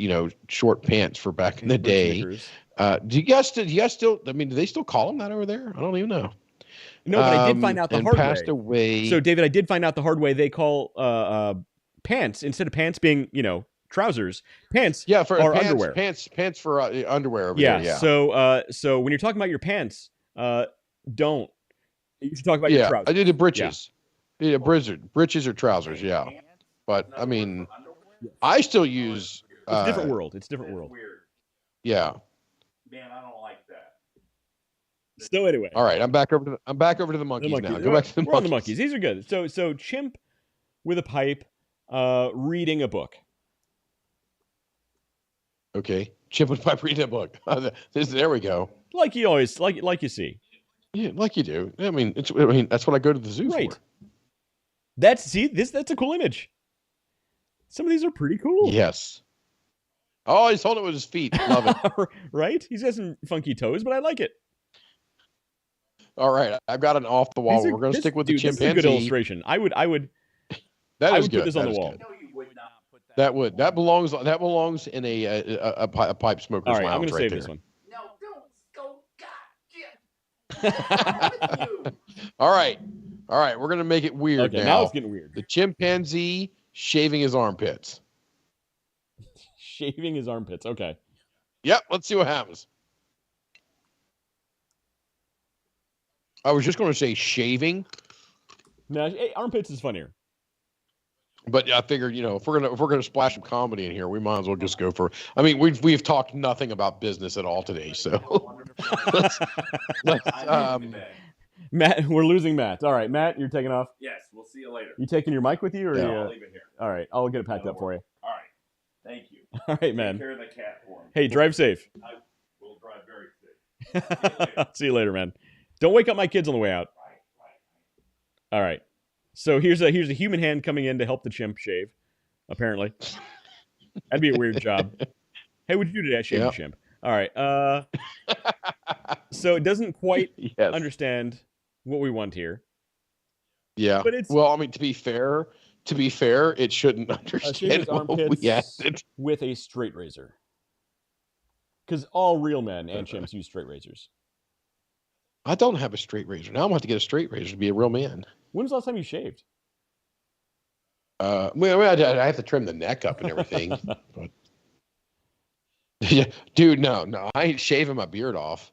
short pants for back in the day. Do you guys still, I mean, do they still call them that over there? I don't even know. No, but I did find out the hard way. Passed away. So, David, I did find out the hard way. They call pants, instead of pants being, trousers, pants are underwear. Pants for underwear over there. Yeah. So when you're talking about your pants, don't. You should talk about your trousers. I did the britches. Yeah, britches or trousers. Yeah. But I mean, I still use. It's a different world. It's a different world. Weird. Yeah. Man, I don't like that. So anyway. All right, I'm back over to the monkeys now. Go back to the monkeys. We're on the monkeys. These are good. So chimp with a pipe, reading a book. Okay, chimp with a pipe reading a book. There we go. Like you always like you see. Yeah, like you do. I mean, that's what I go to the zoo for. That's a cool image. Some of these are pretty cool. Yes. Oh, he's holding it with his feet. Love it. Right? He's got some funky toes, but I like it. All right, I've got an off the wall. We're going to stick with the chimpanzee. This is a good illustration. I would. That is good. Put this on the wall. No, you would not put that. That belongs in a pipe smoker's lounge. All right, I'm going to save there. this one. No, don't go. God, All right. We're going to make it weird okay, now it's getting weird. The chimpanzee shaving his armpits. Shaving his armpits. Okay. Yep. Let's see what happens. I was just going to say shaving. No, armpits is funnier. But I figured, if we're gonna splash some comedy in here, we might as well just go for. I mean, we've talked nothing about business at all today, so. Matt, we're losing Matt. All right, Matt, you're taking off. Yes, we'll see you later. You taking your mic with you, or I'll leave it here. All right, I'll get it packed up for you. All right, thank you. All right, man. Take care of the cat for me. Hey, drive safe. I will drive very safe. See you later, man. Don't wake up my kids on the way out. Right. All right. So here's a human hand coming in to help the chimp shave. Apparently, that'd be a weird job. Hey, what'd you do today? I shaved the chimp. All right. So it doesn't quite understand what we want here. Yeah. But it's to be fair, it shouldn't understand what we added with a straight razor. Because all real men and chimps use straight razors. I don't have a straight razor. Now I'm going to have to get a straight razor to be a real man. When was the last time you shaved? I have to trim the neck up and everything. But yeah, dude, no, I ain't shaving my beard off.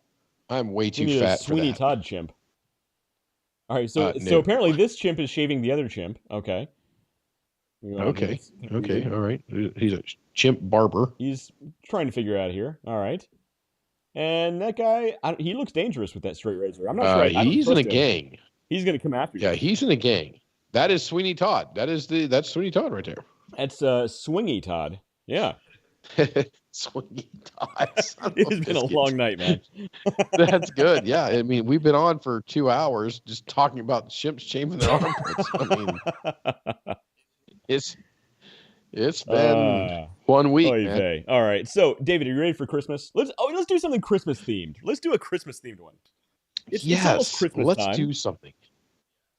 I'm way too fat. Sweeney Todd chimp. All right, so apparently this chimp is shaving the other chimp. Okay. Okay. All right. He's a chimp barber. He's trying to figure out here. All right. And that guy, he looks dangerous with that straight razor. I'm not sure. He's in a gang. He's going to come after you. Yeah, he's in a gang. That is Sweeney Todd. That's Sweeney Todd right there. That's Swingy Todd. Yeah. Swingy Todd. It has been a long night, man. That's good. Yeah, I mean, we've been on for 2 hours just talking about chimps shaving their armpits. I mean, it's been 1 week. Man. All right, so David, are you ready for Christmas? Let's do something Christmas themed. Let's do a Christmas themed one. It's Christmas let's time. Do something.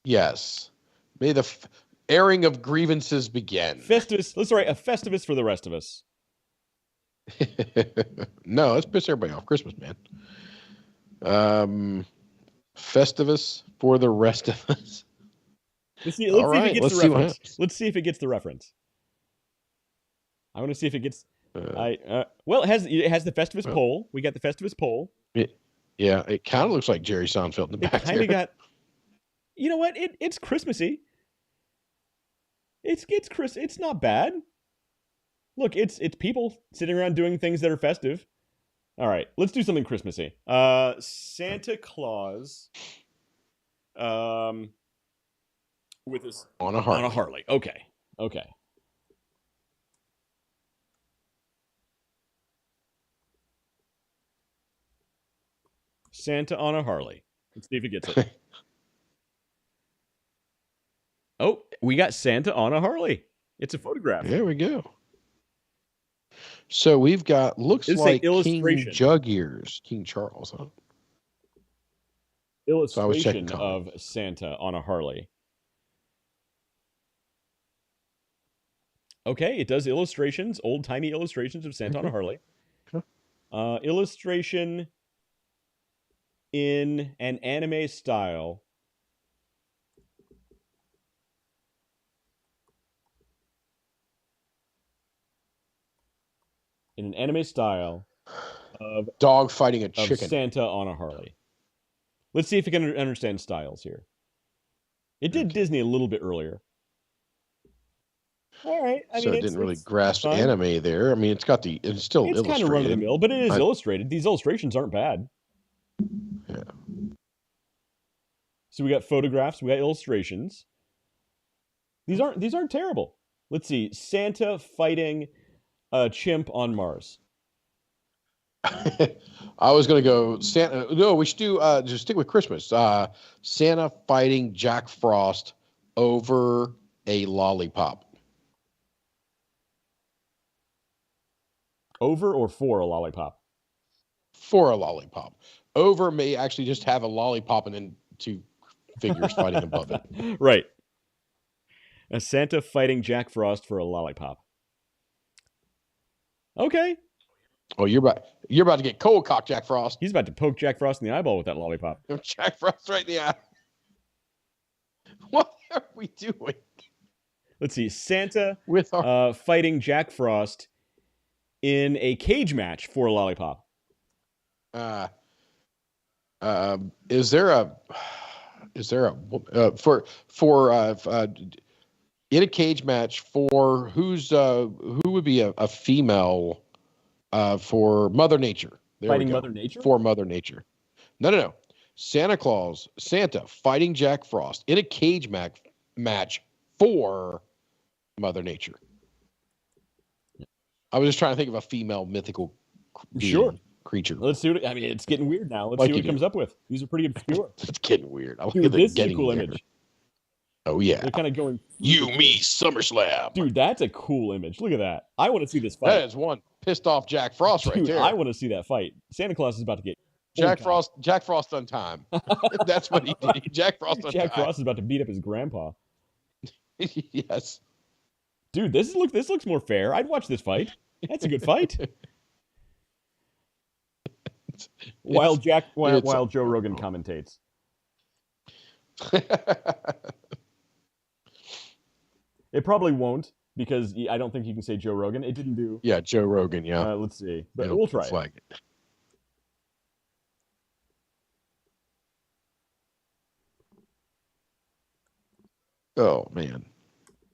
Yes. May the airing of grievances begin. Festivus. Let's write a Festivus for the rest of us. No, let's piss everybody off. Christmas, man. Festivus for the rest of us. Let's see if it gets the reference. Let's see if it gets the reference. I want to see if it gets. Well, it has the Festivus poll. We got the Festivus poll. Yeah, it kind of looks like Jerry Seinfeld in the back. Kind of got. You know what? It's Christmassy. It's not bad. Look, it's people sitting around doing things that are festive. All right, let's do something Christmassy. Santa Claus, with this on a Harley. On a Harley. Okay. Santa on a Harley. Let's see if it gets it. Oh, we got Santa on a Harley. It's a photograph. There we go. So we've got, looks like King Jug Ears, King Charles, huh? Illustration of Santa on a Harley. Okay, it does illustrations, old-timey illustrations of Santa on a Harley. Illustration in an anime style. In an anime style of dog fighting a chicken. Santa on a Harley. Let's see if it can understand styles here. It did Disney a little bit earlier. All right. I mean, it didn't really grasp anime there. I mean, it's still illustrated. It's kind of run of the mill, but it is illustrated. These illustrations aren't bad. Yeah. So we got photographs, we got illustrations. These aren't terrible. Let's see. Santa fighting a chimp on Mars. I was going to go Santa. No, we should do just stick with Christmas. Santa fighting Jack Frost over a lollipop. Over or for a lollipop? For a lollipop. Over may actually just have a lollipop and then two figures fighting above it. Right. A Santa fighting Jack Frost for a lollipop. Okay. Oh, you're about to get cold cock, Jack Frost. He's about to poke Jack Frost in the eyeball with that lollipop. Jack Frost right in the eye. What are we doing? Let's see. Santa with fighting Jack Frost in a cage match for a lollipop. Is there a in a cage match for who would be a female for Mother Nature? Fighting Mother Nature? For Mother Nature. No. Santa fighting Jack Frost in a cage match for Mother Nature. I was just trying to think of a female mythical creature. Let's see what it's getting weird now. Let's see what it comes up with. These are pretty obscure. It's getting weird. I this is a cool image. Oh yeah. They're kind of going. You, me, SummerSlam. Dude, that's a cool image. Look at that. I want to see this fight. That is one pissed off Jack Frost right there. I want to see that fight. Santa Claus is about to get Jack Frost on time. That's what he did. Jack Frost on time. Jack Frost is about to beat up his grandpa. Yes. Dude, this looks more fair. I'd watch this fight. That's a good fight. While Joe Rogan commentates. It probably won't, because I don't think you can say Joe Rogan. It didn't do. Yeah, Joe Rogan. Yeah. Let's see, but we'll try. Flag it. Oh man.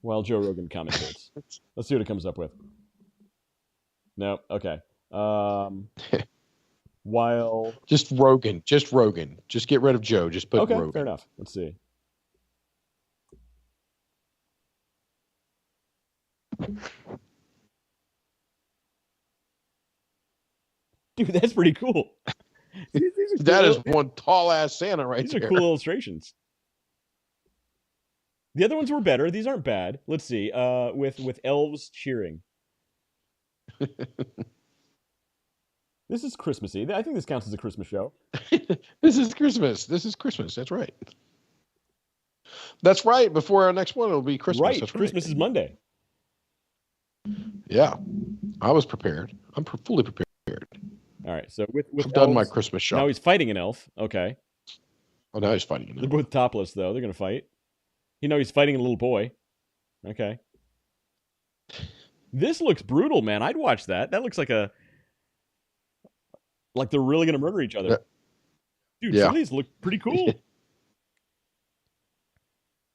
While Joe Rogan commentates. Let's see what it comes up with. No, okay. While just Rogan. Just get rid of Joe. Just put Rogan. Fair enough. Let's see. Dude, that's pretty cool. That is one tall ass Santa right there. These are cool illustrations. The other ones were better. These aren't bad. Let's see. With elves cheering. This is Christmassy. I think this counts as a Christmas show. This is Christmas. That's right. That's right. Before our next one, it'll be Christmas. Right. That's Christmas is Monday. Yeah. I was prepared. I'm fully prepared. All right. So with I've done my Christmas shop. Now he's fighting an elf. Okay. Oh, now he's fighting an elf. They're both topless, though. They're going to fight. He's fighting a little boy. Okay. This looks brutal, man. I'd watch that. That looks like they're really going to murder each other. Dude, some of these look pretty cool.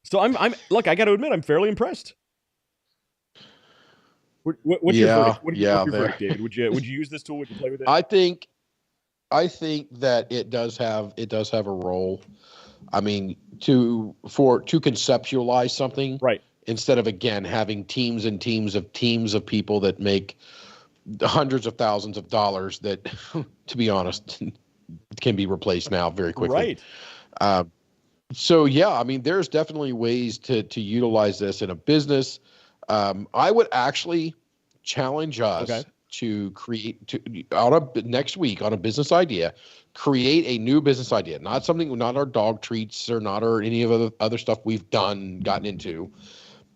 So look, I got to admit, I'm fairly impressed. What's your verdict? What's your verdict, David? Would you use this tool? Would you play with it? I think that it does have a role. I mean, to conceptualize something, right? Instead of again having teams and teams of people that make hundreds of thousands of dollars that, to be honest, can be replaced now very quickly. Right. So yeah, I mean, there's definitely ways to utilize this in a business. I would actually challenge us to create next week on a business idea, create a new business idea, not our dog treats or not any of the other stuff we've gotten into,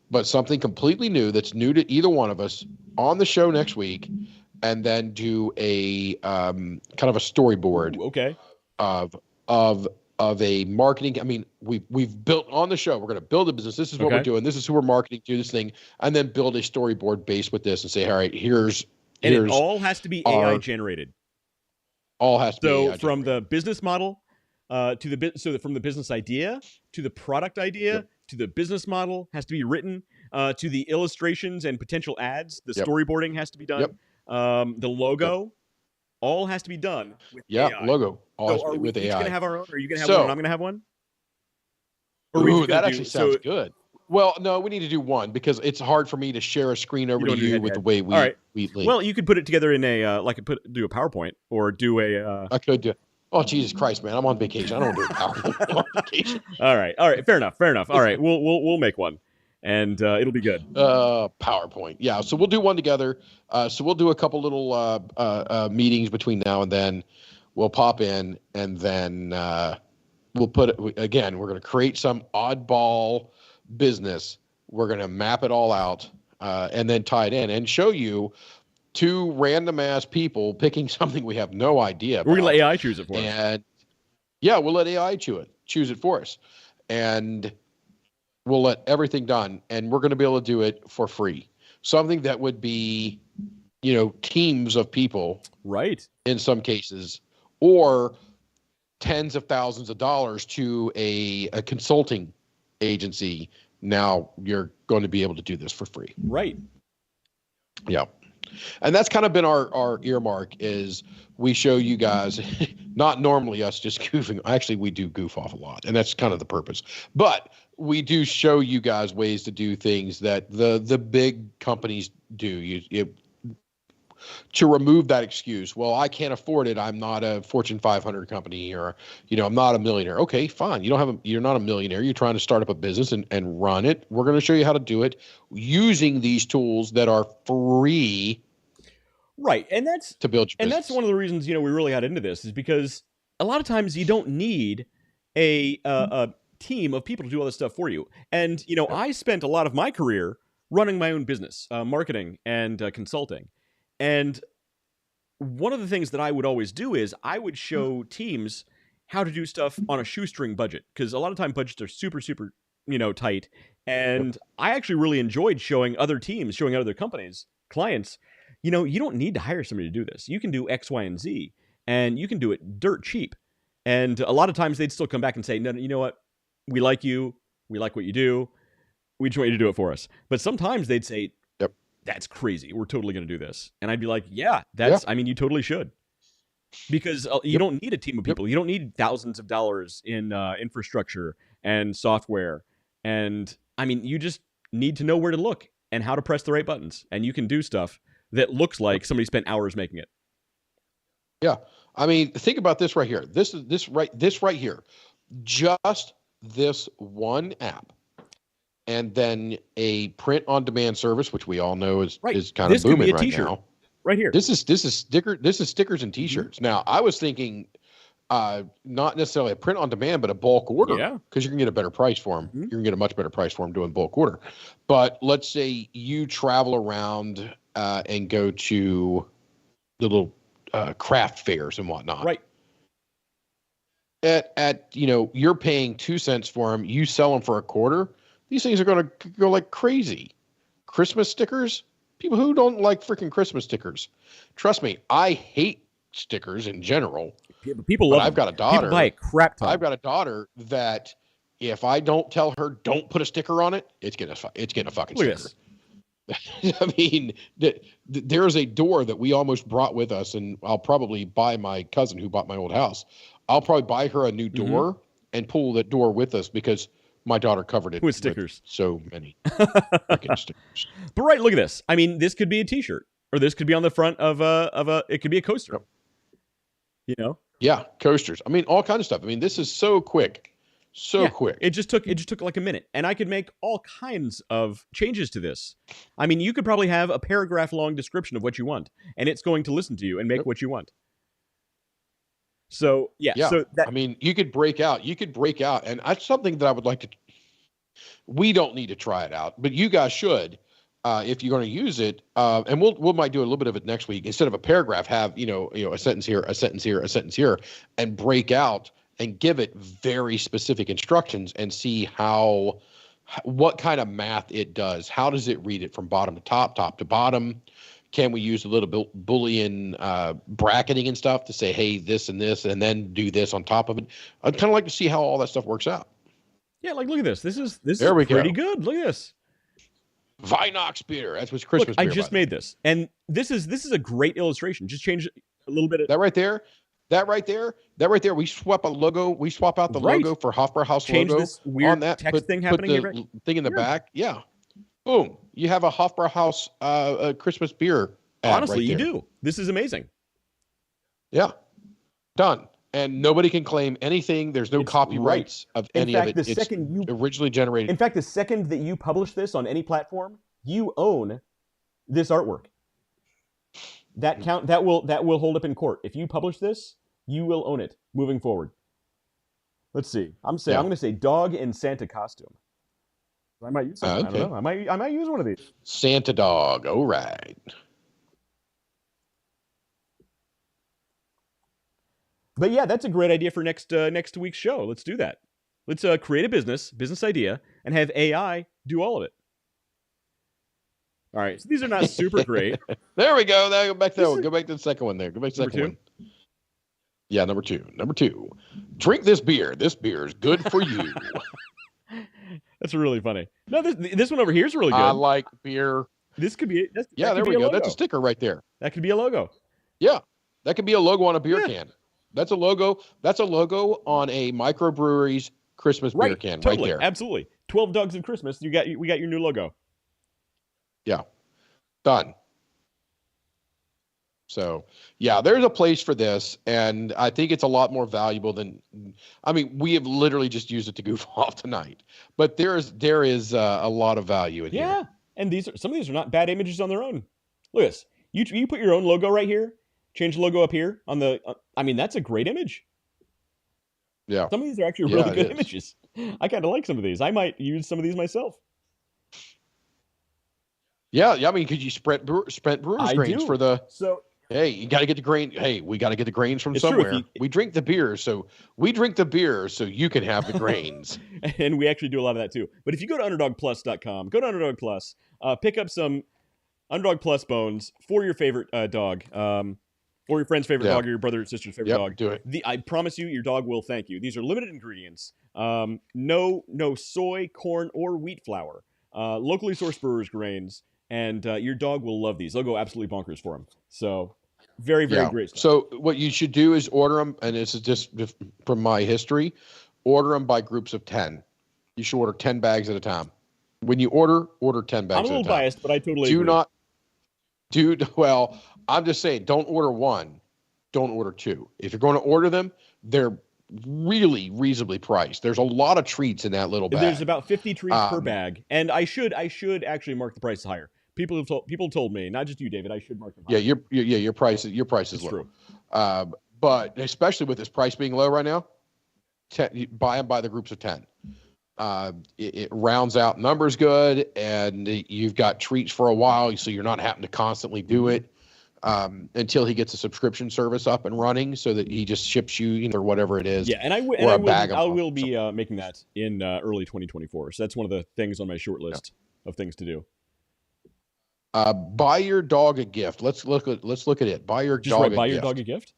but something completely new that's new to either one of us on the show next week, and then do a kind of a storyboard. Okay. Of a marketing. I mean, we've built on the show. We're going to build a business. This is what we're doing. This is who we're marketing to. This thing, and then build a storyboard based with this, and say, all right, here's it all has to be AI generated. All has to be AI from generated. the business model from the business idea to the product idea to the business model has to be written to the illustrations and potential ads. The storyboarding has to be done. The logo. All has to be done with AI. Logo. All so are we with each AI. going to have our own? Are you going to have one and I'm going to have one? Ooh, that actually sounds good. Well, no, we need to do one because it's hard for me to share a screen over to you with the way we link. Well, you could put it together in a do a PowerPoint or do a. I could do. Oh, Jesus Christ, man! I'm on vacation. I don't do a PowerPoint. I'm on vacation. All right. Fair enough. All right, we'll make one. And it'll be good. PowerPoint. Yeah. So we'll do one together. So we'll do a couple little meetings between now and then. We'll pop in and then we'll put it again. We're going to create some oddball business. We're going to map it all out and then tie it in and show you two random ass people picking something we have no idea about. We're going to let AI choose it for us. And yeah, we'll let AI choose it for us. And we'll let everything done, and we're going to be able to do it for free. Something that would be, teams of people, right? In some cases, or tens of thousands of dollars to a consulting agency. Now you're going to be able to do this for free, right? Yeah, and that's kind of been our earmark is we show you guys, not normally us just goofing. Actually, we do goof off a lot, and that's kind of the purpose, but we do show you guys ways to do things that the big companies do. to remove that excuse. Well, I can't afford it. I'm not a Fortune 500 company, or, I'm not a millionaire. Okay, fine. You're not a millionaire. You're trying to start up a business and run it. We're going to show you how to do it using these tools that are free. Right. And that's to build your business. And that's one of the reasons, we really got into this, is because a lot of times you don't need a team of people to do all this stuff for you. And, I spent a lot of my career running my own business, marketing and consulting. And one of the things that I would always do is I would show teams how to do stuff on a shoestring budget, because a lot of time budgets are super, super, tight. And I actually really enjoyed showing other teams, showing other companies, clients, you don't need to hire somebody to do this. You can do X, Y, and Z, and you can do it dirt cheap. And a lot of times they'd still come back and say, no, you know what? We like you. We like what you do. We just want you to do it for us. But sometimes they'd say, yep, that's crazy. We're totally going to do this. And I'd be like, yeah, you totally should. Because you don't need a team of people. You don't need thousands of dollars in infrastructure and software. And you just need to know where to look and how to press the right buttons. And you can do stuff that looks like somebody spent hours making it. Yeah. Think about this right here. This right here. Just this one app. And then a print-on-demand service, which we all know is kind of booming right now. Right here. This is stickers and T-shirts. Now, I was thinking not necessarily a print-on-demand, but a bulk order. Yeah. Because you can get a better price for them. You can get a much better price for them doing bulk order. But let's say you travel around and go to the little craft fairs and whatnot. Right. At you're paying 2 cents for them. You sell them for a quarter. These things are going to go like crazy. Christmas stickers? People who don't like freaking Christmas stickers. Trust me, I hate stickers in general. People love them. I've got a daughter. People buy a crap ton. I've got a daughter that if I don't tell her don't put a sticker on it, it's getting a fucking sticker. There's a door that we almost brought with us, and I'll probably buy my cousin who bought my old house. I'll probably buy her a new door and pull that door with us because my daughter covered it with stickers. So many freaking stickers. But right, look at this. This could be a T-shirt, or this could be on the front of it could be a coaster. Yeah, coasters. All kinds of stuff. This is so quick. Quick. It just took like a minute, and I could make all kinds of changes to this. You could probably have a paragraph long description of what you want, and it's going to listen to you and make what you want. So so that, you could break out, and that's something that I would like to. We don't need to try it out, but you guys should, if you're going to use it. And we might do a little bit of it next week. Instead of a paragraph, have a sentence here, a sentence here, a sentence here, and break out and give it very specific instructions and see what kind of math it does. How does it read it from bottom to top to bottom? Can we use a little bit Boolean bracketing and stuff to say, hey, this and this, and then do this on top of it? I'd kind of like to see how all that stuff works out. Yeah, look at this. This is pretty good. Look at this. Vinox beer. That's what's Christmas beer. I just made this. And this is a great illustration. Just change a little bit of that right there. We swap out the logo for Hofbrauhaus logo. This weird on that text thing happening put the thing in the back. Yeah. Boom. You have a Hofbrauhaus Christmas beer. Honestly, right you do. This is amazing. Yeah. Done. And nobody can claim anything. There's no copyrights of any of it. It's originally generated. In fact, the second that you publish this on any platform, you own this artwork. That will hold up in court. If you publish this, you will own it moving forward. Let's see. I'm going to say dog in Santa costume. I might use something. Okay. I don't know. I might use one of these. Santa dog. All right. But yeah, that's a great idea for next week's show. Let's do that. Let's create a business idea, and have AI do all of it. All right. So these are not super great. There we go. Now go back to the second one there. Go back to the second one. Yeah, number two. Drink this beer. This beer is good for you. That's really funny. No, this one over here is really good. I like beer. This could be it. There we go. That's a sticker right there. That could be a logo. Yeah, that could be a logo on a beer can. That's a logo. That's a logo on a microbrewery's Christmas beer can right there. Absolutely. 12 Dogs of Christmas. We got your new logo. Yeah. Done. So, yeah, there's a place for this, and I think it's a lot more valuable than. I mean, we have literally just used it to goof off tonight, but there is a lot of value in here. Yeah, and some of these are not bad images on their own. Look at this. You put your own logo right here. Change the logo up here on the. I mean, that's a great image. Yeah, some of these are actually really good images. I kind of like some of these. I might use some of these myself. Yeah. I mean, could you sprint Brewers grains for the? So hey, you got to get the grain. Hey, we got to get the grains from somewhere. We drink the beer, so you can have the grains. And we actually do a lot of that too. But if you go to underdogplus.com, go to Underdog Plus, pick up some Underdog Plus bones for your favorite dog, or your friend's favorite dog, or your brother or sister's favorite dog. Do it. I promise you, your dog will thank you. These are limited ingredients. No soy, corn, or wheat flour. Locally sourced brewers grains. And your dog will love these. They'll go absolutely bonkers for them. So, very, very great stuff. So, what you should do is order them, and this is just from my history, order them by groups of 10. You should order 10 bags at a time. When you order 10 bags at a time. I'm a little biased, but I totally agree. Well, I'm just saying, don't order one. Don't order two. If you're going to order them, they're really reasonably priced. There's a lot of treats in that little bag. There's about 50 treats per bag, and I should actually mark the price higher. People told me, not just you, David. I should mark them higher. Your price is low. True. But especially with this price being low right now, buy them by the groups of 10. It rounds out numbers good, and you've got treats for a while, so you're not having to constantly do it until he gets a subscription service up and running, so that he just ships you, or whatever it is. Yeah, and I will be making that in early 2024. So that's one of the things on my short list of things to do. Buy your dog a gift. Let's look at it. Buy your dog a gift. Buy your dog a gift.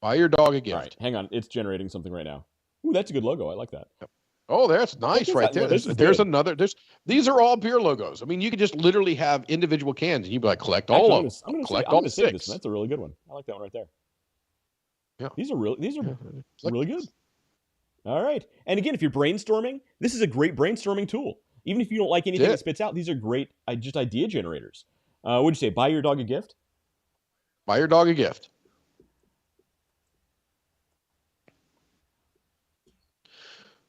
Buy your dog a gift. All right, hang on. It's generating something right now. Ooh, that's a good logo. I like that. Oh, that's nice right there. There's another. These are all beer logos. I mean, you could just literally have individual cans, and you'd be like, collect all of them. I'm going to collect all 6. That's a really good one. I like that one right there. Yeah, these are really good. All right, and again, if you're brainstorming, this is a great brainstorming tool. Even if you don't like anything it spits out, these are great just idea generators. What'd you say? Buy your dog a gift? Buy your dog a gift.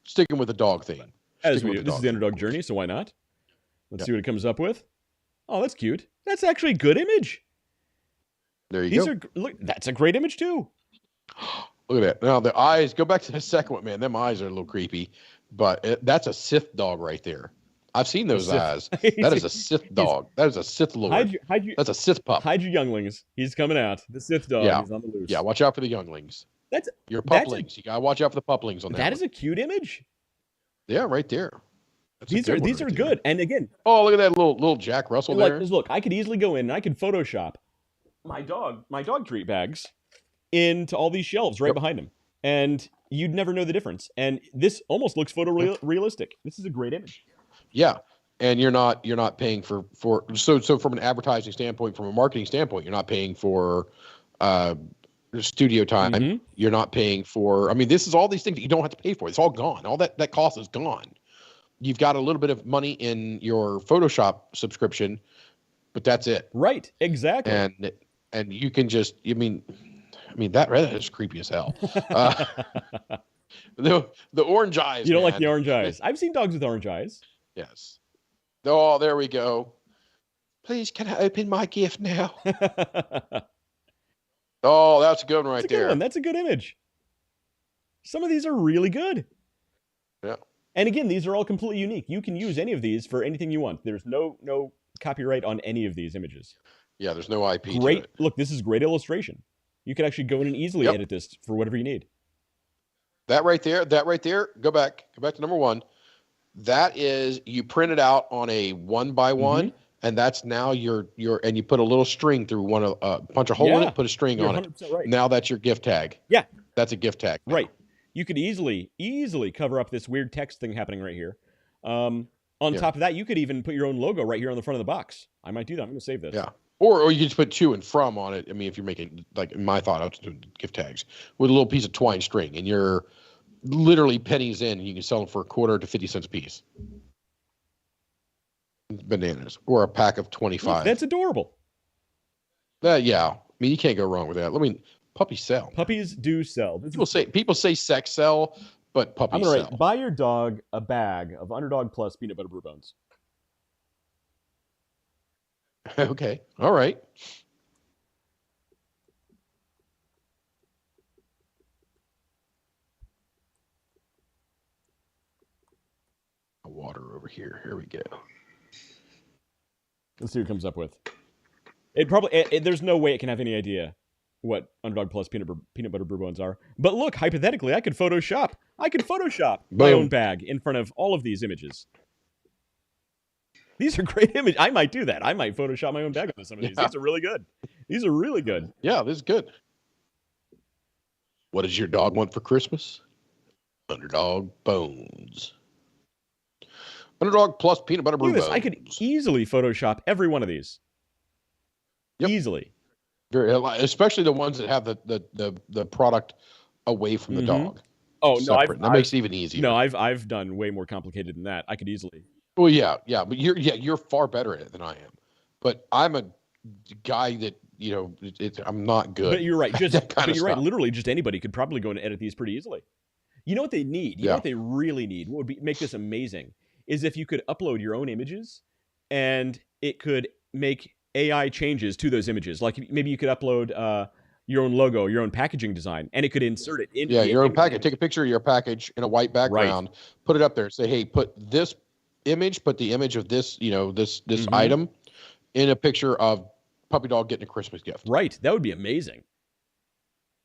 Sticking with the dog theme. As we do. This is the Underdog journey, so why not? Let's see what it comes up with. Oh, that's cute. That's actually a good image. There you go. Look, that's a great image too. Look at that. Now the eyes, go back to the second one, man. Them eyes are a little creepy, but that's a Sith dog right there. I've seen those eyes. That is a Sith dog. That is a Sith lord. That's a Sith pup. Hide your younglings. He's coming out. The Sith dog is on the loose. Yeah, watch out for the younglings. That's your puplings. You gotta watch out for the puplings on that. That is a cute image. Yeah, right there. These are good. And again, look at that little Jack Russell there. Look, I could easily go in and I could Photoshop my dog treat bags into all these shelves right behind him, and you'd never know the difference. And this almost looks photorealistic. This is a great image. Yeah, and you're not paying for so from an advertising standpoint, from a marketing standpoint, you're not paying for studio time. Mm-hmm. You're not paying for. I mean, this is all these things that you don't have to pay for. It's all gone. All that cost is gone. You've got a little bit of money in your Photoshop subscription, but that's it. Right. Exactly. And you can just. I mean that is creepy as hell. The orange eyes. You don't like the orange eyes? I've seen dogs with orange eyes. Yes. Oh, there we go. Please, can I open my gift now? Oh, that's a good one right there. That's a good image. Some of these are really good. Yeah. And again, these are all completely unique. You can use any of these for anything you want. There's no copyright on any of these images. Yeah, there's no IP. Great. Look, this is great illustration. You can actually go in and easily edit this for whatever you need. That right there. Go back to number 1. That is, you print it out on a 1x1, and that's now your and you put a little string through punch a hole in it, put a string on it. Right. Now that's your gift tag. Yeah, that's a gift tag. Now. Right. You could easily cover up this weird text thing happening right here. On top of that, you could even put your own logo right here on the front of the box. I might do that. I'm going to save this. Yeah. Or you can just put to and from on it. I mean, if you're making, like in my thought, I was doing gift tags with a little piece of twine string, and you're literally pennies in, and you can sell them for a quarter to 50 cents a piece. Bananas. Or a pack of 25. Look, that's adorable. Yeah. I mean, you can't go wrong with that. I mean, puppies sell. Puppies do sell. People say sex sell, but puppies I'm gonna sell. write, buy your dog a bag of Underdog Plus peanut butter brew bones. Okay. All right. Water over here. Here we go. Let's see what it comes up with. There's no way it can have any idea what Underdog Plus peanut butter brew bones are. But look, hypothetically, I could Photoshop my own bag in front of all of these images. These are great images. I might do that. I might Photoshop my own bag on some of these. These are really good. These are really good. Yeah, this is good. What does your dog want for Christmas? Underdog bones. Underdog Plus peanut butter brew bones. I could easily Photoshop every one of these. Yep. Easily. Especially the ones that have the product away from the dog. Oh, separate. That makes it even easier. No, I've done way more complicated than that. I could easily. Well, yeah, but you're far better at it than I am. But I'm a guy that I'm not good. But you're right. Right. Literally, just anybody could probably go and edit these pretty easily. You know what they need? You know what they really need? What would make this amazing is if you could upload your own images, and it could make AI changes to those images. Like maybe you could upload your own logo, your own packaging design, and it could insert it in. Yeah, your own package. Take a picture of your package in a white background, put it up there. Say, hey, put this image, put the image of this, this item in a picture of puppy dog getting a Christmas gift. Right. That would be amazing.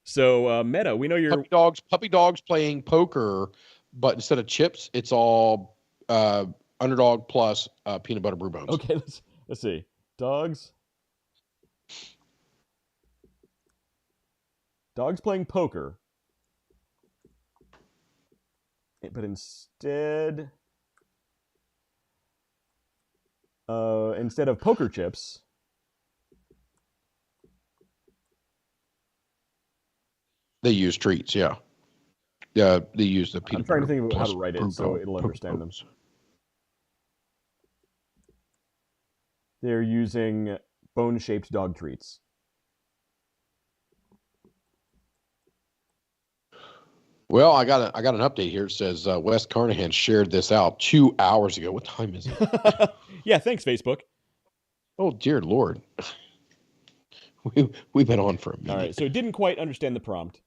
So Meta, we know you're puppy dogs playing poker, but instead of chips, it's all Underdog Plus peanut butter brew bones. Okay, let's see. Dogs playing poker, but instead of poker chips, they use treats. Yeah, they use the peanut. I'm trying to think of how to write it so it'll understand them. They're using bone-shaped dog treats. Well, I got an update here. It says Wes Carnahan shared this out 2 hours ago. What time is it? Yeah, thanks, Facebook. Oh, dear Lord. We've been on for a minute. All right, so it didn't quite understand the prompt.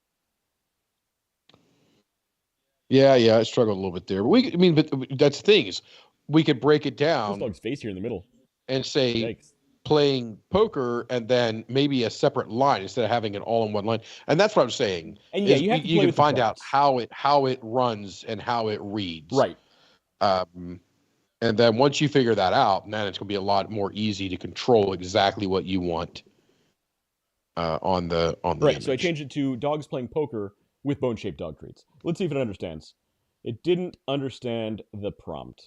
Yeah, I struggled a little bit there. But that's the thing is, we could break it down. This dog's face here in the middle. And say playing poker, and then maybe a separate line instead of having it all in one line. And that's what I'm saying. And yeah, you can find out how it runs and how it reads. Right. And then once you figure that out, then it's going to be a lot more easy to control exactly what you want on the right. image. So I changed it to dogs playing poker with bone-shaped dog treats. Let's see if it understands. It didn't understand the prompt.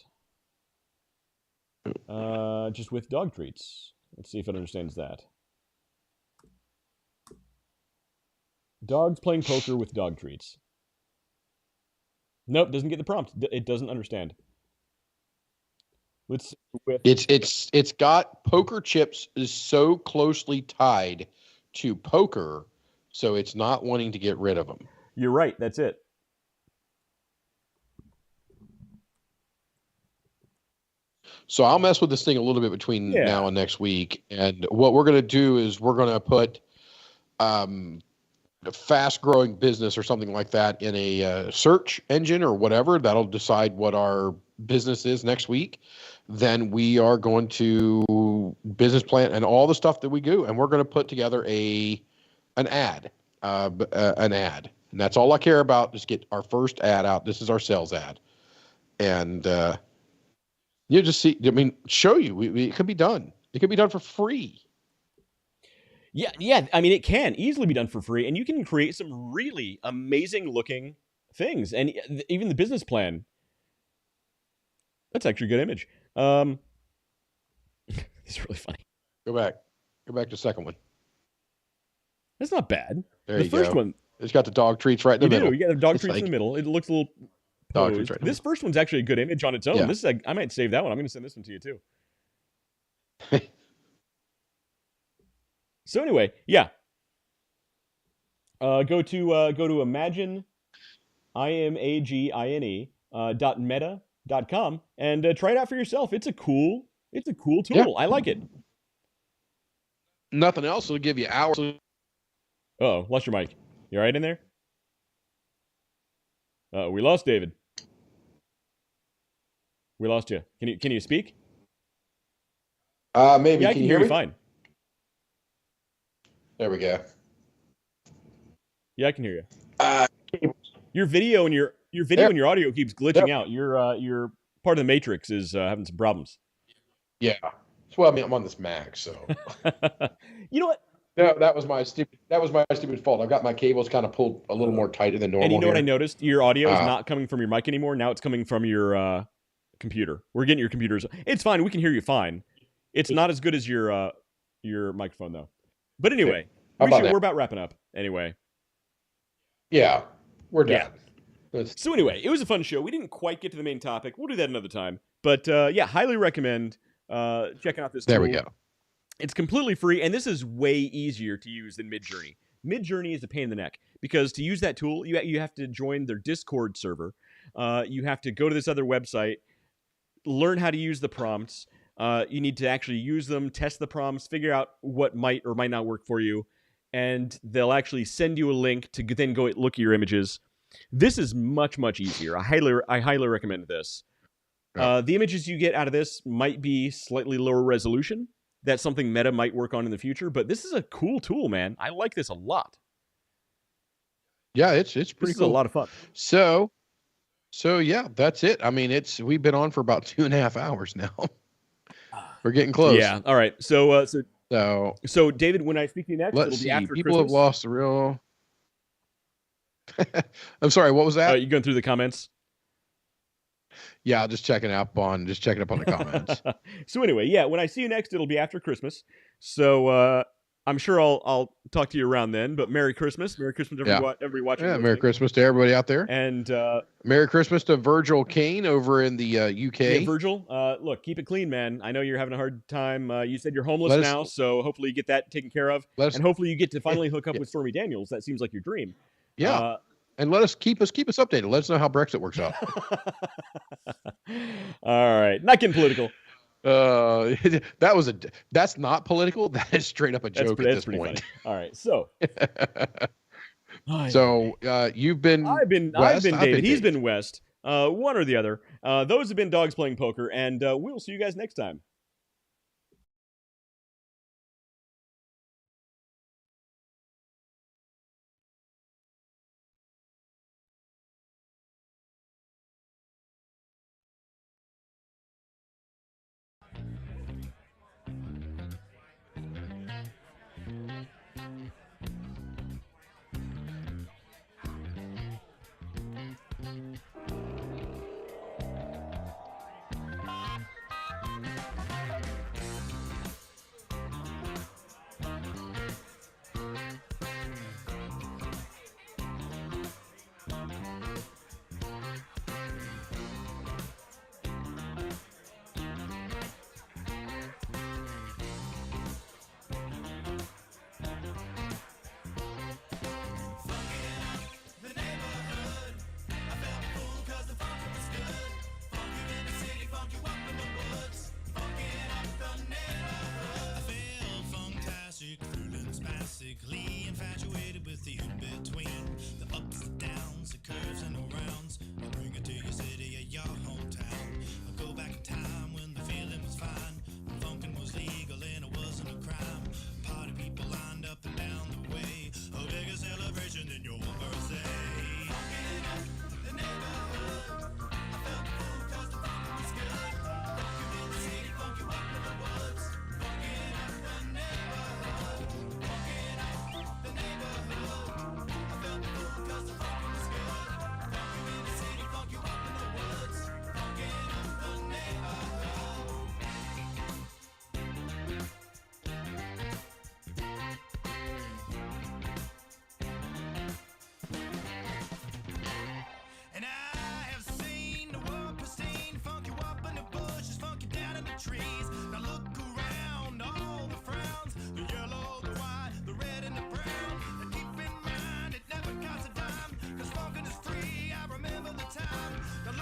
Just with dog treats. Let's see if it understands that. Dogs playing poker with dog treats. Nope, doesn't get the prompt. It doesn't understand. It's got poker chips is so closely tied to poker, so it's not wanting to get rid of them. You're right. That's it. So I'll mess with this thing a little bit between now and next week. And what we're going to do is we're going to put a fast-growing business or something like that in a search engine or whatever. That'll decide what our business is next week. Then we are going to business plan and all the stuff that we do. And we're going to put together an ad. And that's all I care about. Just get our first ad out. This is our sales ad. And you just see, show you. It could be done. It could be done for free. Yeah. It can easily be done for free, and you can create some really amazing looking things. And even the business plan. That's actually a good image. It's really funny. Go back to the second one. That's not bad. There the first one. It's got the dog treats right in the middle. You got the dog treats in the middle. It looks a little posed. Right, this first one's actually a good image on its own. Yeah. I might save that one. I'm going to send this one to you too. So anyway, yeah. Go to Imagine, IMAGINE, .meta.com and try it out for yourself. It's a cool tool. Yeah. I like it. Nothing else will give you hours. Oh, lost your mic. You all right in there? We lost David. We lost you. Can you speak? Maybe. Yeah, I can can you hear me? fine. There we go. Yeah, I can hear you. Your video and your and your audio keeps glitching out. Your part of the matrix is having some problems. Yeah. Well, I mean, I'm on this Mac, so. You know what? No, that was my stupid fault. I've got my cables kind of pulled a little more tighter than normal. And you know here. what I noticed? Your audio is not coming from your mic anymore. Now it's coming from your computer. We're getting your computers. It's fine. We can hear you fine. It's not as good as your microphone though. But anyway, we're about wrapping up. Anyway. Yeah, we're done. Yeah. So anyway, it was a fun show. We didn't quite get to the main topic. We'll do that another time. But yeah, highly recommend checking out this tool. There we go. It's completely free, and this is way easier to use than Midjourney. Midjourney is a pain in the neck because to use that tool, you have to join their Discord server. You have to go to this other website, learn how to use the prompts. You need to actually use them, test the prompts, figure out what might or might not work for you, and they'll actually send you a link to then go look at your images. This is much, much easier. I highly recommend this. The images you get out of this might be slightly lower resolution. That's something Meta might work on in the future, but this is a cool tool, man. I like this a lot. Yeah, it's pretty cool. This is a lot of fun. So yeah, that's it. I mean, we've been on for about 2.5 hours now. We're getting close. Yeah. All right. So David, when I speak to you next, it'll be after people Christmas. Have lost the real. I'm sorry. What was that? You going through the comments? Yeah, just checking up on the comments. So anyway, yeah, when I see you next, it'll be after Christmas. So I'm sure I'll talk to you around then. But Merry Christmas, everybody watching. Yeah, Merry Christmas to everybody out there. And Merry Christmas to Virgil Kane over in the UK. Yeah, Virgil, look, keep it clean, man. I know you're having a hard time. You said you're homeless now, so hopefully you get that taken care of, and hopefully you get to finally hook up with Stormy Daniels. That seems like your dream. Yeah. And keep us updated. Let us know how Brexit works out. All right, not getting political. That's not political. That is straight up a joke at this point. Funny. All right, so you've been. I've been David. He's been West. One or the other. Those have been Dogs Playing Poker, and we'll see you guys next time.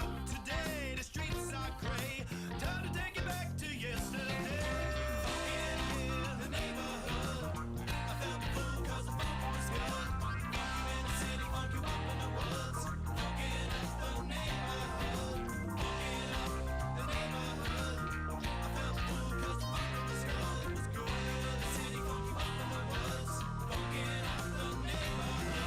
up today. The streets are gray. Time to take it back to yesterday. Funkin' in the neighborhood. I felt the fool 'cause the funk was good. Funk you in the city, funk you up in the woods. Funkin' up the neighborhood. Funkin' up the neighborhood. I felt the fool 'cause the funk was good. It was good in the city, funk you up in the woods. Funkin' up the neighborhood.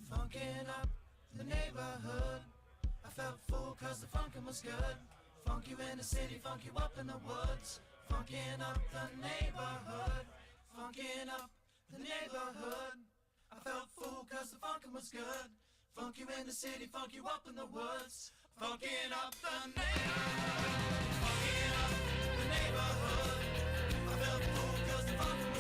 Funkin' up the neighborhood. I felt fool 'cause the funkin' was good. Funk you in the city, funk you up in the woods. Funkin' up the neighborhood. Funkin' up the neighborhood. I felt fool 'cause the funkin' was good. Funk you in the city, funk you up in the woods. Funkin' up the neighborhood. Funkin' up the neighborhood. I felt fool 'cause the funkin'